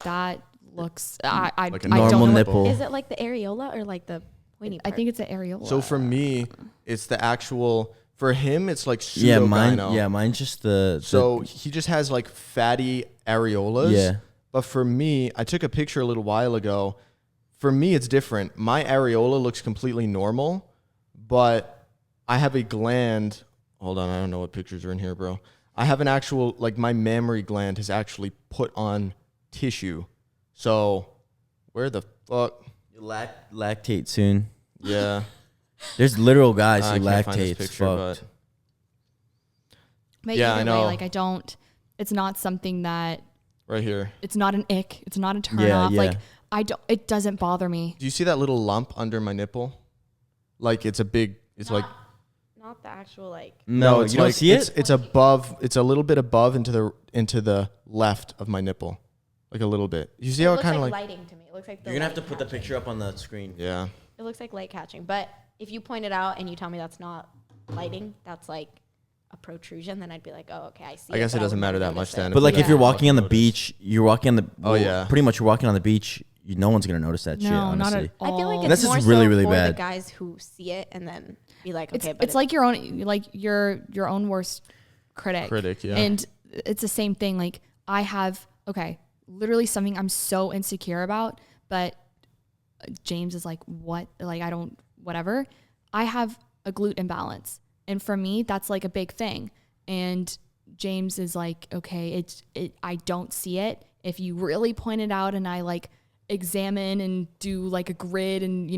"That looks I
Like a
I don't
normal
know what-
nipple.
Is it like the areola or like the pointy
I
part?
think it's an areola.
So for me, it's the actual. For him, it's like
Yeah,
pseudo-gyno.
mine's just the
So he just has like fatty areolas.
Yeah.
But for me, I took a picture a little while ago. For me, it's different. My areola looks completely normal, but I have a gland. Hold on, I don't know what pictures are in here, bro. I have an actual, like, my mammary gland has actually put on tissue. So where the fuck?
lactate soon.
Yeah.
There's literal guys
I
who
can't find this
lactate.
picture,
Fucked.
But
Yeah,
either
I know.
way, like I don't it's not something that
Right here.
it's not an ick, it's not a turn
Yeah,
off.
yeah.
Like it doesn't bother me.
Do you see that little lump under my nipple? Like it's a big, it's like,
Not the actual like.
No,
it's
you don't
like,
see it?
It's above, it's a little bit above into the left of my nipple. Like a little bit. You see how it
looks
kind of
like
like,
lighting to me. It looks like the
You're gonna have to
light
put the
catching.
picture up on the screen.
yeah.
It looks like light catching, but if you point it out and you tell me that's not lighting, that's like a protrusion, then I'd be like, oh, okay, I see.
I guess it
but
doesn't
would
matter
never
that much
notice
then.
it.
But like if
Yeah.
you're walking on the
Notice.
beach, you're walking on the
Oh, yeah.
pretty much you're walking on the beach. No one's gonna notice that shit.
No, not
Honestly,
at all.
I feel like
Unless
it's
it's
more
really,
so
really
for
bad.
the guys who see it and then be like,
it's
okay, but
it's like your own worst critic.
Yeah.
And it's the same thing. Like I have literally something I'm so insecure about, but James is like, what? Like I don't whatever. I have a glute imbalance. And for me, that's like a big thing. And James is like, okay, I don't see it. If you really point it out and I like examine and do like a grid and,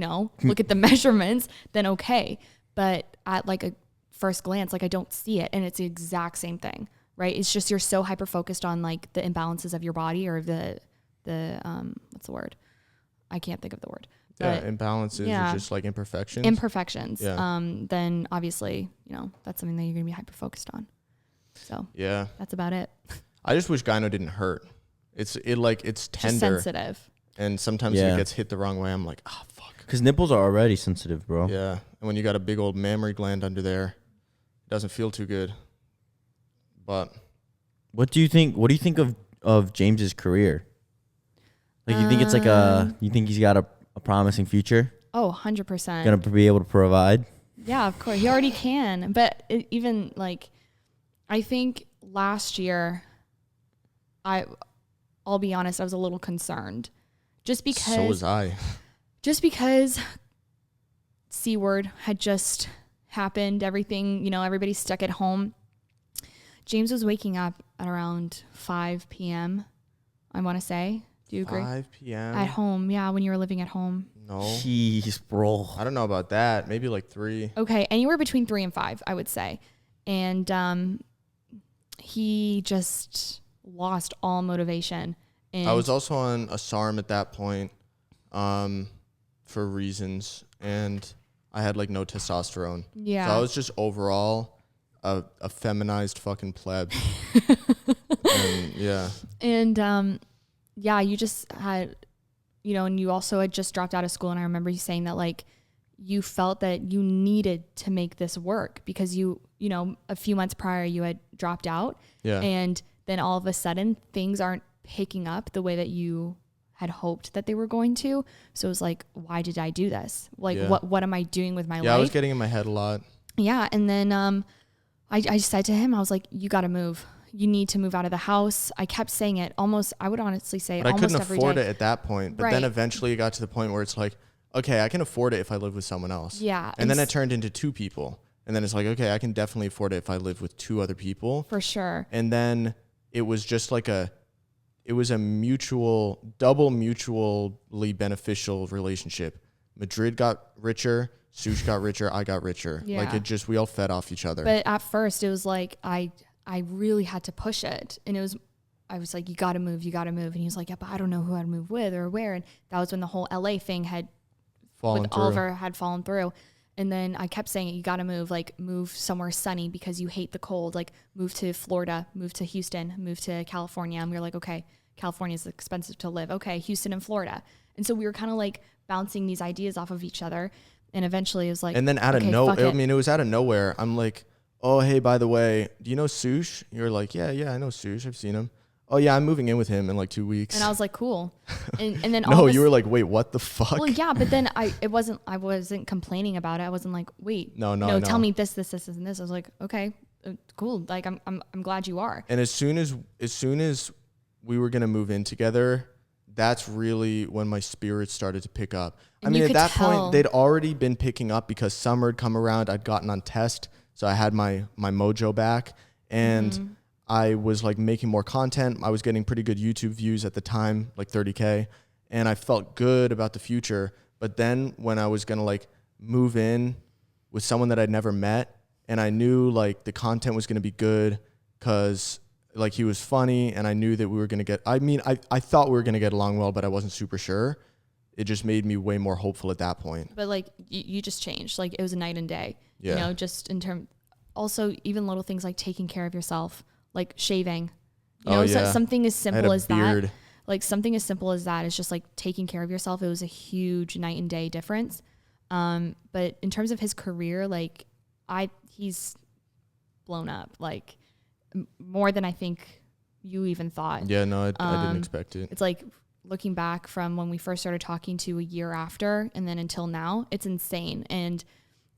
look at the measurements, then okay. But at like a first glance, like I don't see it. And it's the exact same thing, right? It's just you're so hyper focused on like the imbalances of your body or the what's the word? I can't think of the word.
Yeah.
But
Imbalances
yeah.
are just like imperfections.
imperfections.
Yeah.
Then obviously, that's something that you're gonna be hyper focused on. So
Yeah.
that's about it.
I just wish gyno didn't hurt. It's tender.
Just sensitive.
And sometimes if
Yeah.
it gets hit the wrong way, I'm like, fuck.
because nipples are already sensitive, bro.
Yeah. And when you got a big old mammary gland under there, it doesn't feel too good. But
What do you think of James's career? Like you think it's like you think he's got a promising future?
Oh, 100%.
Gonna be able to provide?
Yeah, of course. He already can. But even like, I think last year, I'll be honest, I was a little concerned. Just because.
so was I.
Just because C word had just happened, everything, everybody's stuck at home. James was waking up at around 5 p.m., I want to say. Do you agree?
5 p.m.
At home, yeah, when you were living at home.
No.
Jeez, bro.
I don't know about that. Maybe like 3.
Okay, anywhere between 3 and 5, I would say. And he just lost all motivation. And
I was also on a SARM at that point. for reasons, and I had like no testosterone.
Yeah.
So I was just overall a feminized fucking pleb. And yeah.
And yeah, you just had, you know, and you also had just dropped out of school. And I remember you saying that like you felt that you needed to make this work because you know, a few months prior you had dropped out.
Yeah.
And then all of a sudden things aren't picking up the way that you had hoped that they were going to. So it was like, why did I do this? Like,
Yeah.
what am I doing with my life?
Yeah, I was getting in my head a lot.
Yeah. And then I said to him, I was like, you got to move. You need to move out of the house. I kept saying it almost, I would honestly say
But I
almost
couldn't
every
afford
day.
it at that point. But
Right.
then eventually it got to the point where it's like, okay, I can afford it if I live with someone else.
Yeah.
And then it turned into 2 people. And then it's like, okay, I can definitely afford it if I live with 2 other people.
For sure.
And then it was just like a double mutually beneficial relationship. Madrid got richer, Sush got richer, I got richer.
Yeah.
Like we all fed off each other.
But at first it was like, I really had to push it. And I was like, you got to move. And he was like, yeah, but I don't know who I'd move with or where. And that was when the whole LA thing
Fallen through.
Oliver had fallen through. And then I kept saying it, you got to move, like move somewhere sunny because you hate the cold, like move to Florida, move to Houston, move to California. And we were like, okay, California is expensive to live. Okay, Houston and Florida. And so we were kind of like bouncing these ideas off of each other. And eventually it was like,
and then out of
okay,
nowhere,
fuck
I
it.
mean, it was out of nowhere. I'm like, oh, hey, by the way, do you know Sush? You're like, yeah, I know Sush. I've seen him. Oh yeah, I'm moving in with him in like 2 weeks.
And I was like, cool. And then
no, you were like, wait, what the fuck?
Well, yeah, but then I wasn't complaining about it. I wasn't like, wait,
no,
tell me this, and this. I was like, okay, cool. Like I'm glad you are.
And as soon as we were gonna move in together, that's really when my spirits started to pick up.
And
I mean,
you
at
could
that
tell.
point, they'd already been picking up because summer had come around. I'd gotten on test, so I had my mojo back, and I was like making more content. I was getting pretty good YouTube views at the time, like 30K, and I felt good about the future. But then when I was gonna like move in with someone that I'd never met, and I knew like the content was gonna be good because like he was funny, and I knew that we were gonna get. I mean, I thought we were gonna get along well, but I wasn't super sure. It just made me way more hopeful at that point.
But like you just changed. Like it was a night and day.
Yeah.
You know, just in terms. Also, even little things like taking care of yourself, like shaving. You know,
yeah.
something as
I had
simple
a
as
beard.
that. Like something as simple as that is just like taking care of yourself. It was a huge night and day difference. But in terms of his career, like he's blown up like more than I think you even thought.
Yeah, no, I didn't expect it.
It's like looking back from when we first started talking to a year after and then until now, it's insane. And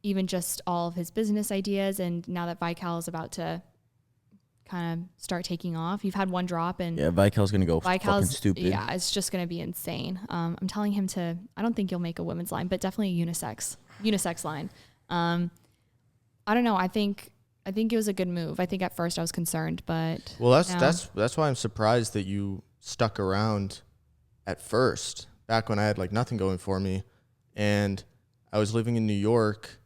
even just all of his business ideas, and now that Vical is about to kind of start taking off, you've had one drop, and
Yeah, Vical's gonna go fucking stupid.
yeah, it's just gonna be insane. I'm telling him to. I don't think you'll make a women's line, but definitely a unisex line. I don't know. I think it was a good move. I think at first I was concerned, but
Well, that's why I'm surprised that you stuck around at first, back when I had like nothing going for me, and I was living in New York,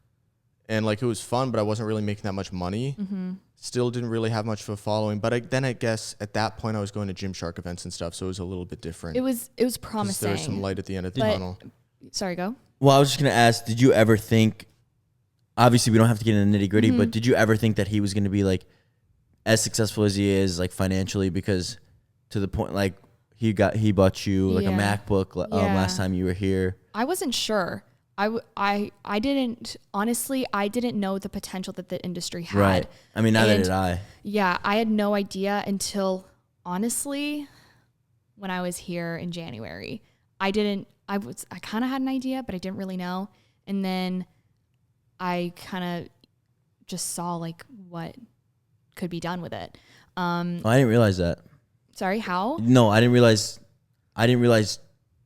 and like it was fun, but I wasn't really making that much money.
Mm-hmm.
Still didn't really have much of a following, but then I guess at that point I was going to Gymshark events and stuff, so it was a little bit different.
it was
'Cause
promising.
there was some light at the end of the
But-
tunnel.
Sorry, go.
Well, I was just gonna ask, did you ever think? Obviously, we don't have to get into nitty gritty,
Mm-hmm.
but did you ever think that he was gonna be like as successful as he is, like financially? Because to the point, like he bought you like a
Yeah.
MacBook
Yeah.
last time you were here.
I wasn't sure. I didn't, honestly, I didn't know the potential that the industry had.
Right. I mean, neither
And-
did I.
Yeah, I had no idea until, honestly, when I was here in January. I kind of had an idea, but I didn't really know. And then I kind of just saw like what could be done with it.
Oh, I didn't realize that.
Sorry, how?
No, I didn't realize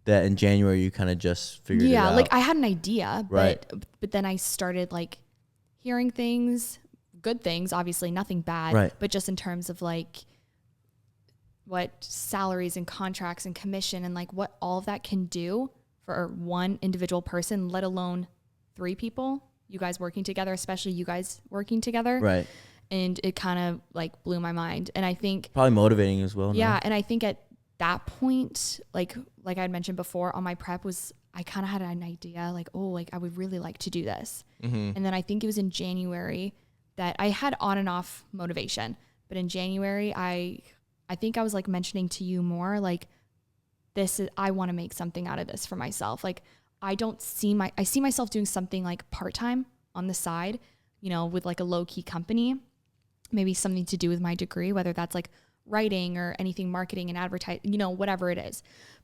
that in January you kind of just figured it out.
Like I had an idea,
Right.
but then I started like hearing things, good things, obviously nothing bad,
Right.
but just in terms of like what salaries and contracts and commission and like what all of that can do for one individual person, let alone 3 people, you guys working together, especially you guys working together.
Right.
And it kind of like blew my mind. And I think,
Probably motivating as well. no?
yeah. And I think at that point, like I had mentioned before, on my prep I kind of had an idea like, oh, like I would really like to do this.
Mm-hmm.
And then I think it was in January that I had on and off motivation. But in January, I think I was like mentioning to you more like, I want to make something out of this for myself. Like I see myself doing something like part-time on the side, you know, with like a low key company, maybe something to do with my degree, whether that's like writing or anything marketing and advertising, you know, whatever it is.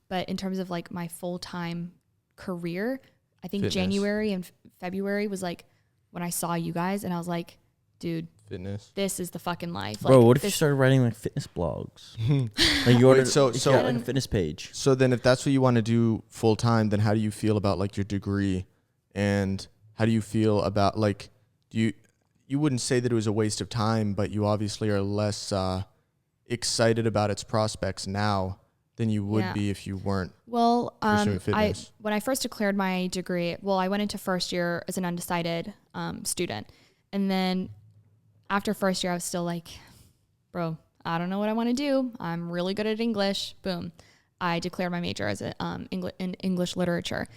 But in terms of like my full-time career, I think
Fitness.
January and February was like when I saw you guys and I was like, dude,
Fitness.
this is the fucking life.
Bro,
like,
what if you started writing like fitness blogs? Like you ordered,
so
like a fitness page.
So then if that's what you want to do full time, then how do you feel about like your degree, and how do you feel about like, you wouldn't say that it was a waste of time, but you obviously are less excited about its prospects now than you would be if you weren't.
Well,
pursuing fitness.
when I first declared my degree, I went into first year as an undecided student. And then after first year, I was still like, bro, I don't know what I want to do. I'm really good at English. Boom. I declared my major as in English literature.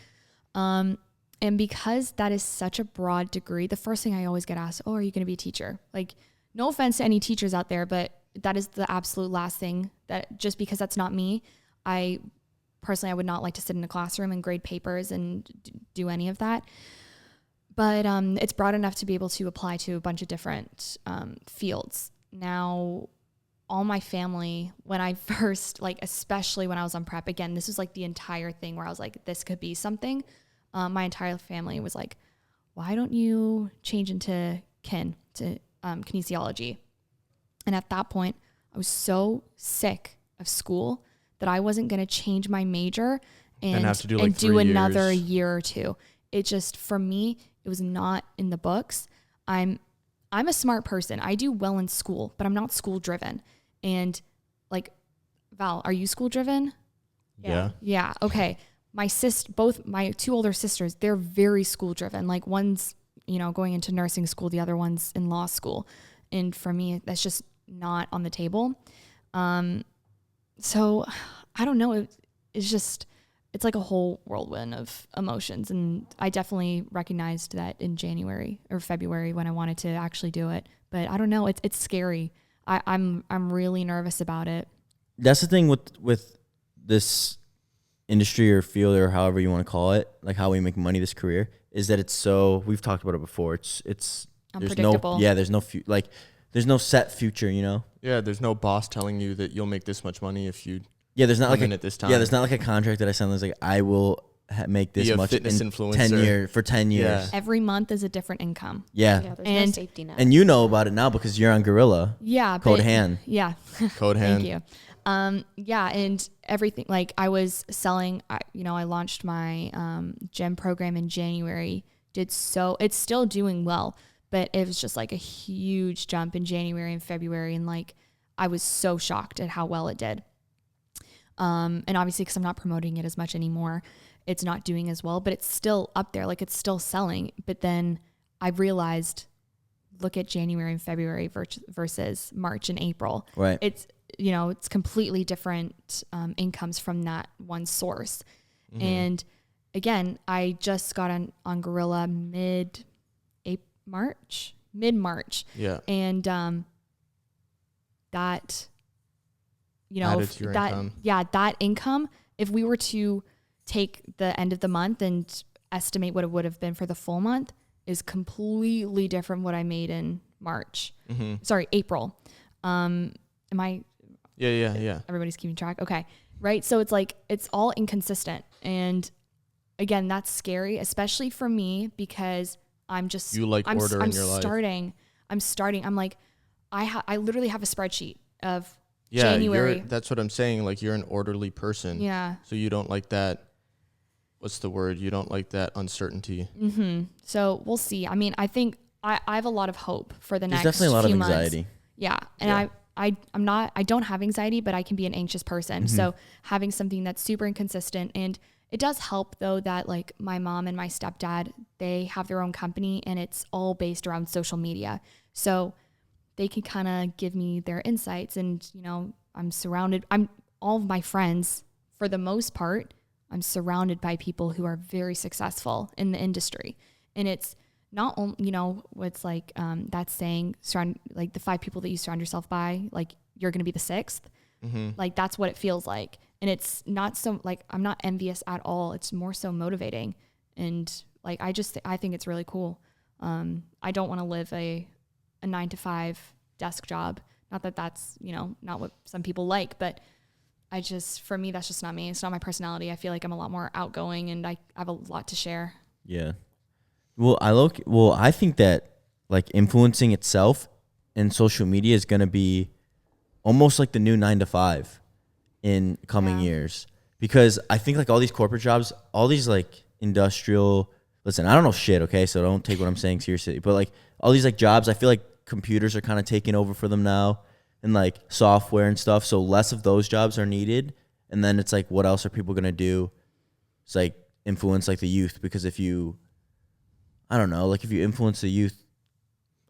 And because that is such a broad degree, the first thing I always get asked, oh, are you going to be a teacher? Like, no offense to any teachers out there, but that is the absolute last thing, that just because that's not me. I would not like to sit in a classroom and grade papers and do any of that. But it's broad enough to be able to apply to a bunch of different fields. Now, all my family, when I first, like, especially when I was on prep, again, this was like the entire thing where I was like, this could be something. My entire family was like, why don't you change into kinesiology? And at that point, I was so sick of school that I wasn't going to change my major and
have to do like
do
3
another
years.
year or two. It just, for me, it was not in the books. I'm a smart person. I do well in school, but I'm not school driven. And like, Val, are you school driven?
Yeah.
Yeah. Okay. Both my two older sisters, they're very school driven. Like one's, you know, going into nursing school, the other one's in law school. And for me, that's just not on the table. So I don't know. It's like a whole whirlwind of emotions. And I definitely recognized that in January or February when I wanted to actually do it. But I don't know. It's scary. I'm really nervous about it.
That's the thing with this industry or field or however you want to call it, like how we make money, this career, is that it's so, we've talked about it before. It's
Unpredictable.
there's no set future, you know?
Yeah, there's no boss telling you that you'll make this much money if you
Yeah, there's not
come
like
in at this time.
Yeah, there's not like a contract that I signed that's like, I will make this
Be a
much
fitness
in
influencer.
10 years.
Yeah.
Every month is a different income.
Yeah.
Yeah, there's
And-
no safety net.
And you know about it now because you're on Gorilla.
Yeah.
Code
but-
hand.
Yeah.
Code hand.
Thank you. Yeah. And everything, like I was selling, I launched my gym program in January. It's still doing well, but it was just like a huge jump in January and February. And like, I was so shocked at how well it did. And obviously, because I'm not promoting it as much anymore, it's not doing as well, but it's still up there. Like it's still selling. But then I realized, look at January and February versus March and April.
Right.
It's completely different incomes from that one source.
Mm-hmm.
And again, I just got on Gorilla mid-March.
Yeah.
And that,
Added to your income.
Yeah, that income, if we were to take the end of the month and estimate what it would have been for the full month, is completely different what I made in March.
Mm-hmm.
Sorry, April. Am I?
Yeah.
Everybody's keeping track. Okay. Right. So it's like, it's all inconsistent. And again, that's scary, especially for me, because I'm just,
You like order in your life.
I'm starting. I'm like, I literally have a spreadsheet of
Yeah,
January.
that's what I'm saying. Like you're an orderly person.
Yeah.
So you don't like that. What's the word? You don't like that uncertainty.
Mm-hmm. So we'll see. I mean, I think I have a lot of hope for the
There's
next
definitely a lot of
few months.
anxiety.
Yeah. And
Yeah.
I don't have anxiety, but I can be an anxious person.
Mm-hmm.
So having something that's super inconsistent, and it does help though that like my mom and my stepdad, they have their own company and it's all based around social media. So they can kind of give me their insights, and all of my friends, for the most part, I'm surrounded by people who are very successful in the industry. And it's not only, you know, what's like that saying, like the 5 people that you surround yourself by, like you're going to be the 6th.
Mm-hmm.
Like that's what it feels like. And it's not so like, I'm not envious at all. It's more so motivating. And like, I think it's really cool. I don't want to live a 9-to-5 desk job. Not that that's, you know, not what some people like, but for me, that's just not me. It's not my personality. I feel like I'm a lot more outgoing and I have a lot to share.
Yeah. Well, I think that like influencing itself in social media is going to be almost like the new 9-to-5 in coming years, because I think like all these corporate jobs, all these like industrial, listen, I don't know shit. Okay. So don't take what I'm saying seriously, but like all these like jobs, I feel like computers are kind of taking over for them now, and like software and stuff. So less of those jobs are needed. And then it's like, what else are people going to do? It's like influence like the youth, because if you influence the youth.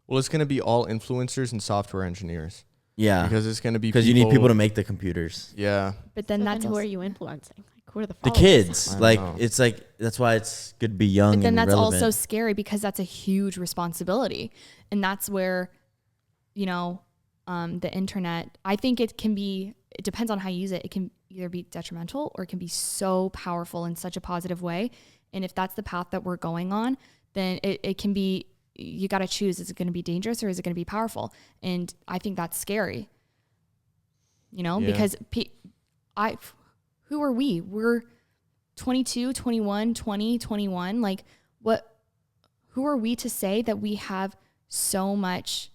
Well, it's going to be all influencers and software engineers.
Yeah.
Because it's going to be
because you need people to make the computers.
Yeah.
But then
who are you influencing? Like, who are the
The
followers?
kids. Like,
know.
it's like, that's why it's good to be young.
But then
and
that's
relevant.
also scary, because that's a huge responsibility. And that's where, you know, the internet, I think it depends on how you use it. It can either be detrimental or it can be so powerful in such a positive way. And if that's the path that we're going on, then it can be, you got to choose. Is it going to be dangerous or is it going to be powerful? And I think that's scary, you know, because who are we? We're 22, 21, 20, 21. Like who are we to say that we have so much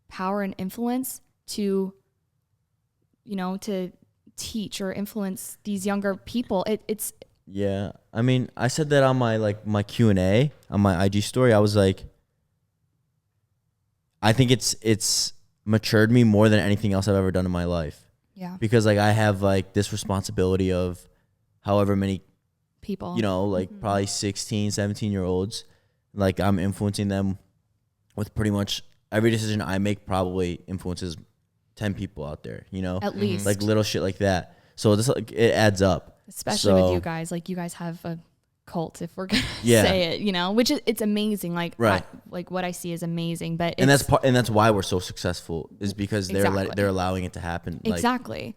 power and influence to, you know, to teach or influence these younger people? It's
Yeah. I mean, I said that on my Q&A on my IG story. I was like, I think it's matured me more than anything else I've ever done in my life.
yeah,
Because like I have like this responsibility of however many,
people,
you know, like probably 16, 17-year-olds. Like I'm influencing them with pretty much every decision I make probably influences 10 people out there, you know,
at least,
like little shit like that. So this, like, it adds up.
especially with
So-
you guys. Like you guys have a cult, if we're gonna
Yeah.
say it, you know, which it's amazing. Like
Right.
like what I see is amazing, but
And
it's,
that's why we're so successful, is because
Exactly.
they're allowing it to happen. Like,
exactly.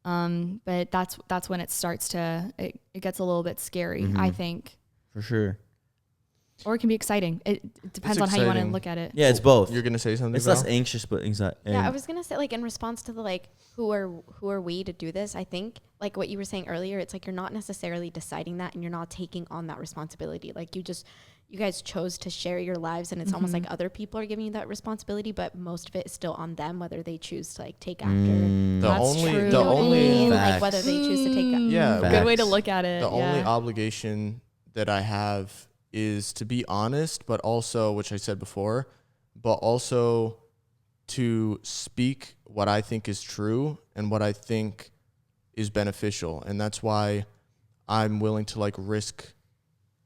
But that's when it starts to it gets a little bit scary,
Mm-hmm.
I think,
for sure.
or it can be exciting. It depends on how you want to
exciting.
look at it.
Yeah, it's both.
You're going to say something
It's
Val?
less anxious, but anxiety.
Yeah, I was gonna say, like, in response to the like, who are we to do this? I think like what you were saying earlier, it's like you're not necessarily deciding that, and you're not taking on that responsibility. Like you guys chose to share your lives, and it's almost like other people are giving you that responsibility, but most of it is still on them, whether they choose to like take after.
The
That's
only,
true.
the
You know what I
only,
mean?
like
Facts.
whether they choose to take.
yeah,
Facts.
Good way to look at it.
the
yeah.
only obligation that I have is to be honest, but also, which I said before, but also to speak what I think is true and what I think is beneficial. And that's why I'm willing to like risk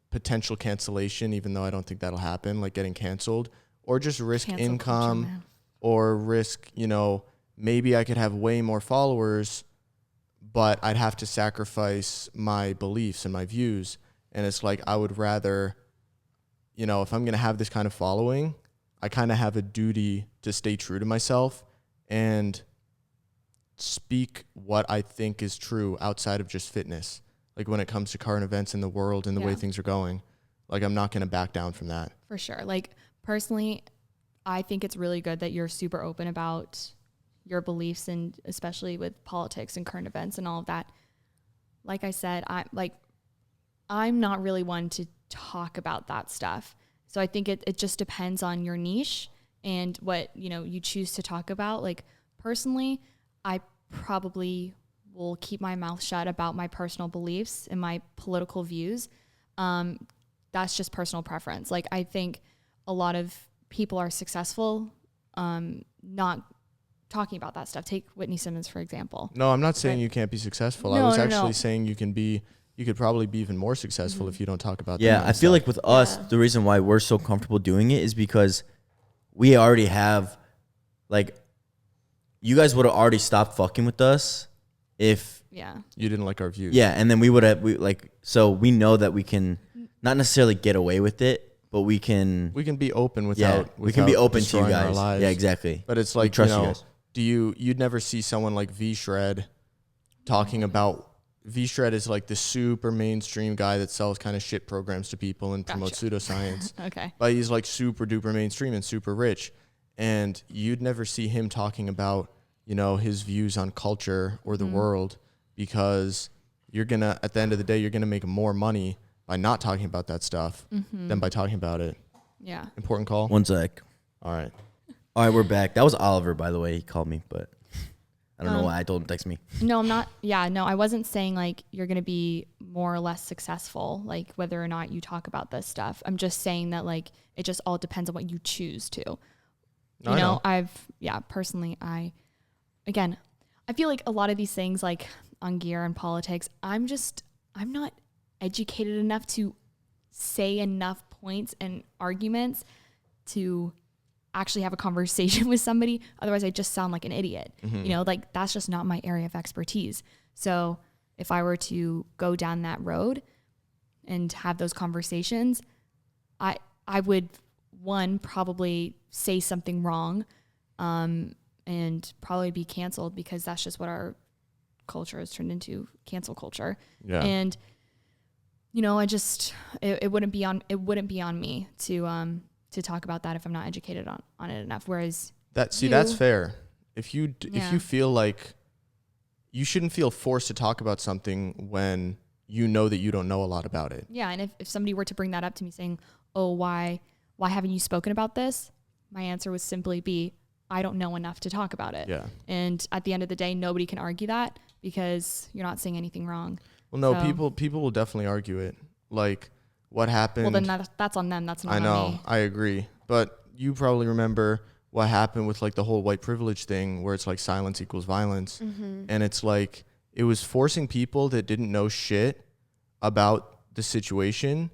potential cancellation, even though I don't think that'll happen, like getting canceled, or just risk
Cancel
income,
culture, man.
or risk, you know, maybe I could have way more followers, but I'd have to sacrifice my beliefs and my views. And it's like, I would rather, you know, if I'm going to have this kind of following, I kind of have a duty to stay true to myself and speak what I think is true outside of just fitness. Like when it comes to current events in the world and the way
Yeah.
things are going, like I'm not going to back down from that.
For sure. Like personally, I think it's really good that you're super open about your beliefs, and especially with politics and current events and all of that. Like I said, I'm not really one to talk about that stuff. So I think it just depends on your niche and what, you know, you choose to talk about. Like personally, I probably will keep my mouth shut about my personal beliefs and my political views. That's just personal preference. Like I think a lot of people are successful not talking about that stuff. Take Whitney Simmons, for example.
No, I'm not saying
Right.
you can't be successful. I
No,
was
no,
actually
no.
saying you could probably be even more successful if you don't talk about that.
Yeah,
kind
I
of
feel
stuff.
like with us, the reason why we're so comfortable doing it is because we already have, like, you guys would have already stopped fucking with us if
Yeah.
You didn't like our views.
yeah, and then we would have so we know that we can not necessarily get away with it, but we can
be open without
we can be open to you
destroying our
guys.
lives.
Yeah, exactly.
But it's
We
like,
trust you guys.
you'd never see someone like V-Shred talking about, V-Shred is like the super mainstream guy that sells kind of shit programs to people and promotes pseudoscience.
Okay.
But he's like super duper mainstream and super rich. And you'd never see him talking about, his views on culture or the world, because at the end of the day, you're going to make more money by not talking about that stuff than by talking about it.
Yeah.
Important call.
One sec.
All right.
All right, we're back. That was Oliver, by the way. He called me, but I don't know why. I told him to text me.
No, I'm not. Yeah, no, I wasn't saying like you're going to be more or less successful, like whether or not you talk about this stuff. I'm just saying that like it just all depends on what you choose to.
I know.
Personally, I feel like a lot of these things like on gear and politics, I'm not educated enough to say enough points and arguments to actually have a conversation with somebody. Otherwise I just sound like an idiot. Like that's just not my area of expertise. So if I were to go down that road and have those conversations, I would probably say something wrong, and probably be canceled, because that's just what our culture has turned into, cancel culture.
Yeah.
And it wouldn't be on me to talk about that if I'm not educated on it enough. Whereas
that's fair. If you feel like you shouldn't feel forced to talk about something when you know that you don't know a lot about it.
Yeah. And if somebody were to bring that up to me saying, oh, why haven't you spoken about this? My answer would simply be, I don't know enough to talk about it.
Yeah.
And at the end of the day, nobody can argue that, because you're not saying anything wrong.
Well, no,
So-
people will definitely argue it. Like what happened.
Well, then that's on them. That's not
I know.
on me.
I agree. But you probably remember what happened with like the whole white privilege thing, where it's like silence equals violence. And it's like, it was forcing people that didn't know shit about the situation.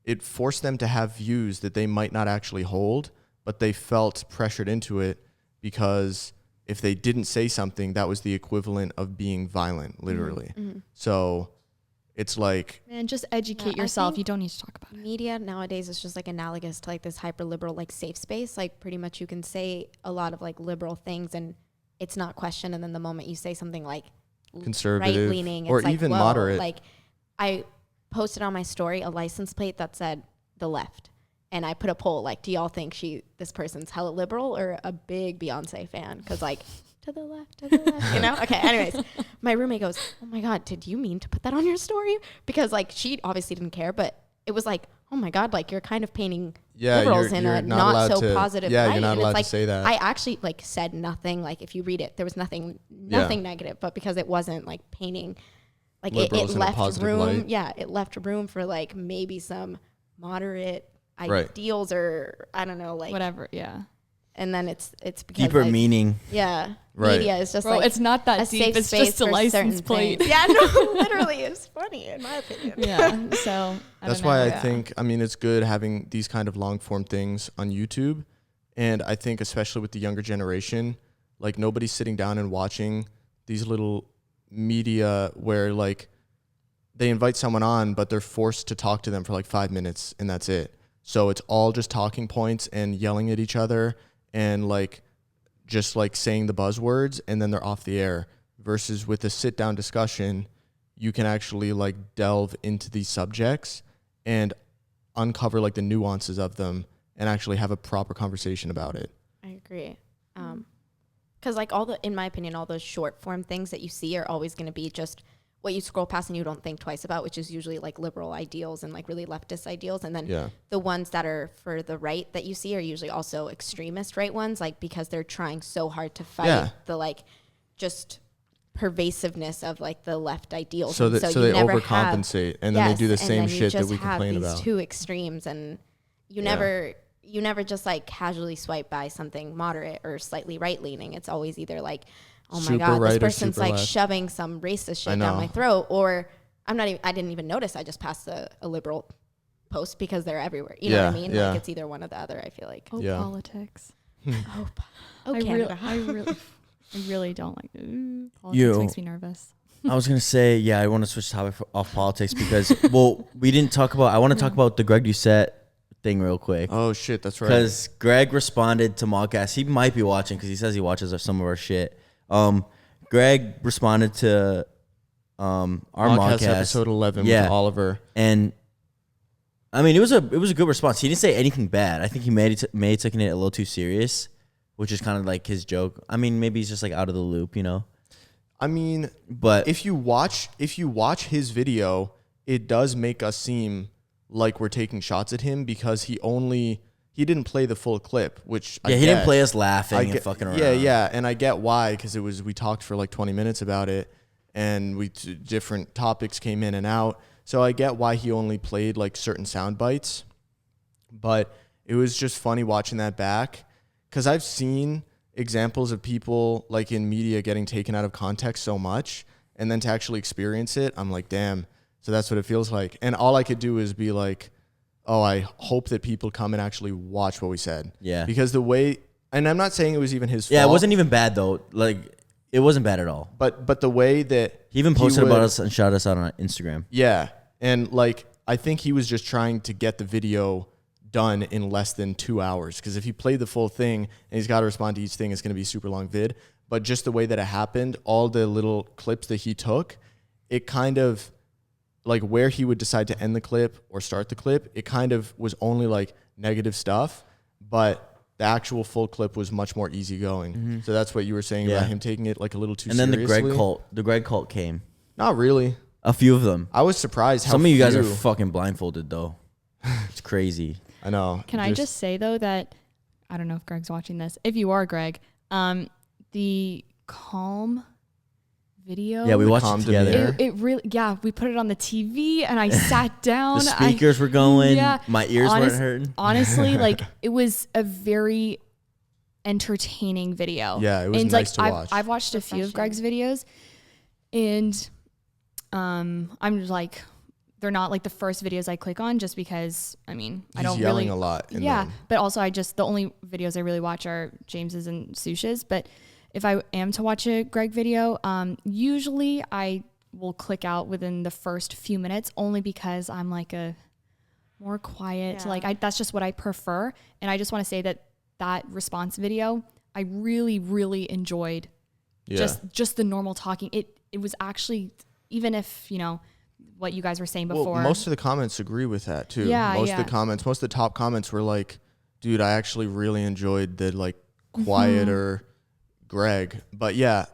It forced them to have views that they might not actually hold, but they felt pressured into it, because if they didn't say something, that was the equivalent of being violent, literally. So it's like,
Man, just educate
I
yourself.
think
You don't need to talk about it.
Media nowadays is just like analogous to like this hyper liberal like safe space. Like pretty much you can say a lot of like liberal things and it's not questioned, and then the moment you say something like
conservative
right leaning,
or
it's like,
even
whoa.
moderate.
Like I posted on my story a license plate that said the left, and I put a poll like, do y'all think this person's hella liberal or a big Beyonce fan? Because like to the left, Okay. Anyways, my roommate goes, "Oh my God, did you mean to put that on your story?" Because like she obviously didn't care, but it was like, oh my God, like you're kind of painting liberals in
you're
a not so positive
yeah,
light.
you're not
And
allowed
it's like,
to say that.
I actually like said nothing. Like if you read it, there was nothing negative, but because it wasn't like painting, like it
Liberals in a
left
positive
room.
light.
Yeah, it left room for like maybe some moderate
Right.
ideals or I don't know, like
Whatever. Yeah.
And then it's because
Deeper
like,
meaning.
yeah,
Right.
media is just
Bro,
like
it's not that
a
deep.
safe
It's
space
just a
for
license
certain
plate.
things. Yeah, no, literally, it's funny in my opinion.
Yeah. So
That's
don't
why
know.
I
Yeah.
think, it's good having these kind of long form things on YouTube. And I think especially with the younger generation, like nobody's sitting down and watching these little media where like they invite someone on, but they're forced to talk to them for like 5 minutes and that's it. So it's all just talking points and yelling at each other and like just like saying the buzzwords and then they're off the air. Versus with a sit down discussion, you can actually like delve into these subjects and uncover like the nuances of them and actually have a proper conversation about it.
I agree. Because like in my opinion, all those short form things that you see are always going to be just what you scroll past and you don't think twice about, which is usually like liberal ideals and like really leftist ideals. And then the ones that are for the right that you see are usually also extremist right ones, like because they're trying so hard to fight the like just pervasiveness of like the left ideals.
So,
And
so
you
they
never
overcompensate and then they do the same shit that we complain
these
about.
Two extremes, and you never just like casually swipe by something moderate or slightly right leaning. It's always either like, oh my
Super
God,
right
this
or
person's
super
like
left.
shoving some racist shit
I
down
know.
my throat, or I didn't even notice. I just passed a liberal post because they're everywhere. You know what I mean?
Yeah.
Like it's either one or the other, I feel like.
Oh,
Yeah.
politics.
Oh,
I
Canada.
really don't like. Politics
You.
makes me nervous.
I was gonna say, yeah, I want to switch topic off politics because, well, we didn't talk about. I want to talk about the Greg Doucette thing real quick.
Oh shit, that's right.
Because Greg responded to MogCast. He might be watching because he says he watches some of our shit. Greg responded to our MogCast
episode 11
Yeah.
with Oliver,
and I mean, it was a good response. He didn't say anything bad. I think he may have taken it a little too serious, which is kind of like his joke. I mean, maybe he's just like out of the loop, you know.
I mean,
But
if you watch his video, it does make us seem like we're taking shots at him because he didn't play the full clip, which
yeah,
I
he
get.
didn't play us laughing and fucking around.
Yeah, and I get why, because we talked for like 20 minutes about it, and different topics came in and out. So I get why he only played like certain sound bites, but it was just funny watching that back because I've seen examples of people like in media getting taken out of context so much, and then to actually experience it, I'm like, damn. So that's what it feels like. And all I could do is be like, oh, I hope that people come and actually watch what we said.
Yeah.
Because the way, and I'm not saying it was even his fault.
Yeah, it wasn't even bad though. Like, it wasn't bad at all.
But the way that
He even posted about
would-
us and shouted us out on Instagram.
Yeah. And like, I think he was just trying to get the video done in less than 2 hours. Because if he played the full thing and he's got to respond to each thing, it's going to be a super long vid. But just the way that it happened, all the little clips that he took, it kind of like where he would decide to end the clip or start the clip, it kind of was only like negative stuff. But the actual full clip was much more easygoing. So that's what you were saying about him taking it like a little too
And then
seriously.
the Greg cult came.
Not really.
A few of them.
I was surprised how
Some of you guys are
few-
fucking blindfolded though. It's crazy.
I know.
Can I just say though that I don't know if Greg's watching this. If you are Greg, the calm video.
Yeah, we watched
calm
it together.
demeanor.
It really, yeah, we put it on the TV and I sat down.
The speakers were going.
Yeah.
My ears weren't hurting.
Honestly, like it was a very entertaining video.
Yeah, it was
and
nice
like,
to watch.
I've watched a few of Greg's videos, and I'm just like, they're not like the first videos I click on just because I mean I
He's
don't
yelling
really
a lot. In
yeah,
them.
but also the only videos I really watch are James's and Sush's. But if I am to watch a Greg video, usually I will click out within the first few minutes only because I'm like a more quiet.
Yeah.
Like that's just what I prefer. And I just want to say that response video, I really, really enjoyed.
Yeah.
Just the normal talking. It was actually, even if, you know, what you guys were saying before.
Well, most of the comments agree with that too.
Yeah,
most of the top comments were like, dude, I actually really enjoyed the like quieter Greg. But yeah,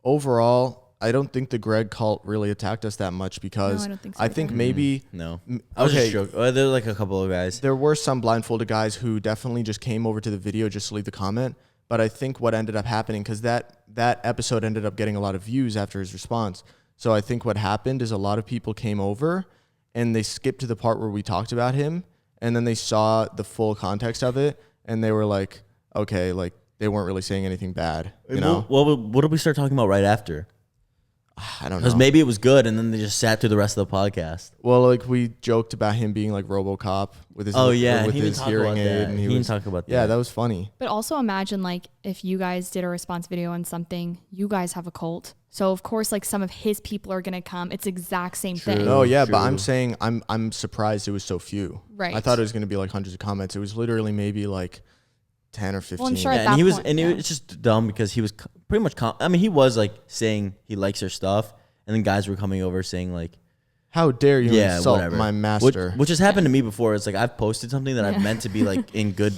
overall, I don't think the Greg cult really attacked us that much because
No, I don't think so
I think
either.
maybe
No. I was just joking. There were like a couple of guys.
there were some blindfolded guys who definitely just came over to the video just to leave the comment. But I think what ended up happening, because that episode ended up getting a lot of views after his response. So I think what happened is a lot of people came over and they skipped to the part where we talked about him, and then they saw the full context of it, and they were like, okay, like they weren't really saying anything bad, you know?
What did we start talking about right after?
I don't know.
Because maybe it was good, and then they just sat through the rest of the podcast.
Well, like we joked about him being like RoboCop with his
Oh, yeah,
with
he didn't
his
talk
hearing
about
aid,
that.
and
He
he
didn't
was
talk about
yeah,
that.
that was funny.
But also imagine like if you guys did a response video on something, you guys have a cult. So of course like some of his people are gonna come. It's exact same
True.
thing.
Oh yeah, but
True.
I'm saying I'm surprised it was so few.
Right.
I thought it was going to be like hundreds of comments. It was literally maybe like 10 or 15.
Well, I'm sure
Yeah,
at
and
that
he was,
point,
and
yeah.
it's just dumb because he was pretty much. I mean, he was like saying he likes their stuff, and then guys were coming over saying like,
How dare you
"Yeah,
insult
whatever."
my master?
Which has happened to me before. It's like I've posted something that I've meant to be like in good,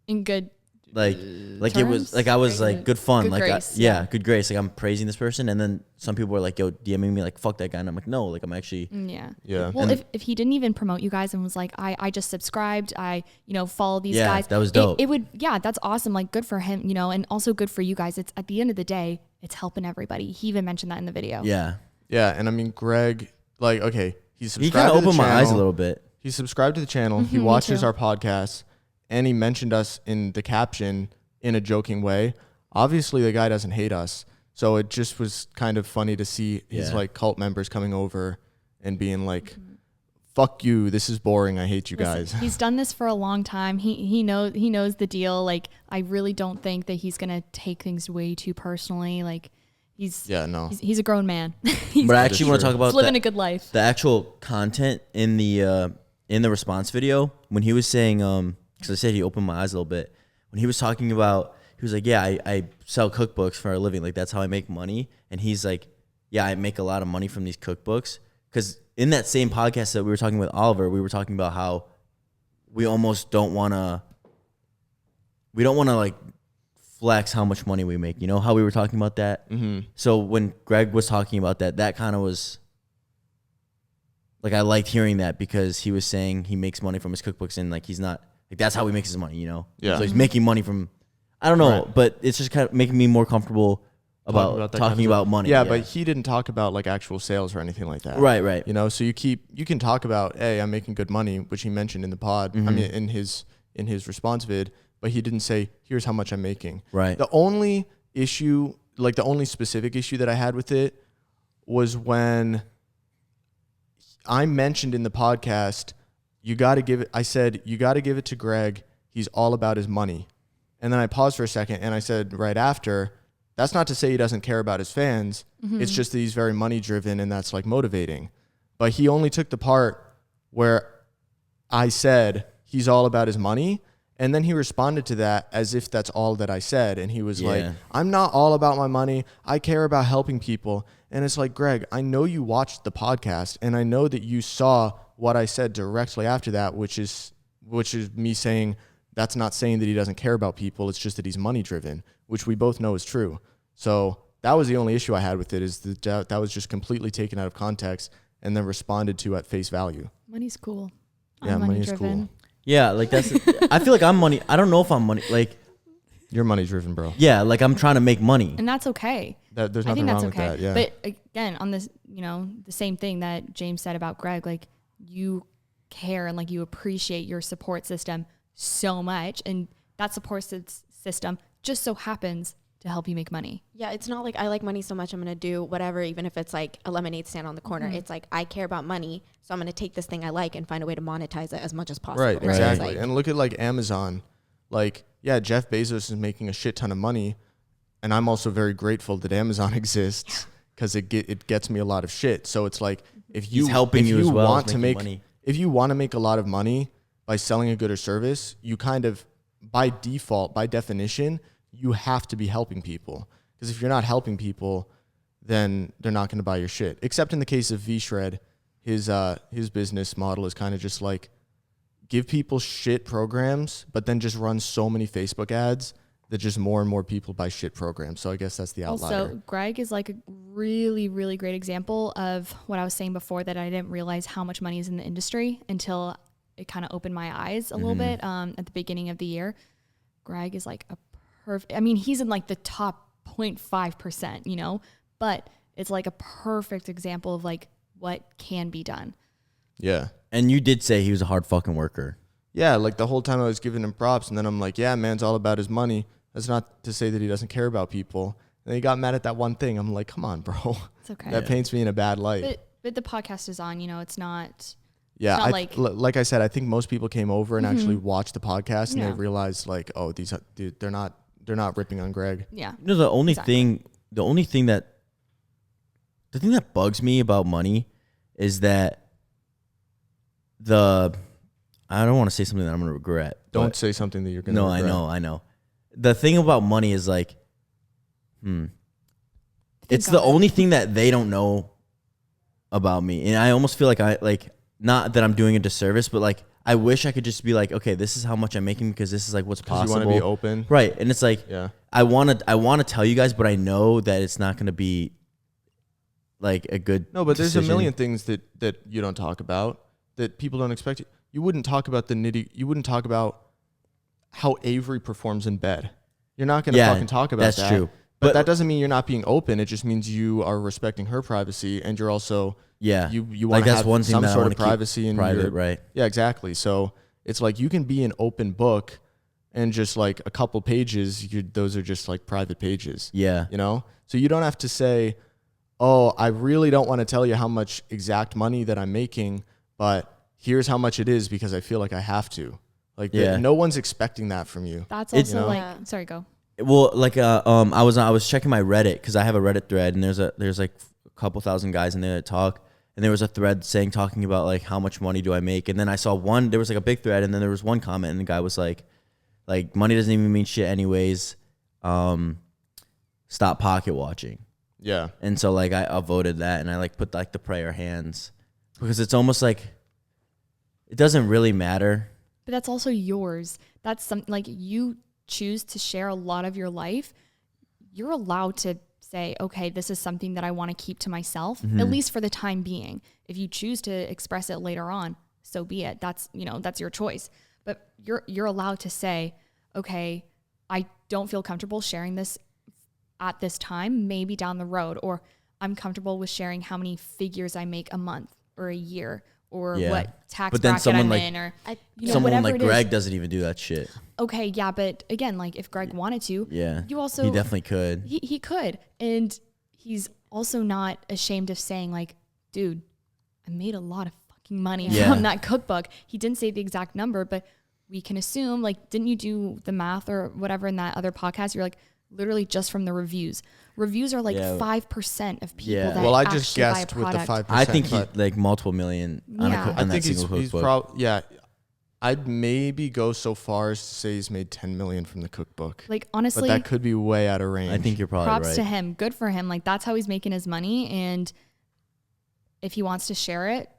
In good
like it was
terms?
like I was like good fun,
Good
like
grace,
yeah,
yeah.
good grace. Like I'm praising this person, and then some people were like, "Yo, DMing me like fuck that guy," and I'm like, "No, like I'm actually."
yeah.
yeah.
Well,
And-
if he didn't even promote you guys and was like, I just subscribed, I, you know, follow these
Yeah,
guys.
that was dope.
It would, yeah, that's awesome. Like good for him, you know, and also good for you guys. It's at the end of the day, it's helping everybody. He even mentioned that in the video.
Yeah,
Yeah, and I mean Greg, like okay, he's
he
subscribed
kind of
to the
opened my eyes a
channel.
little bit.
He subscribed to the channel. He
Me
watches
too.
our podcast, and he mentioned us in the caption in a joking way. Obviously, the guy doesn't hate us, so it just was kind of funny to see his
Yeah.
like cult members coming over and being like, "Fuck you! This is boring. I hate you
Listen,
guys."
he's done this for a long time. He knows the deal. Like I really don't think that he's gonna take things way too personally. Like He's
no.
he's a grown man.
But I actually want to talk about
living a good life.
the actual content in the response video when he was saying, because I said he opened my eyes a little bit when he was talking about, he was like, yeah, I sell cookbooks for a living, like that's how I make money. And he's like, yeah, I make a lot of money from these cookbooks. Because in that same podcast that we were talking with Oliver, we were talking about how we almost don't want to like flex how much money we make. You know how we were talking about that?
Mm-hmm.
So when Greg was talking about that kind of was like, I liked hearing that because he was saying he makes money from his cookbooks and like he's not like that's how he makes his money, you know?
Yeah.
So he's making money from, I don't know, but it's just kind of making me more comfortable about talking about money.
Yeah, but he didn't talk about like actual sales or anything like that.
Right.
You know, so you can talk about, hey, I'm making good money, which he mentioned in the pod.
Mm-hmm.
I mean, in his response vid, but he didn't say, here's how much I'm making.
Right.
The only issue, like the only specific issue that I had with it was when I mentioned in the podcast, I said, you got to give it to Greg. He's all about his money. And then I paused for a second and I said right after, that's not to say he doesn't care about his fans. Mm-hmm. It's just that he's very money driven and that's like motivating. But he only took the part where I said he's all about his money. And then he responded to that as if that's all that I said. And he was like, I'm not all about my money. I care about helping people. And it's like, Greg, I know you watched the podcast and I know that you saw what I said directly after that, which is me saying that's not saying that he doesn't care about people. It's just that he's money driven, which we both know is true. So that was the only issue I had with it, is that was just completely taken out of context and then responded to at face value.
Money's cool.
Yeah, money is cool.
Yeah, like that's. I feel like I'm money. I don't know if I'm money. Like
you're money driven, bro.
Yeah, like I'm trying to make money,
and that's okay.
There's nothing wrong with that. Yeah.
But again, on this, the same thing that James said about Greg, like you care and like you appreciate your support system so much, and that support system just so happens to help you make money.
Yeah, it's not like I like money so much I'm going to do whatever, even if it's like a lemonade stand on the corner. Mm-hmm. It's like I care about money, so I'm going to take this thing I like and find a way to monetize it as much as possible.
Right, exactly.
Like,
and look at like Amazon. Like, yeah, Jeff Bezos is making a shit ton of money, and I'm also very grateful that Amazon exists because it gets me a lot of shit. So it's like if you want to make a lot of money by selling a good or service, you kind of by default, by definition, you have to be helping people, because if you're not helping people, then they're not going to buy your shit. Except in the case of V-Shred, his business model is kind of just like give people shit programs, but then just run so many Facebook ads that just more and more people buy shit programs. So I guess that's the outlier.
Also, Greg is like a really, really great example of what I was saying before, that I didn't realize how much money is in the industry until it kind of opened my eyes a little bit at the beginning of the year. Greg is like he's in like the top 0.5%, but it's like a perfect example of like what can be done.
Yeah.
And you did say he was a hard fucking worker.
Yeah, like the whole time I was giving him props, and then I'm like, yeah, man's all about his money. That's not to say that he doesn't care about people. And he got mad at that one thing. I'm like, come on, bro.
It's okay.
That paints me in a bad light.
But the podcast is on, it's not...
Yeah, like I said, I think most people came over and actually watched the podcast, and they realized like, oh, they're not ripping on Greg.
Yeah.
The thing that bugs me about money is that I don't want to say something that I'm going to regret.
Don't say something that you're going to regret.
No, I know. The thing about money is like, it's the only thing that they don't know about me. And I almost feel like not that I'm doing a disservice, but like, I wish I could just be like, okay, this is how much I'm making because this is like what's possible.
You want to be open.
Right. And it's like,
yeah.
I want to tell you guys, but I know that it's not going to be like a good
No, but
decision.
There's a million things that you don't talk about that people don't expect. You wouldn't talk about you wouldn't talk about how Avery performs in bed. You're not going to fucking talk about that.
That's true.
But that doesn't mean you're not being open. It just means you are respecting her privacy, and you're also you want to have
one thing
some
that
sort of privacy and
private, right?
Yeah, exactly. So it's like you can be an open book, and just like a couple pages, those are just like private pages.
Yeah,
So you don't have to say, "Oh, I really don't want to tell you how much exact money that I'm making, but here's how much it is because I feel like I have to." Like no one's expecting that from you.
That's also sorry, go.
Well, like I was checking my Reddit because I have a Reddit thread, and there's like a couple thousand guys in there that talk, and there was a thread talking about like how much money do I make, and then I saw there was like a big thread, and then there was one comment, and the guy was like money doesn't even mean shit anyways. Stop pocket watching.
Yeah.
And so like I voted that, and I like put like the prayer hands, because it's almost like it doesn't really matter.
But that's also yours. That's something like you choose to share a lot of your life. You're allowed to say, okay, this is something that I want to keep to myself, at least for the time being. If you choose to express it later on, so be it. That's your choice. But you're allowed to say, okay, I don't feel comfortable sharing this at this time, maybe down the road, or I'm comfortable with sharing how many figures I make a month or a year, or what tax bracket I'm in, or
someone like Greg doesn't even do that shit.
Okay, yeah, but again, like if Greg wanted to,
he definitely could.
He could, and he's also not ashamed of saying like, dude, I made a lot of fucking money from that cookbook. He didn't say the exact number, but we can assume, like, didn't you do the math or whatever in that other podcast? You're like, literally just from the reviews. Reviews are like 5% of people that
I
actually
just guessed
buy a
with the
product.
5%.
I think he like multiple million on
I
that
think
single
he's
cookbook.
probably, I'd maybe go so far as to say he's made 10 million from the cookbook.
Like, honestly,
but that could be way out of range.
I think you're probably
props
right.
to him. Good for him. Like, that's how he's making his money. And if he wants to share it,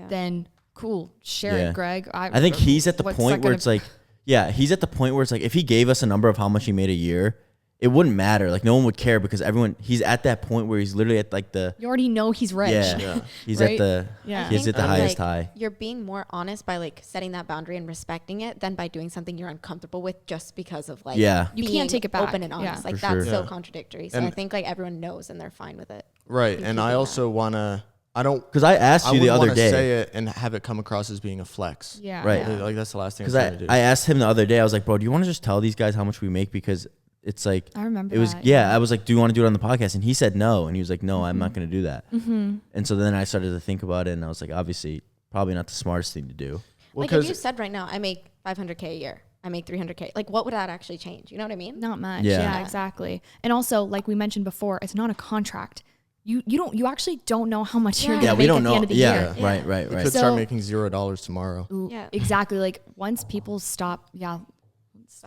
then cool. Share it, Greg.
I think he's at the point where it's like, he's at the point where it's like, if he gave us a number of how much he made a year, it wouldn't matter. Like, no one would care, because he's at that point where he's literally at like
you already know he's rich.
He's
right?
He's at the highest high.
You're being more honest by like setting that boundary and respecting it than by doing something you're uncomfortable with just because of like
you can't take it back.
Open and honest. Like,
for
that's
sure.
so contradictory. So I think like everyone knows and they're fine with it.
Right. And I also want to, because
I asked you the other day,
say it and have it come across as being a flex.
Yeah.
Right.
Like, that's the last thing
because
I do.
I asked him the other day, I was like, bro, do you want to just tell these guys how much we make? Because it's like,
I remember
it was, I was like, do you want to do it on the podcast? And he said no. And he was like, no, I'm not going to do that. And so then I started to think about it, and I was like, obviously, probably not the smartest thing to do.
Well, like, if you said right now, I make $500K a year, I make $300K, like, what would that actually change? You know what I mean?
Not much.
Yeah,
exactly. And also, like we mentioned before, it's not a contract. You actually don't know how much you're gonna make at the end of the year.
Right.
You could start making $0 tomorrow.
Yeah, exactly. Like, once people stop,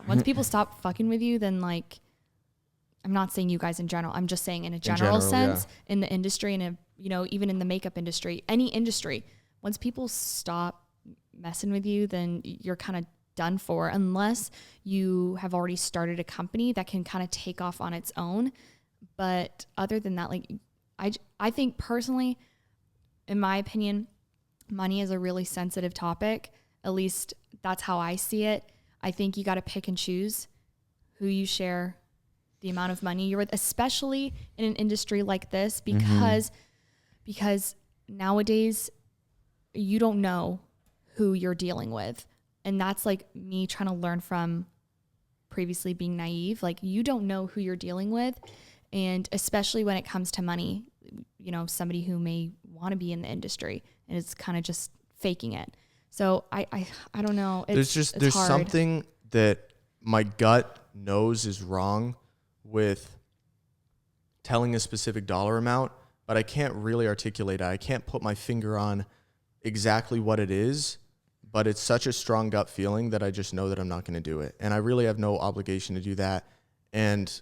once people stop fucking with you, then like, I'm not saying you guys in general. I'm just saying in a general sense, in the industry, and even in the makeup industry, any industry, once people stop messing with you, then you're kind of done for, unless you have already started a company that can kind of take off on its own. But other than that, like, I think personally, in my opinion, money is a really sensitive topic. At least that's how I see it. I think you got to pick and choose who you share the amount of money you're with, especially in an industry like this, because nowadays you don't know who you're dealing with. And that's like me trying to learn from previously being naive. Like, you don't know who you're dealing with. And especially when it comes to money, somebody who may want to be in the industry and is kind of just faking it. So I don't know. There's hard.
Something that my gut knows is wrong with telling a specific dollar amount, but I can't really articulate it. I can't put my finger on exactly what it is, but it's such a strong gut feeling that I just know that I'm not going to do it. And I really have no obligation to do that. And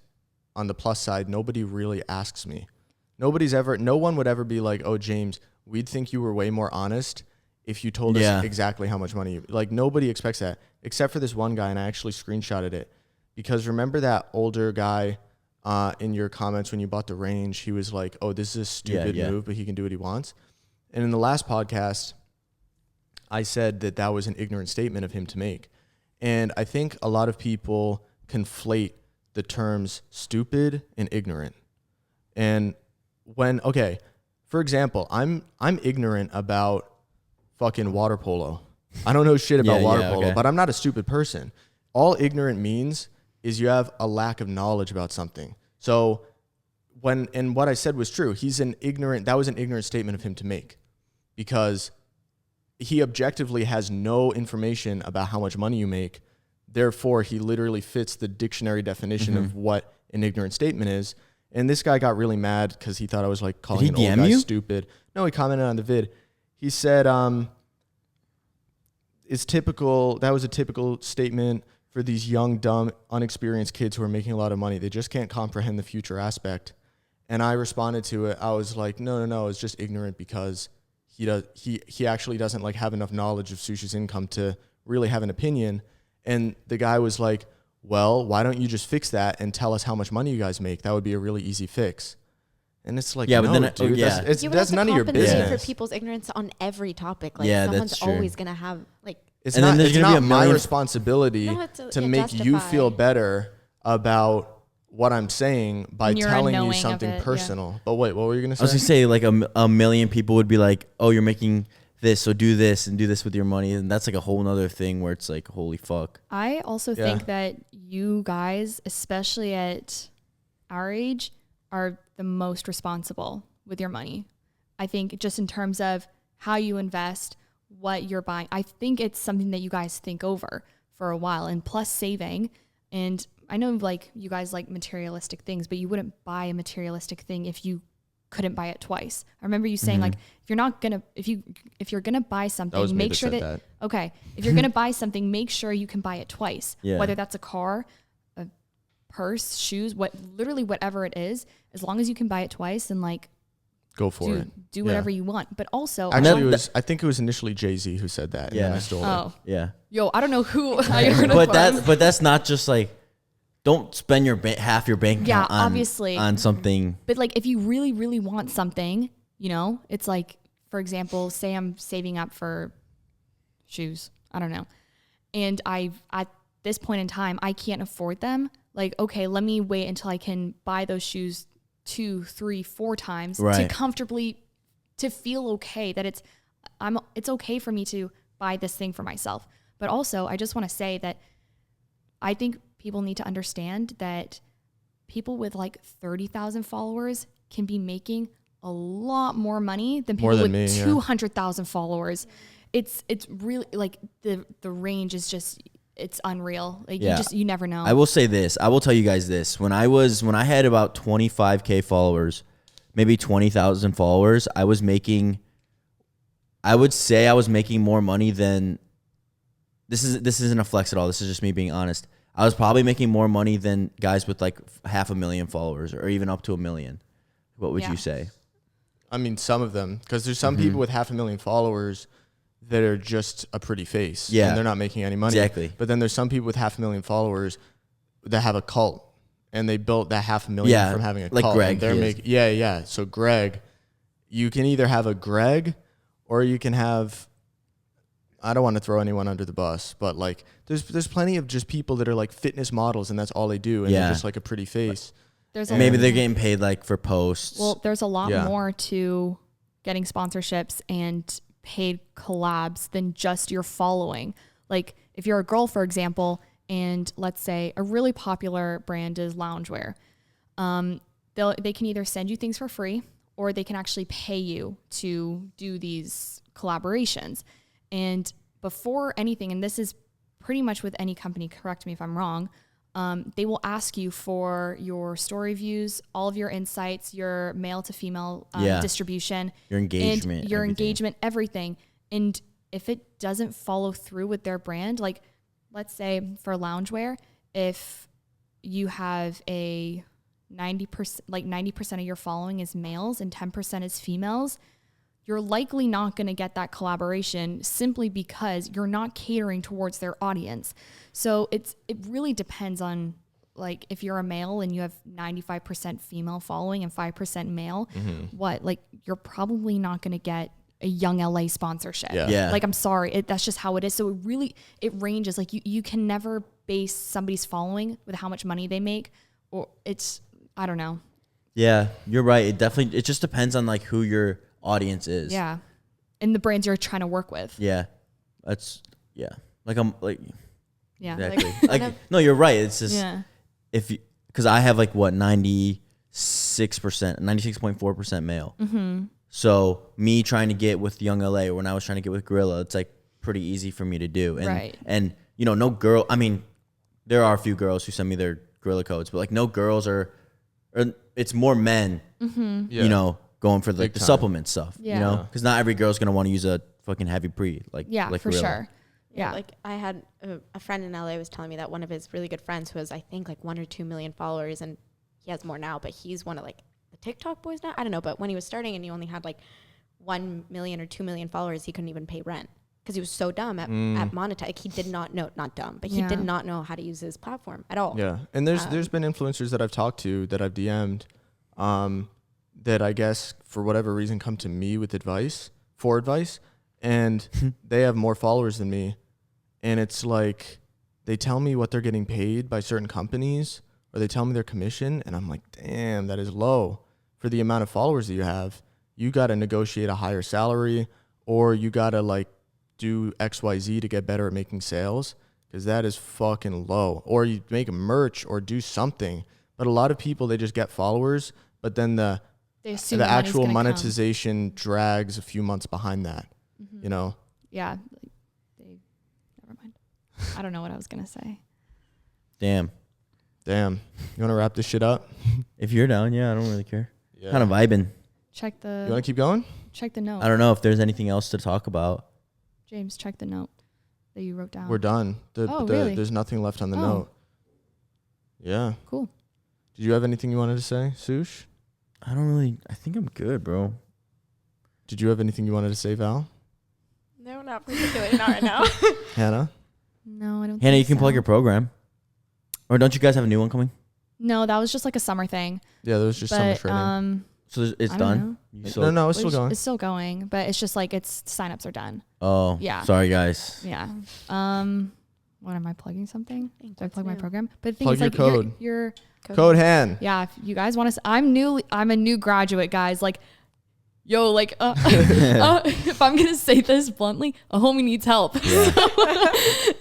on the plus side, nobody really asks me. No one would ever be like, oh, James, we'd think you were way more honest if you told us exactly how much money like, nobody expects that, except for this one guy. And I actually screenshotted it, because remember that older guy in your comments when you bought the range, he was like, oh, this is a stupid move, but he can do what he wants. And in the last podcast, I said that was an ignorant statement of him to make. And I think a lot of people conflate the terms stupid and ignorant. And for example, I'm ignorant about fucking water polo. I don't know shit about water polo, but I'm not a stupid person. All ignorant means is you have a lack of knowledge about something. So what I said was true. That was an ignorant statement of him to make, because he objectively has no information about how much money you make therefore he literally fits the dictionary definition of what an ignorant statement is. And this guy got really mad because he thought I was like calling an old guy stupid. No, he commented on the vid. He said, it's typical. That was a typical statement for these young, dumb, unexperienced kids who are making a lot of money. They just can't comprehend the future aspect. And I responded to it. I was like, no, it's just ignorant because he actually doesn't like have enough knowledge of Sushi's income to really have an opinion. And the guy was like, well, why don't you just fix that and tell us how much money you guys make? That would be a really easy fix. And it's like, no, dude, that's none of your business.
For people's ignorance on every topic. Like someone's
true.
always going to have like.
It's not my responsibility to make you feel better about what I'm saying by telling you something personal. Yeah. But wait, what were you going to say?
I was going to say like a million people would be like, oh, you're making this, so do this and do this with your money. And that's like a whole nother thing where it's like, holy fuck.
I also think that you guys, especially at our age, are the most responsible with your money. I think just in terms of how you invest, what you're buying, I think it's something that you guys think over for a while, and plus saving. And I know like you guys like materialistic things, but you wouldn't buy a materialistic thing if you couldn't buy it twice. I remember you saying like, if you're gonna buy something, make sure that okay, if you're gonna buy something, make sure you can buy it twice. Yeah. Whether that's a car, a purse, shoes, whatever it is, as long as you can buy it twice and like
go for it.
Do whatever you want. But also
actually I think it was initially Jay-Z who said that. Yeah. And then I stole it.
Yeah.
Yo, I don't know who I heard it from.
But that's not just like, don't spend your half your bank account
obviously
on something.
But like if you really, really want something, you know, it's like, for example, say I'm saving up for shoes. I don't know. And at this point in time, I can't afford them. Like, okay, let me wait until I can buy those shoes 2, 3, 4 times to comfortably, to feel okay that it's okay for me to buy this thing for myself. But also I just want to say that I think people need to understand that people with like 30,000 followers can be making a lot more money than people with 200,000 followers. It's really like the range is just, it's unreal. Like you never know.
I will say this. I will tell you guys this. When I had about 25K followers, maybe 20,000 followers, I would say I was making more money than, this isn't a flex at all. This is just me being honest. I was probably making more money than guys with like 500,000 followers or even up to 1 million. What would you say?
I mean, some of them, because there's some people with 500,000 followers that are just a pretty face. Yeah. And they're not making any money.
Exactly.
But then there's some people with 500,000 followers that have a cult, and they built that 500,000 from having a
like
cult.
Greg.
They're So Greg, you can either have a Greg or you can have, I don't want to throw anyone under the bus, but like there's plenty of just people that are like fitness models and that's all they do. And they're just like a pretty face.
Maybe they're getting paid like for posts.
Well, there's a lot more to getting sponsorships and paid collabs than just your following. Like if you're a girl, for example, and let's say a really popular brand is loungewear, they can either send you things for free or they can actually pay you to do these collaborations. And before anything, and this is pretty much with any company, correct me if I'm wrong, they will ask you for your story views, all of your insights, your male to female distribution,
your engagement,
everything. And if it doesn't follow through with their brand, like let's say for loungewear, if you have a 90% of your following is males and 10% is females, you're likely not going to get that collaboration simply because you're not catering towards their audience. So it really depends on, like, if you're a male and you have 95% female following and 5% male, you're probably not going to get a Young LA sponsorship. Yeah. Like, I'm sorry, that's just how it is. So it ranges. Like you can never base somebody's following with how much money they make, or I don't know.
Yeah, you're right. It just depends on like who your audience is.
Yeah. And the brands you're trying to work with.
Yeah. Yeah. Exactly. No, you're right. It's just, because I have like 96.4% male. Mm-hmm. So me trying to get with Young LA, or when I was trying to get with Gorilla, it's like pretty easy for me to do. And, and no girl, I mean, there are a few girls who send me their gorilla codes, but like no girls or it's more men, you know, going for the supplement stuff, you know, because not every girl's going to want to use a fucking heavy pre, like
for
gorilla.
sure. Yeah.
Like I had a friend in LA was telling me that one of his really good friends who has, I think, like 1 or 2 million followers, and he has more now, but he's one of like the TikTok boys now. I don't know. But when he was starting and he only had like 1 million or 2 million followers, he couldn't even pay rent because he was so dumb at monetize. Like he did not know, not dumb, but he did not know how to use his platform at all.
Yeah. And there's been influencers that I've talked to that I've DM'd that I guess for whatever reason come to me with advice, and they have more followers than me. And it's like they tell me what they're getting paid by certain companies, or they tell me their commission, and I'm like, damn, that is low for the amount of followers that you have. You got to negotiate a higher salary, or you got to like do XYZ to get better at making sales, because that is fucking low. Or you make merch or do something. But a lot of people, they just get followers, but then the actual monetization drags a few months behind that, you know?
Yeah. Never mind. I don't know what I was going to say.
Damn.
You want to wrap this shit up?
If you're down, yeah, I don't really care.
Yeah.
Kind of vibing.
You
want to keep going?
Check the note.
I don't know if there's anything else to talk about.
James, check the note that you wrote down.
We're done.
Really?
There's nothing left on the note. Yeah.
Cool.
Did you have anything you wanted to say, Sush?
I think I'm good, bro.
Did you have anything you wanted to say, Val?
No, not particularly. Not right now.
Hannah?
No, I don't
Hannah,
think
you can plug your program. Or don't you guys have a new one coming?
No, that was just like a summer thing.
Yeah, that was just summer training.
So it's done?
No, it's still going.
It's still going, but it's just like signups are done.
Oh,
yeah.
Sorry, guys.
Yeah. What am I plugging something? Do I plug my program? But the thing
Plug
is, like,
your code.
your
Code Han.
Yeah, if you guys want to, I'm a new graduate, guys. Like, yo, like, if I'm gonna say this bluntly, a homie needs help.
Yeah.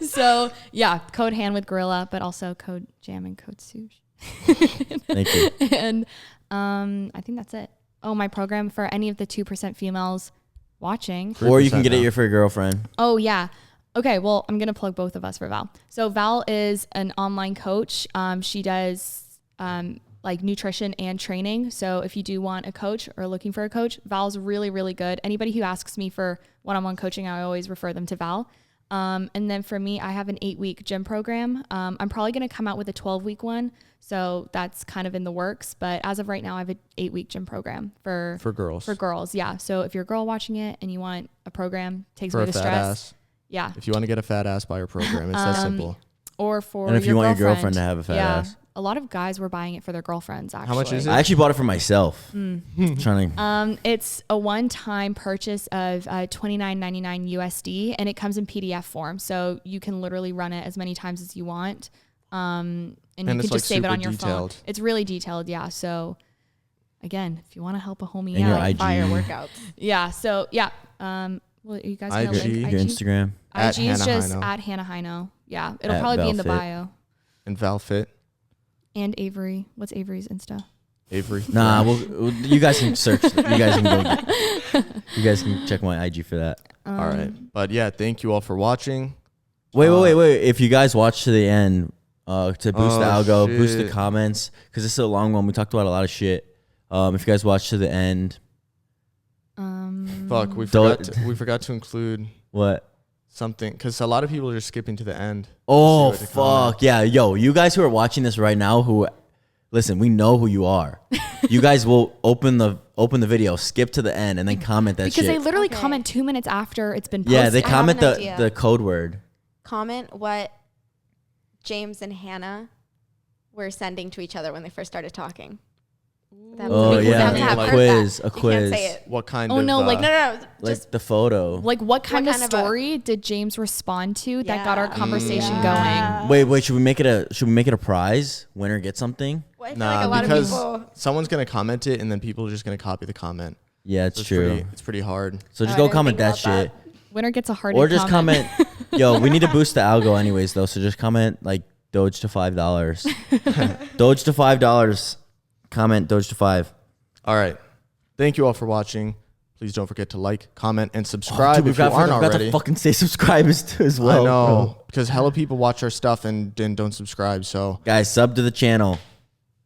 So yeah, code Han with Gorilla, but also code Jam and code Sush.
Thank you.
And I think that's it. Oh, my program for any of the 2% females watching.
Or you can get it for your girlfriend.
Oh yeah. Okay, well, I'm going to plug both of us for Val. So Val is an online coach. She does like nutrition and training. So if you do want a coach or looking for a coach, Val's really, really good. Anybody who asks me for one-on-one coaching, I always refer them to Val. And then for me, I have an 8-week gym program. I'm probably going to come out with a 12-week one. So that's kind of in the works. But as of right now, I have an 8-week gym program for
girls.
For girls, yeah. So if you're a girl watching it and you want a program, takes away the stress.
Ass.
Yeah.
If you want to get a fat ass, buy your program. It's that simple.
Or for
and if you want your girlfriend to have a fat
yeah,
ass.
A lot of guys were buying it for their girlfriends, actually.
How much is it?
I actually bought it for myself. Trying to.
It's a one-time purchase of $29.99 USD, and it comes in PDF form, so you can literally run it as many times as you want, and you can just save it on your phone. It's really detailed, yeah. So again, if you want to help a homie
and
out,
your IG.
Fire workouts.
Yeah. So yeah. Well, you guys gonna link
your Instagram.
IG is just at hannahheino. Yeah, it'll probably be in the bio.
And Vallfitt.
And Avery. What's Avery's Insta?
Avery.
Nah, you guys can search. You guys can go. You guys can check my IG for that.
All right, but yeah, thank you all for watching.
Wait. If you guys watch to the end, to boost the algo, boost the comments, because this is a long one. We talked about a lot of shit. If you guys watch to the end,
fuck, we forgot to include
what?
Something, because a lot of people are just skipping to the end.
Oh, fuck. Yeah. Yo, you guys who are watching this right now, listen, we know who you are. You guys will open the video, skip to the end, and then comment that shit.
Because they literally comment 2 minutes after it's been posted.
Yeah, they comment the code word.
Comment what James and Hannah were sending to each other when they first started talking.
Oh yeah, a quiz.
You can't say it.
What kind of?
Oh no, like
no,
like the photo.
Like what kind of story did James respond to that got our conversation going?
Wait. Should we make it a prize? Winner gets something.
Well,
Nah,
like
because someone's gonna comment it and then people are just gonna copy the comment.
Yeah, it's true.
It's pretty hard.
So just go comment that shit.
Winner gets a heart.
Or just comment. Yo, we need to boost the algo anyways though. So just comment like Doge to $5. Doge to $5. Comment Doge to 5.
All right. Thank you all for watching. Please Please don't forget to like, comment, and subscribe
Dude,
if you aren't
forgot
already.
to fucking say subscribe as well.
I know,
bro.
because hella people watch our stuff and don't subscribe. So
Guys, sub to the channel.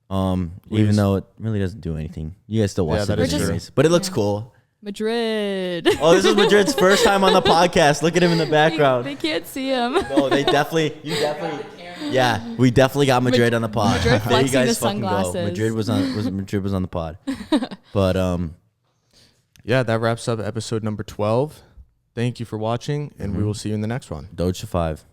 Even
Please.
though it really doesn't do anything. You guys still watch
Yeah,
it
that is
anyways. But it looks
Yeah.
cool.
Madrid.
Oh, this is Madrid's first time on the podcast. Look at him in the background.
They can't see him.
No, you definitely. Yeah, we definitely got Madrid on the pod.
Madrid
There you
flexing
guys
the
fucking go.
sunglasses.
Madrid was on the pod. But
yeah, that wraps up episode number 12. Thank you for watching, and we will see you in the next one.
Doja 5.